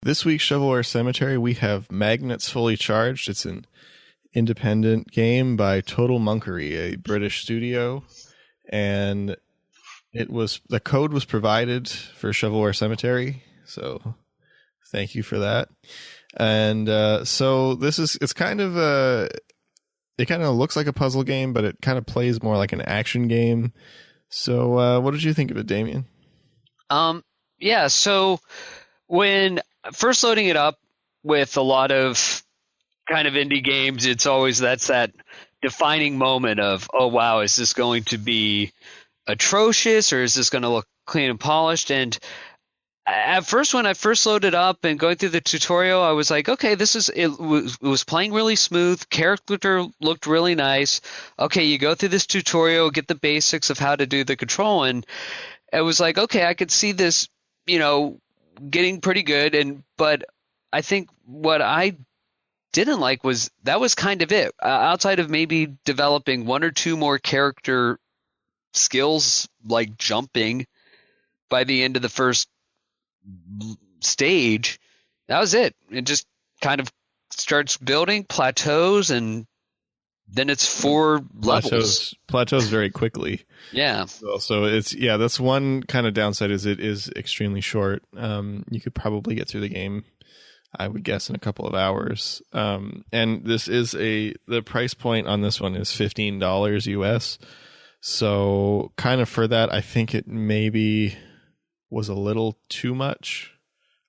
This week's Shovelware Cemetery, we have Magnets Fully Charged. It's an independent game by Total Monkery, a British studio, and the code was provided for Shovelware Cemetery, so thank you for that. And so it's kind of it kind of looks like a puzzle game, but it kind of plays more like an action game. So what did you think of it, Damien? Yeah, so when first loading it up with a lot of kind of indie games, it's always that's that defining moment of, oh, wow, is this going to be atrocious or is this going to look clean and polished? And at first, when I first loaded up and going through the tutorial, I was like, okay, it was playing really smooth. Character looked really nice. Okay, you go through this tutorial, get the basics of how to do the control, and it was like, okay, I could see this, getting pretty good. But I think what I didn't like was that was kind of it. Outside of maybe developing 1 or 2 more character skills like jumping by the end of the first stage, that was it. It just kind of starts building plateaus, and then it's 4 levels. Plateaus very quickly. Yeah. So that's one kind of downside, is it is extremely short. You could probably get through the game, I would guess, in a couple of hours. And this is the price point on this one is $15 US. So kind of for that, I think it maybe was a little too much.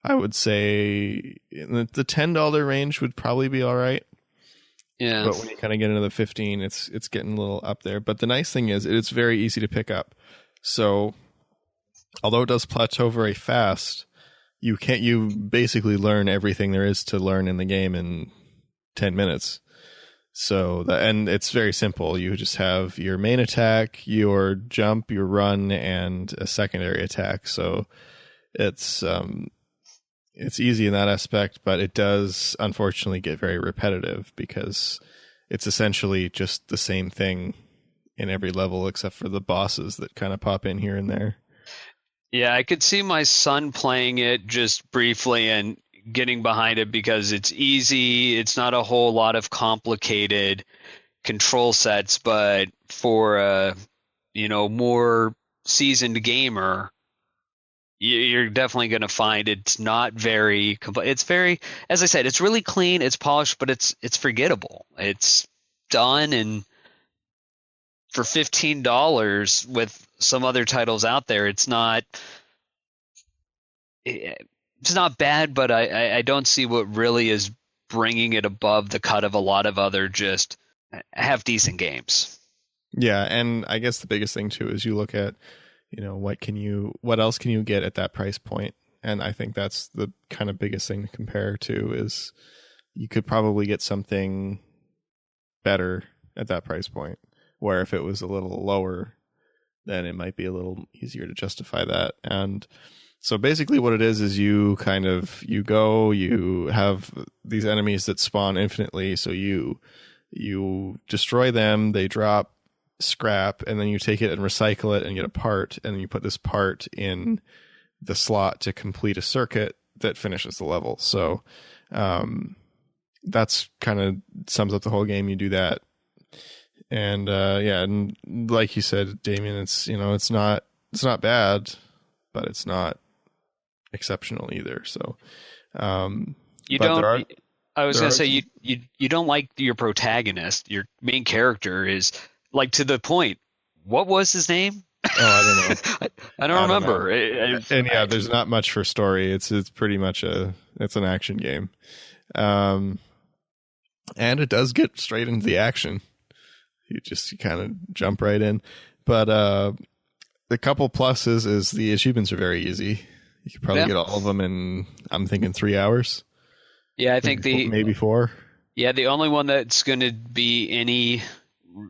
I would say in the $10 range would probably be all right. Yeah. But when you kind of get into the 15, it's getting a little up there. But the nice thing is it's very easy to pick up. So although it does plateau very fast, you basically learn everything there is to learn in the game in 10 minutes. So and it's very simple. You just have your main attack, your jump, your run, and a secondary attack. So it's easy in that aspect, but it does unfortunately get very repetitive because it's essentially just the same thing in every level except for the bosses that kind of pop in here and there. Yeah, I could see my son playing it just briefly and getting behind it because it's easy. It's not a whole lot of complicated control sets, but for a, more seasoned gamer, you're definitely going to find it's not very it's very, as I said, it's really clean, it's polished, but it's forgettable. It's done, and for $15 with some other titles out there, it's not bad, but I don't see what really is bringing it above the cut of a lot of other just half decent games. Yeah, and I guess the biggest thing too is you look at, what else can you get at that price point? And I think that's the kind of biggest thing to compare to is you could probably get something better at that price point, where if it was a little lower, then it might be a little easier to justify that. And so basically what it is you have these enemies that spawn infinitely. So you destroy them, they drop scrap, and then you take it and recycle it and get a part, and then you put this part in the slot to complete a circuit that finishes the level. So that's kind of sums up the whole game. You do that. And and like you said, Damien, it's not bad, but it's not exceptional either. So you don't. I was going to say you don't like your protagonist. Your main character is like to the point. What was his name? Oh, I don't know. I don't remember. And yeah, there's not much for story. It's pretty much it's an action game, and it does get straight into the action. You kind of jump right in. But the couple pluses is the achievements are very easy. You could probably get all of them in, I'm thinking, 3 hours. Yeah, I think maybe 4. Yeah, the only one that's going to be any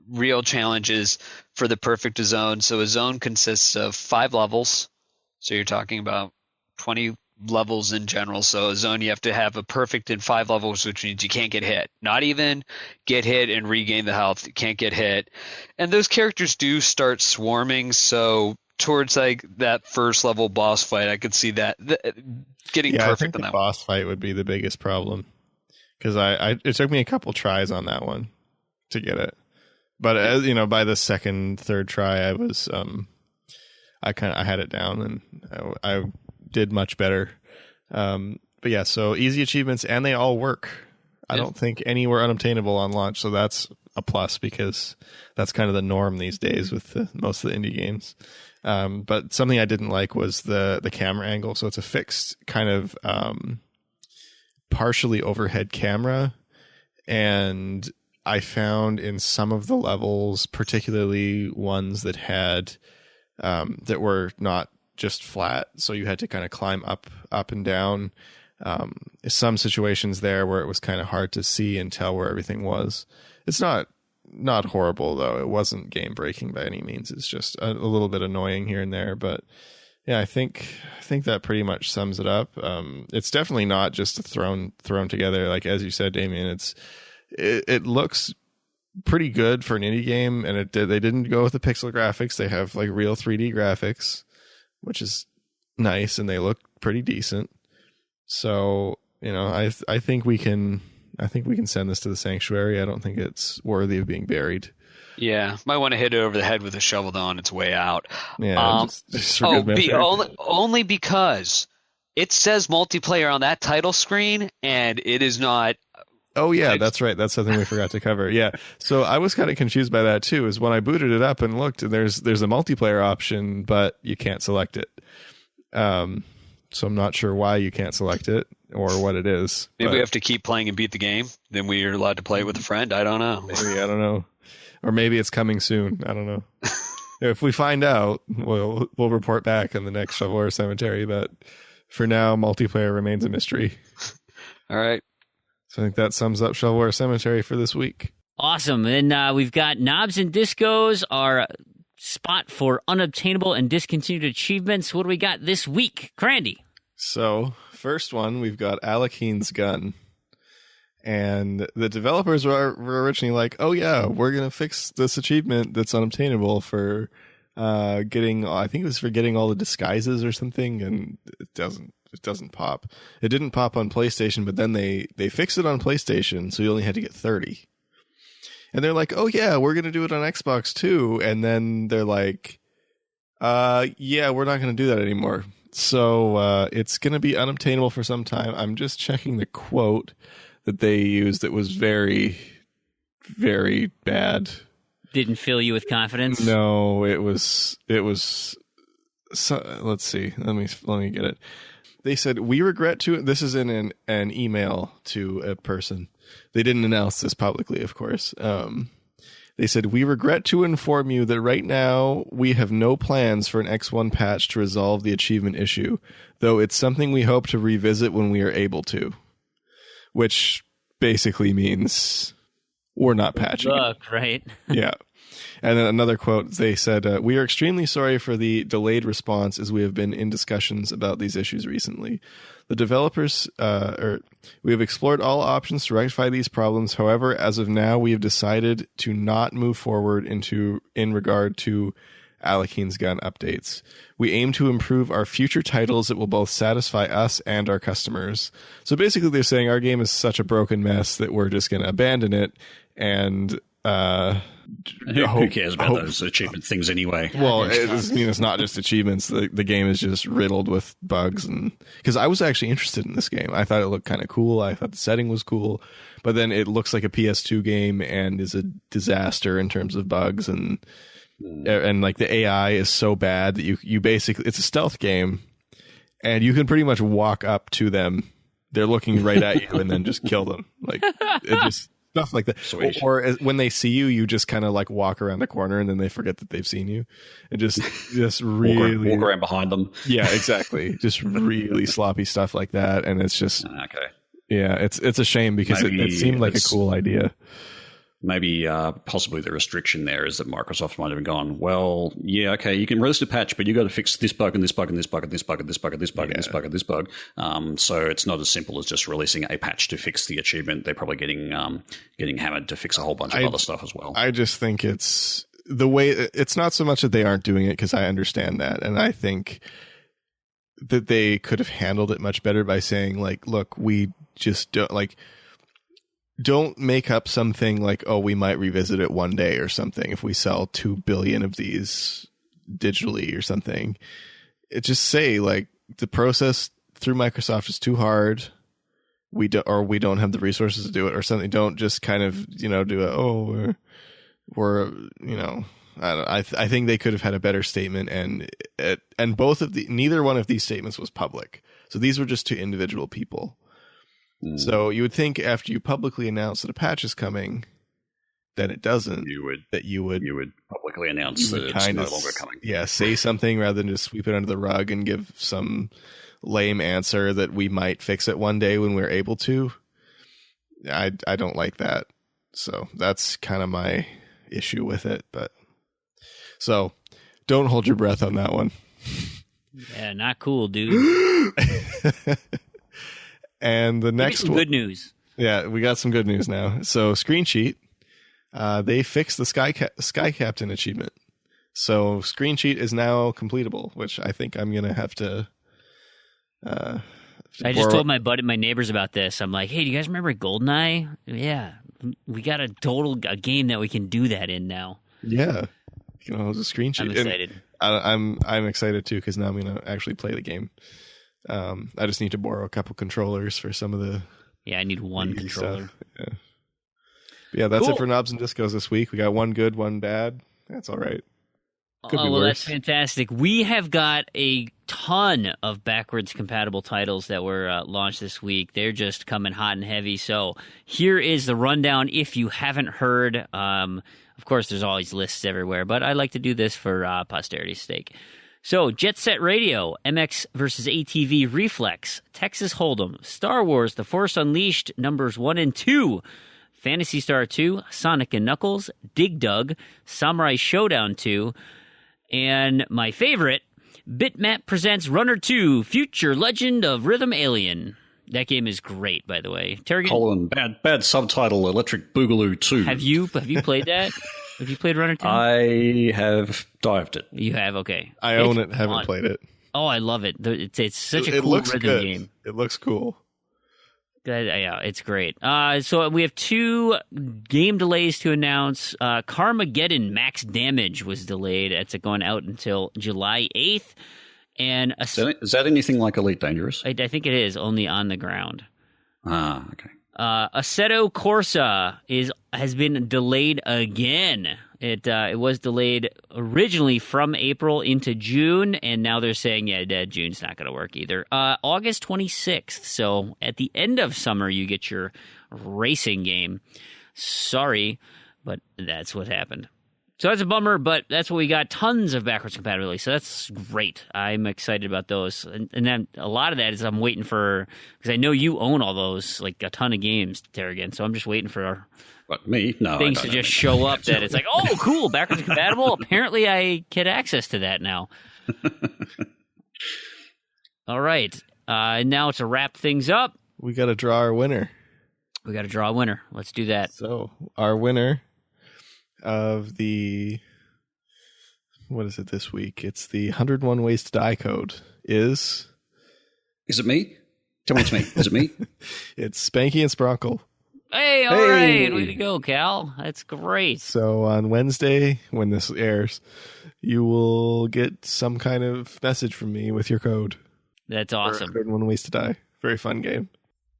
real challenges for the perfect zone. So a zone consists of 5 levels. So you're talking about 20 levels in general. So a zone, you have to have a perfect in 5 levels, which means you can't get hit. Not even get hit and regain the health. You can't get hit. And those characters do start swarming. So towards like that first level boss fight, I could see that getting perfect I think on the that boss fight would be the biggest problem, because it took me a couple tries on that one to get it. But as by the second, third try, I was I had it down, and I did much better. But yeah, so easy achievements, and they all work. I don't think any were unobtainable on launch, so that's a plus, because that's kind of the norm these days with most of the indie games. But something I didn't like was the camera angle. So it's a fixed kind of partially overhead camera, and I found in some of the levels, particularly ones that had that were not just flat, so you had to kind of climb up and down. Some situations there where it was kind of hard to see and tell where everything was. It's not horrible, though. It wasn't game breaking by any means. It's just a little bit annoying here and there, but yeah, I think that pretty much sums it up. It's definitely not just thrown together, like as you said, Damien. It looks pretty good for an indie game, and they didn't go with the pixel graphics. They have like real 3D graphics, which is nice, and they look pretty decent. So, I think we can send this to the Sanctuary. I don't think it's worthy of being buried. Yeah, might want to hit it over the head with a shovel on its way out. Yeah, just for good measure. Only because it says multiplayer on that title screen, and it is not. Oh yeah, that's right. That's something we forgot to cover. Yeah, so I was kind of confused by that too. Is when I booted it up and looked, there's a multiplayer option, but you can't select it. So I'm not sure why you can't select it or what it is. Maybe we have to keep playing and beat the game. Then we are allowed to play it with a friend. I don't know. Maybe, I don't know. Or maybe it's coming soon. I don't know. If we find out, we'll report back in the next Shovelware Cemetery. But for now, multiplayer remains a mystery. All right. So I think that sums up Shovelware Cemetery for this week. Awesome. And we've got Knobs and Discos, our spot for unobtainable and discontinued achievements. What do we got this week, Crandy? So first one, we've got Alakeen's Gun. And the developers were originally like, oh yeah, we're going to fix this achievement that's unobtainable for getting, I think it was for getting all the disguises or something, and it doesn't pop. It didn't pop on PlayStation, but then they fixed it on PlayStation, so you only had to get 30. And they're like, oh yeah, we're going to do it on Xbox too. And then they're like, yeah, we're not going to do that anymore. So it's going to be unobtainable for some time. I'm just checking the quote that they used that was very, very bad. Didn't fill you with confidence? No, it was so, let's see. Let me get it. They said, we regret to, this is in an email to a person. They didn't announce this publicly, of course. They said, we regret to inform you that right now we have no plans for an X1 patch to resolve the achievement issue, though it's something we hope to revisit when we are able to. Which basically means we're not patching it. Right? Yeah. And then another quote, they said, we are extremely sorry for the delayed response as we have been in discussions about these issues recently. The developers, we have explored all options to rectify these problems. However, as of now, we have decided to not move forward in regard to Alekhine's Gun updates. We aim to improve our future titles that will both satisfy us and our customers. So basically they're saying our game is such a broken mess that we're just going to abandon it and who cares about those achievement things anyway? Well, it's not just achievements. The game is just riddled with bugs, and because I was actually interested in this game, I thought it looked kind of cool. I thought the setting was cool, but then it looks like a PS2 game and is a disaster in terms of bugs and like the AI is so bad that you basically, it's a stealth game, and you can pretty much walk up to them. They're looking right at you, and then just kill them. Like it just. Stuff like that. Or when they see you, you just kind of like walk around the corner and then they forget that they've seen you. And just really walk around behind them. Yeah, exactly. Just really sloppy stuff like that. And it's just, okay. Yeah, it's a shame because it seemed like a cool idea. Maybe possibly the restriction there is that Microsoft might have gone, well, yeah, okay, you can release a patch, but you got to fix this bug and this bug and this bug and this bug and this bug and this bug and this bug and this bug. So it's not as simple as just releasing a patch to fix the achievement. They're probably getting hammered to fix a whole bunch of other stuff as well. I just think it's the way. It's not so much that they aren't doing it, because I understand that, and I think that they could have handled it much better by saying, like, look, we just don't make up something like, oh, we might revisit it one day or something if we sell 2 billion of these digitally or something. It just say, like, the process through Microsoft is too hard. We don't have the resources to do it or something. Don't just kind of, do it. Oh, we're I think they could have had a better statement, and neither one of these statements was public. So these were just to individual people. So you would think after you publicly announce that a patch is coming, that it doesn't. You would publicly announce that it's no longer coming. Yeah, say something rather than just sweep it under the rug and give some lame answer that we might fix it one day when we're able to. I don't like that. So that's kind of my issue with it. But so don't hold your breath on that one. Yeah, not cool, dude. And the next one, good news. Yeah, we got some good news now. So Screen Cheat, they fixed the Sky Captain achievement. So Screen Cheat is now completable, which I think I'm gonna have to. I just told my neighbors about this. I'm like, hey, do you guys remember GoldenEye? Yeah, we got a game that we can do that in now. Yeah, it's a Screen Cheat. I'm excited. I'm excited too, because now I'm gonna actually play the game. I just need to borrow a couple controllers for some of the. Yeah, I need one controller. That's cool. It for Knobs and Discos this week. We got one good, one bad. That's all right. Could be worse. That's fantastic. We have got a ton of backwards compatible titles that were launched this week. They're just coming hot and heavy. So here is the rundown. If you haven't heard, of course, there's always lists everywhere, but I like to do this for posterity's sake. So, Jet Set Radio, MX vs. ATV Reflex, Texas Hold'em, Star Wars The Force Unleashed numbers 1 and 2, Phantasy Star 2, Sonic & Knuckles, Dig Dug, Samurai Showdown 2, and my favorite, Bitmap Presents Runner 2, Future Legend of Rhythm Alien. That game is great, by the way. Colin, bad subtitle, Electric Boogaloo 2. Have you played that? Have you played Runner 2? I have dived it. You have? Okay. I own It's it, haven't fun. played it. Oh, I love it. It's such a It cool looks rhythm good. game. It looks cool. Yeah, it's great. So we have 2 game delays to announce. Carmageddon Max Damage was delayed. It's going out until July 8th. And Is that anything like Elite Dangerous? I think it is only on the ground. Ah, okay. Assetto Corsa has been delayed again. It was delayed originally from April into June, and now they're saying, June's not going to work either. August 26th, so at the end of summer, you get your racing game. Sorry, but that's what happened. So that's a bummer, but that's what we got. Tons of backwards compatibility, so that's great. I'm excited about those. And then a lot of that is I'm waiting for, because I know you own all those, like a ton of games, Terrigan, so I'm just waiting for What, me? No. things I to don't just know. show up that it's like, oh, cool, backwards compatible. Apparently I get access to that now. All right. And now to wrap things up, We got to draw our winner. we got to draw a winner. Let's do that. So our winner of the, what is it this week? It's the 101 Ways to Die code is Is it me? Tell me it's me. Is it me? it's Spanky and Sprockle. Hey, all Hey. right. Way to go, Cal. That's great. So on Wednesday, when this airs, you will get some kind of message from me with your code. That's For awesome. 101 Ways to Die. Very fun game.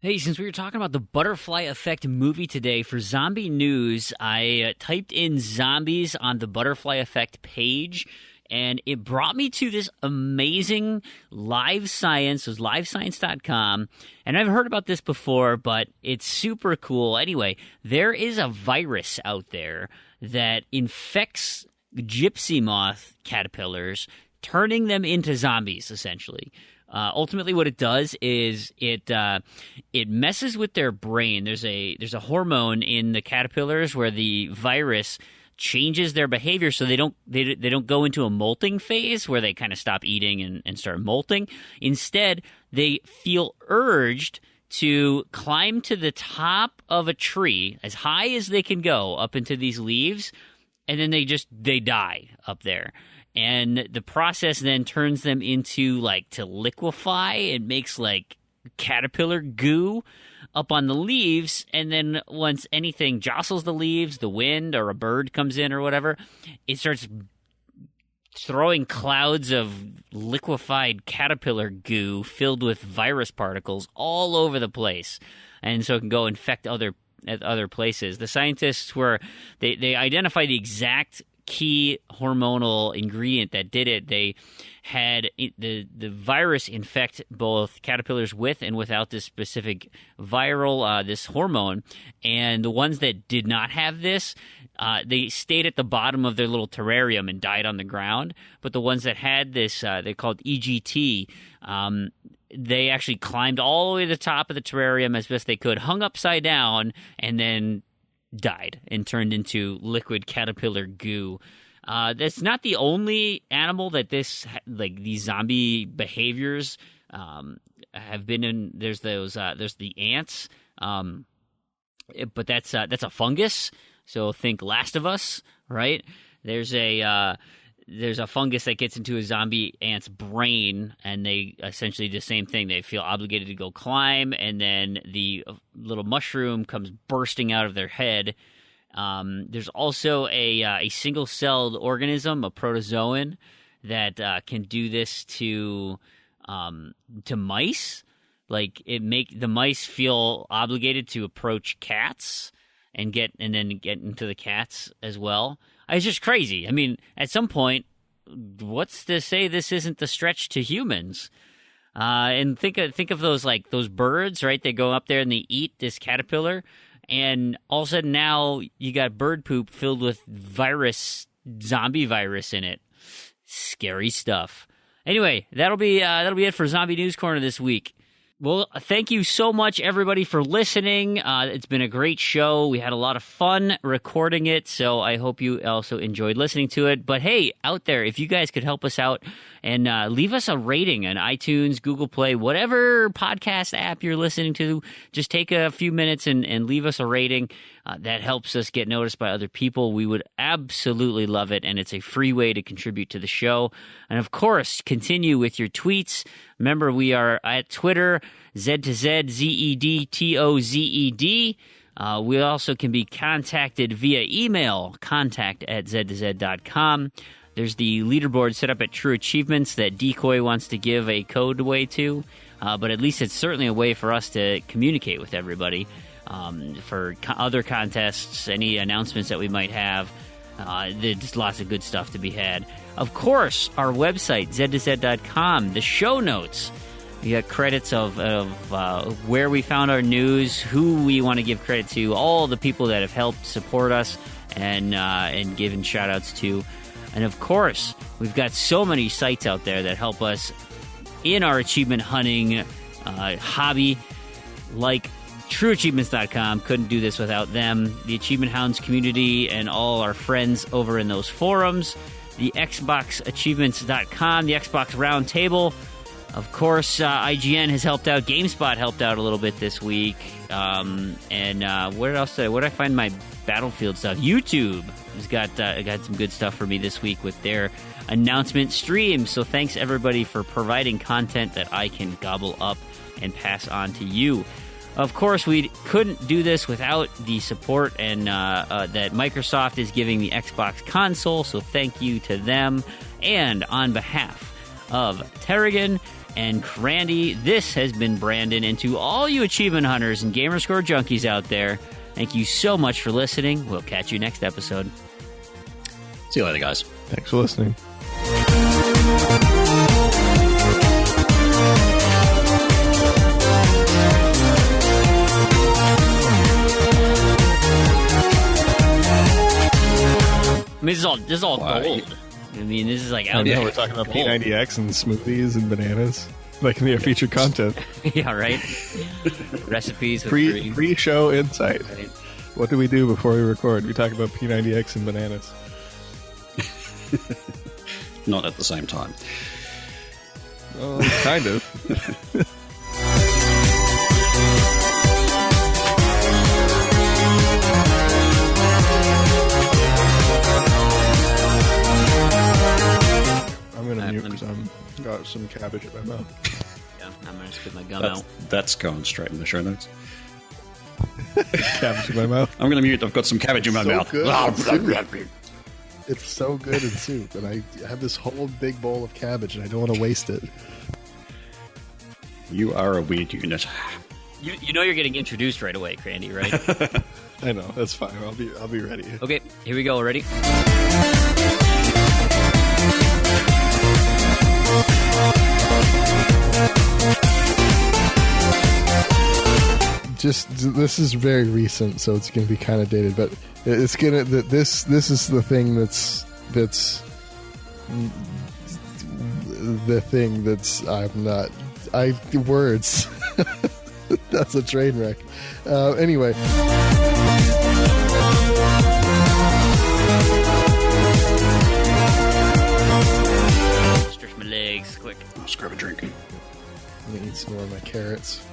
Hey, since we were talking about the Butterfly Effect movie today, for zombie news, I typed in zombies on the Butterfly Effect page, and it brought me to this amazing live science. It was livescience.com, and I've heard about this before, but it's super cool. Anyway, there is a virus out there that infects gypsy moth caterpillars, turning them into zombies, essentially. Ultimately, what it does is it messes with their brain. There's a hormone in the caterpillars where the virus changes their behavior, so they don't go into a molting phase where they kind of stop eating and start molting. Instead, they feel urged to climb to the top of a tree as high as they can go up into these leaves, and then they die up there. And the process then turns them into to liquefy. It makes caterpillar goo up on the leaves. And then once anything jostles the leaves, the wind or a bird comes in or whatever, it starts throwing clouds of liquefied caterpillar goo filled with virus particles all over the place. And so it can go infect other places. The scientists they identified the exact key hormonal ingredient that did it. They had the virus infect both caterpillars with and without this specific viral this hormone, and the ones that did not have this, they stayed at the bottom of their little terrarium and died on the ground. But the ones that had this, they called EGT. They actually climbed all the way to the top of the terrarium as best they could, hung upside down, and then died and turned into liquid caterpillar goo. That's not the only animal that these zombie behaviors have been in. There's the ants, but that's a fungus. So think Last of Us, right? There's a fungus that gets into a zombie ant's brain, and they essentially do the same thing. They feel obligated to go climb, and then the little mushroom comes bursting out of their head. There's also a single-celled organism, a protozoan, that can do this to mice. The mice feel obligated to approach cats and then get into the cats as well. It's just crazy. I mean, at some point, what's to say this isn't the stretch to humans? And think of those birds, right? They go up there and they eat this caterpillar, and all of a sudden now you got bird poop filled with zombie virus in it. Scary stuff. Anyway, that'll be it for Zombie News Corner this week. Well, thank you so much, everybody, for listening. It's been a great show. We had a lot of fun recording it, so I hope you also enjoyed listening to it. But hey, out there, if you guys could help us out and leave us a rating on iTunes, Google Play, whatever podcast app you're listening to, just take a few minutes and leave us a rating. That helps us get noticed by other people. We would absolutely love it, and it's a free way to contribute to the show. And of course, continue with your tweets. Remember, we are at Twitter, Z2Z, ZEDTOZED. We also can be contacted via email, contact@Z2Z.com. There's the leaderboard set up at True Achievements that Decoy wants to give a code away to, but at least it's certainly a way for us to communicate with everybody. For other contests, any announcements that we might have, there's lots of good stuff to be had. Of course, our website, Z2Z.com, the show notes. We got credits of where we found our news, who we want to give credit to, all the people that have helped support us and given shout-outs to. And of course, we've got so many sites out there that help us in our achievement hunting hobby, like TrueAchievements.com. Couldn't do this without them. The Achievement Hounds community and all our friends over in those forums. The XboxAchievements.com, the Xbox Roundtable. Of course, IGN has helped out. GameSpot helped out a little bit this week. And where else did I find my Battlefield stuff? YouTube has got some good stuff for me this week with their announcement stream. So thanks, everybody, for providing content that I can gobble up and pass on to you. Of course, we couldn't do this without the support and that Microsoft is giving the Xbox console, so thank you to them. And on behalf of Terrigan and Crandy, this has been Brandon, and to all you achievement hunters and Gamerscore junkies out there, thank you so much for listening. We'll catch you next episode. See you later, guys. Thanks for listening. I mean, this is all gold. I mean, this is like out there. We're talking about P90X and smoothies and bananas. That can be our featured content. Yeah, right? Recipes with pre-show insight. Right. What do we do before we record? We talk about P90X and bananas. Not at the same time. Well, kind of. I'm going to mute because I've got some cabbage in my mouth. Yeah, I'm going to spit my gum out. That's going straight in the show notes. Cabbage in my mouth. I'm going to mute. I've got some cabbage in my mouth. It's so good in soup, and I have this whole big bowl of cabbage, and I don't want to waste it. You are a weird unit. You know you're getting introduced right away, Crandy, right? I know, that's fine. I'll be ready. Okay, here we go. Ready? This is very recent, so it's going to be kind of dated, but it's gonna. This is the thing that's the thing that's words. That's a train wreck. Anyway. Stretch my legs, quick. Let's grab a drink. I'm going to eat some more of my carrots.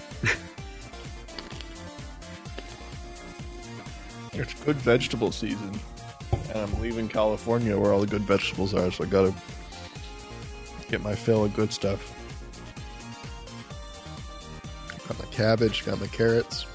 It's good vegetable season, and I'm leaving California where all the good vegetables are, so I gotta get my fill of good stuff. Got my cabbage, got my carrots.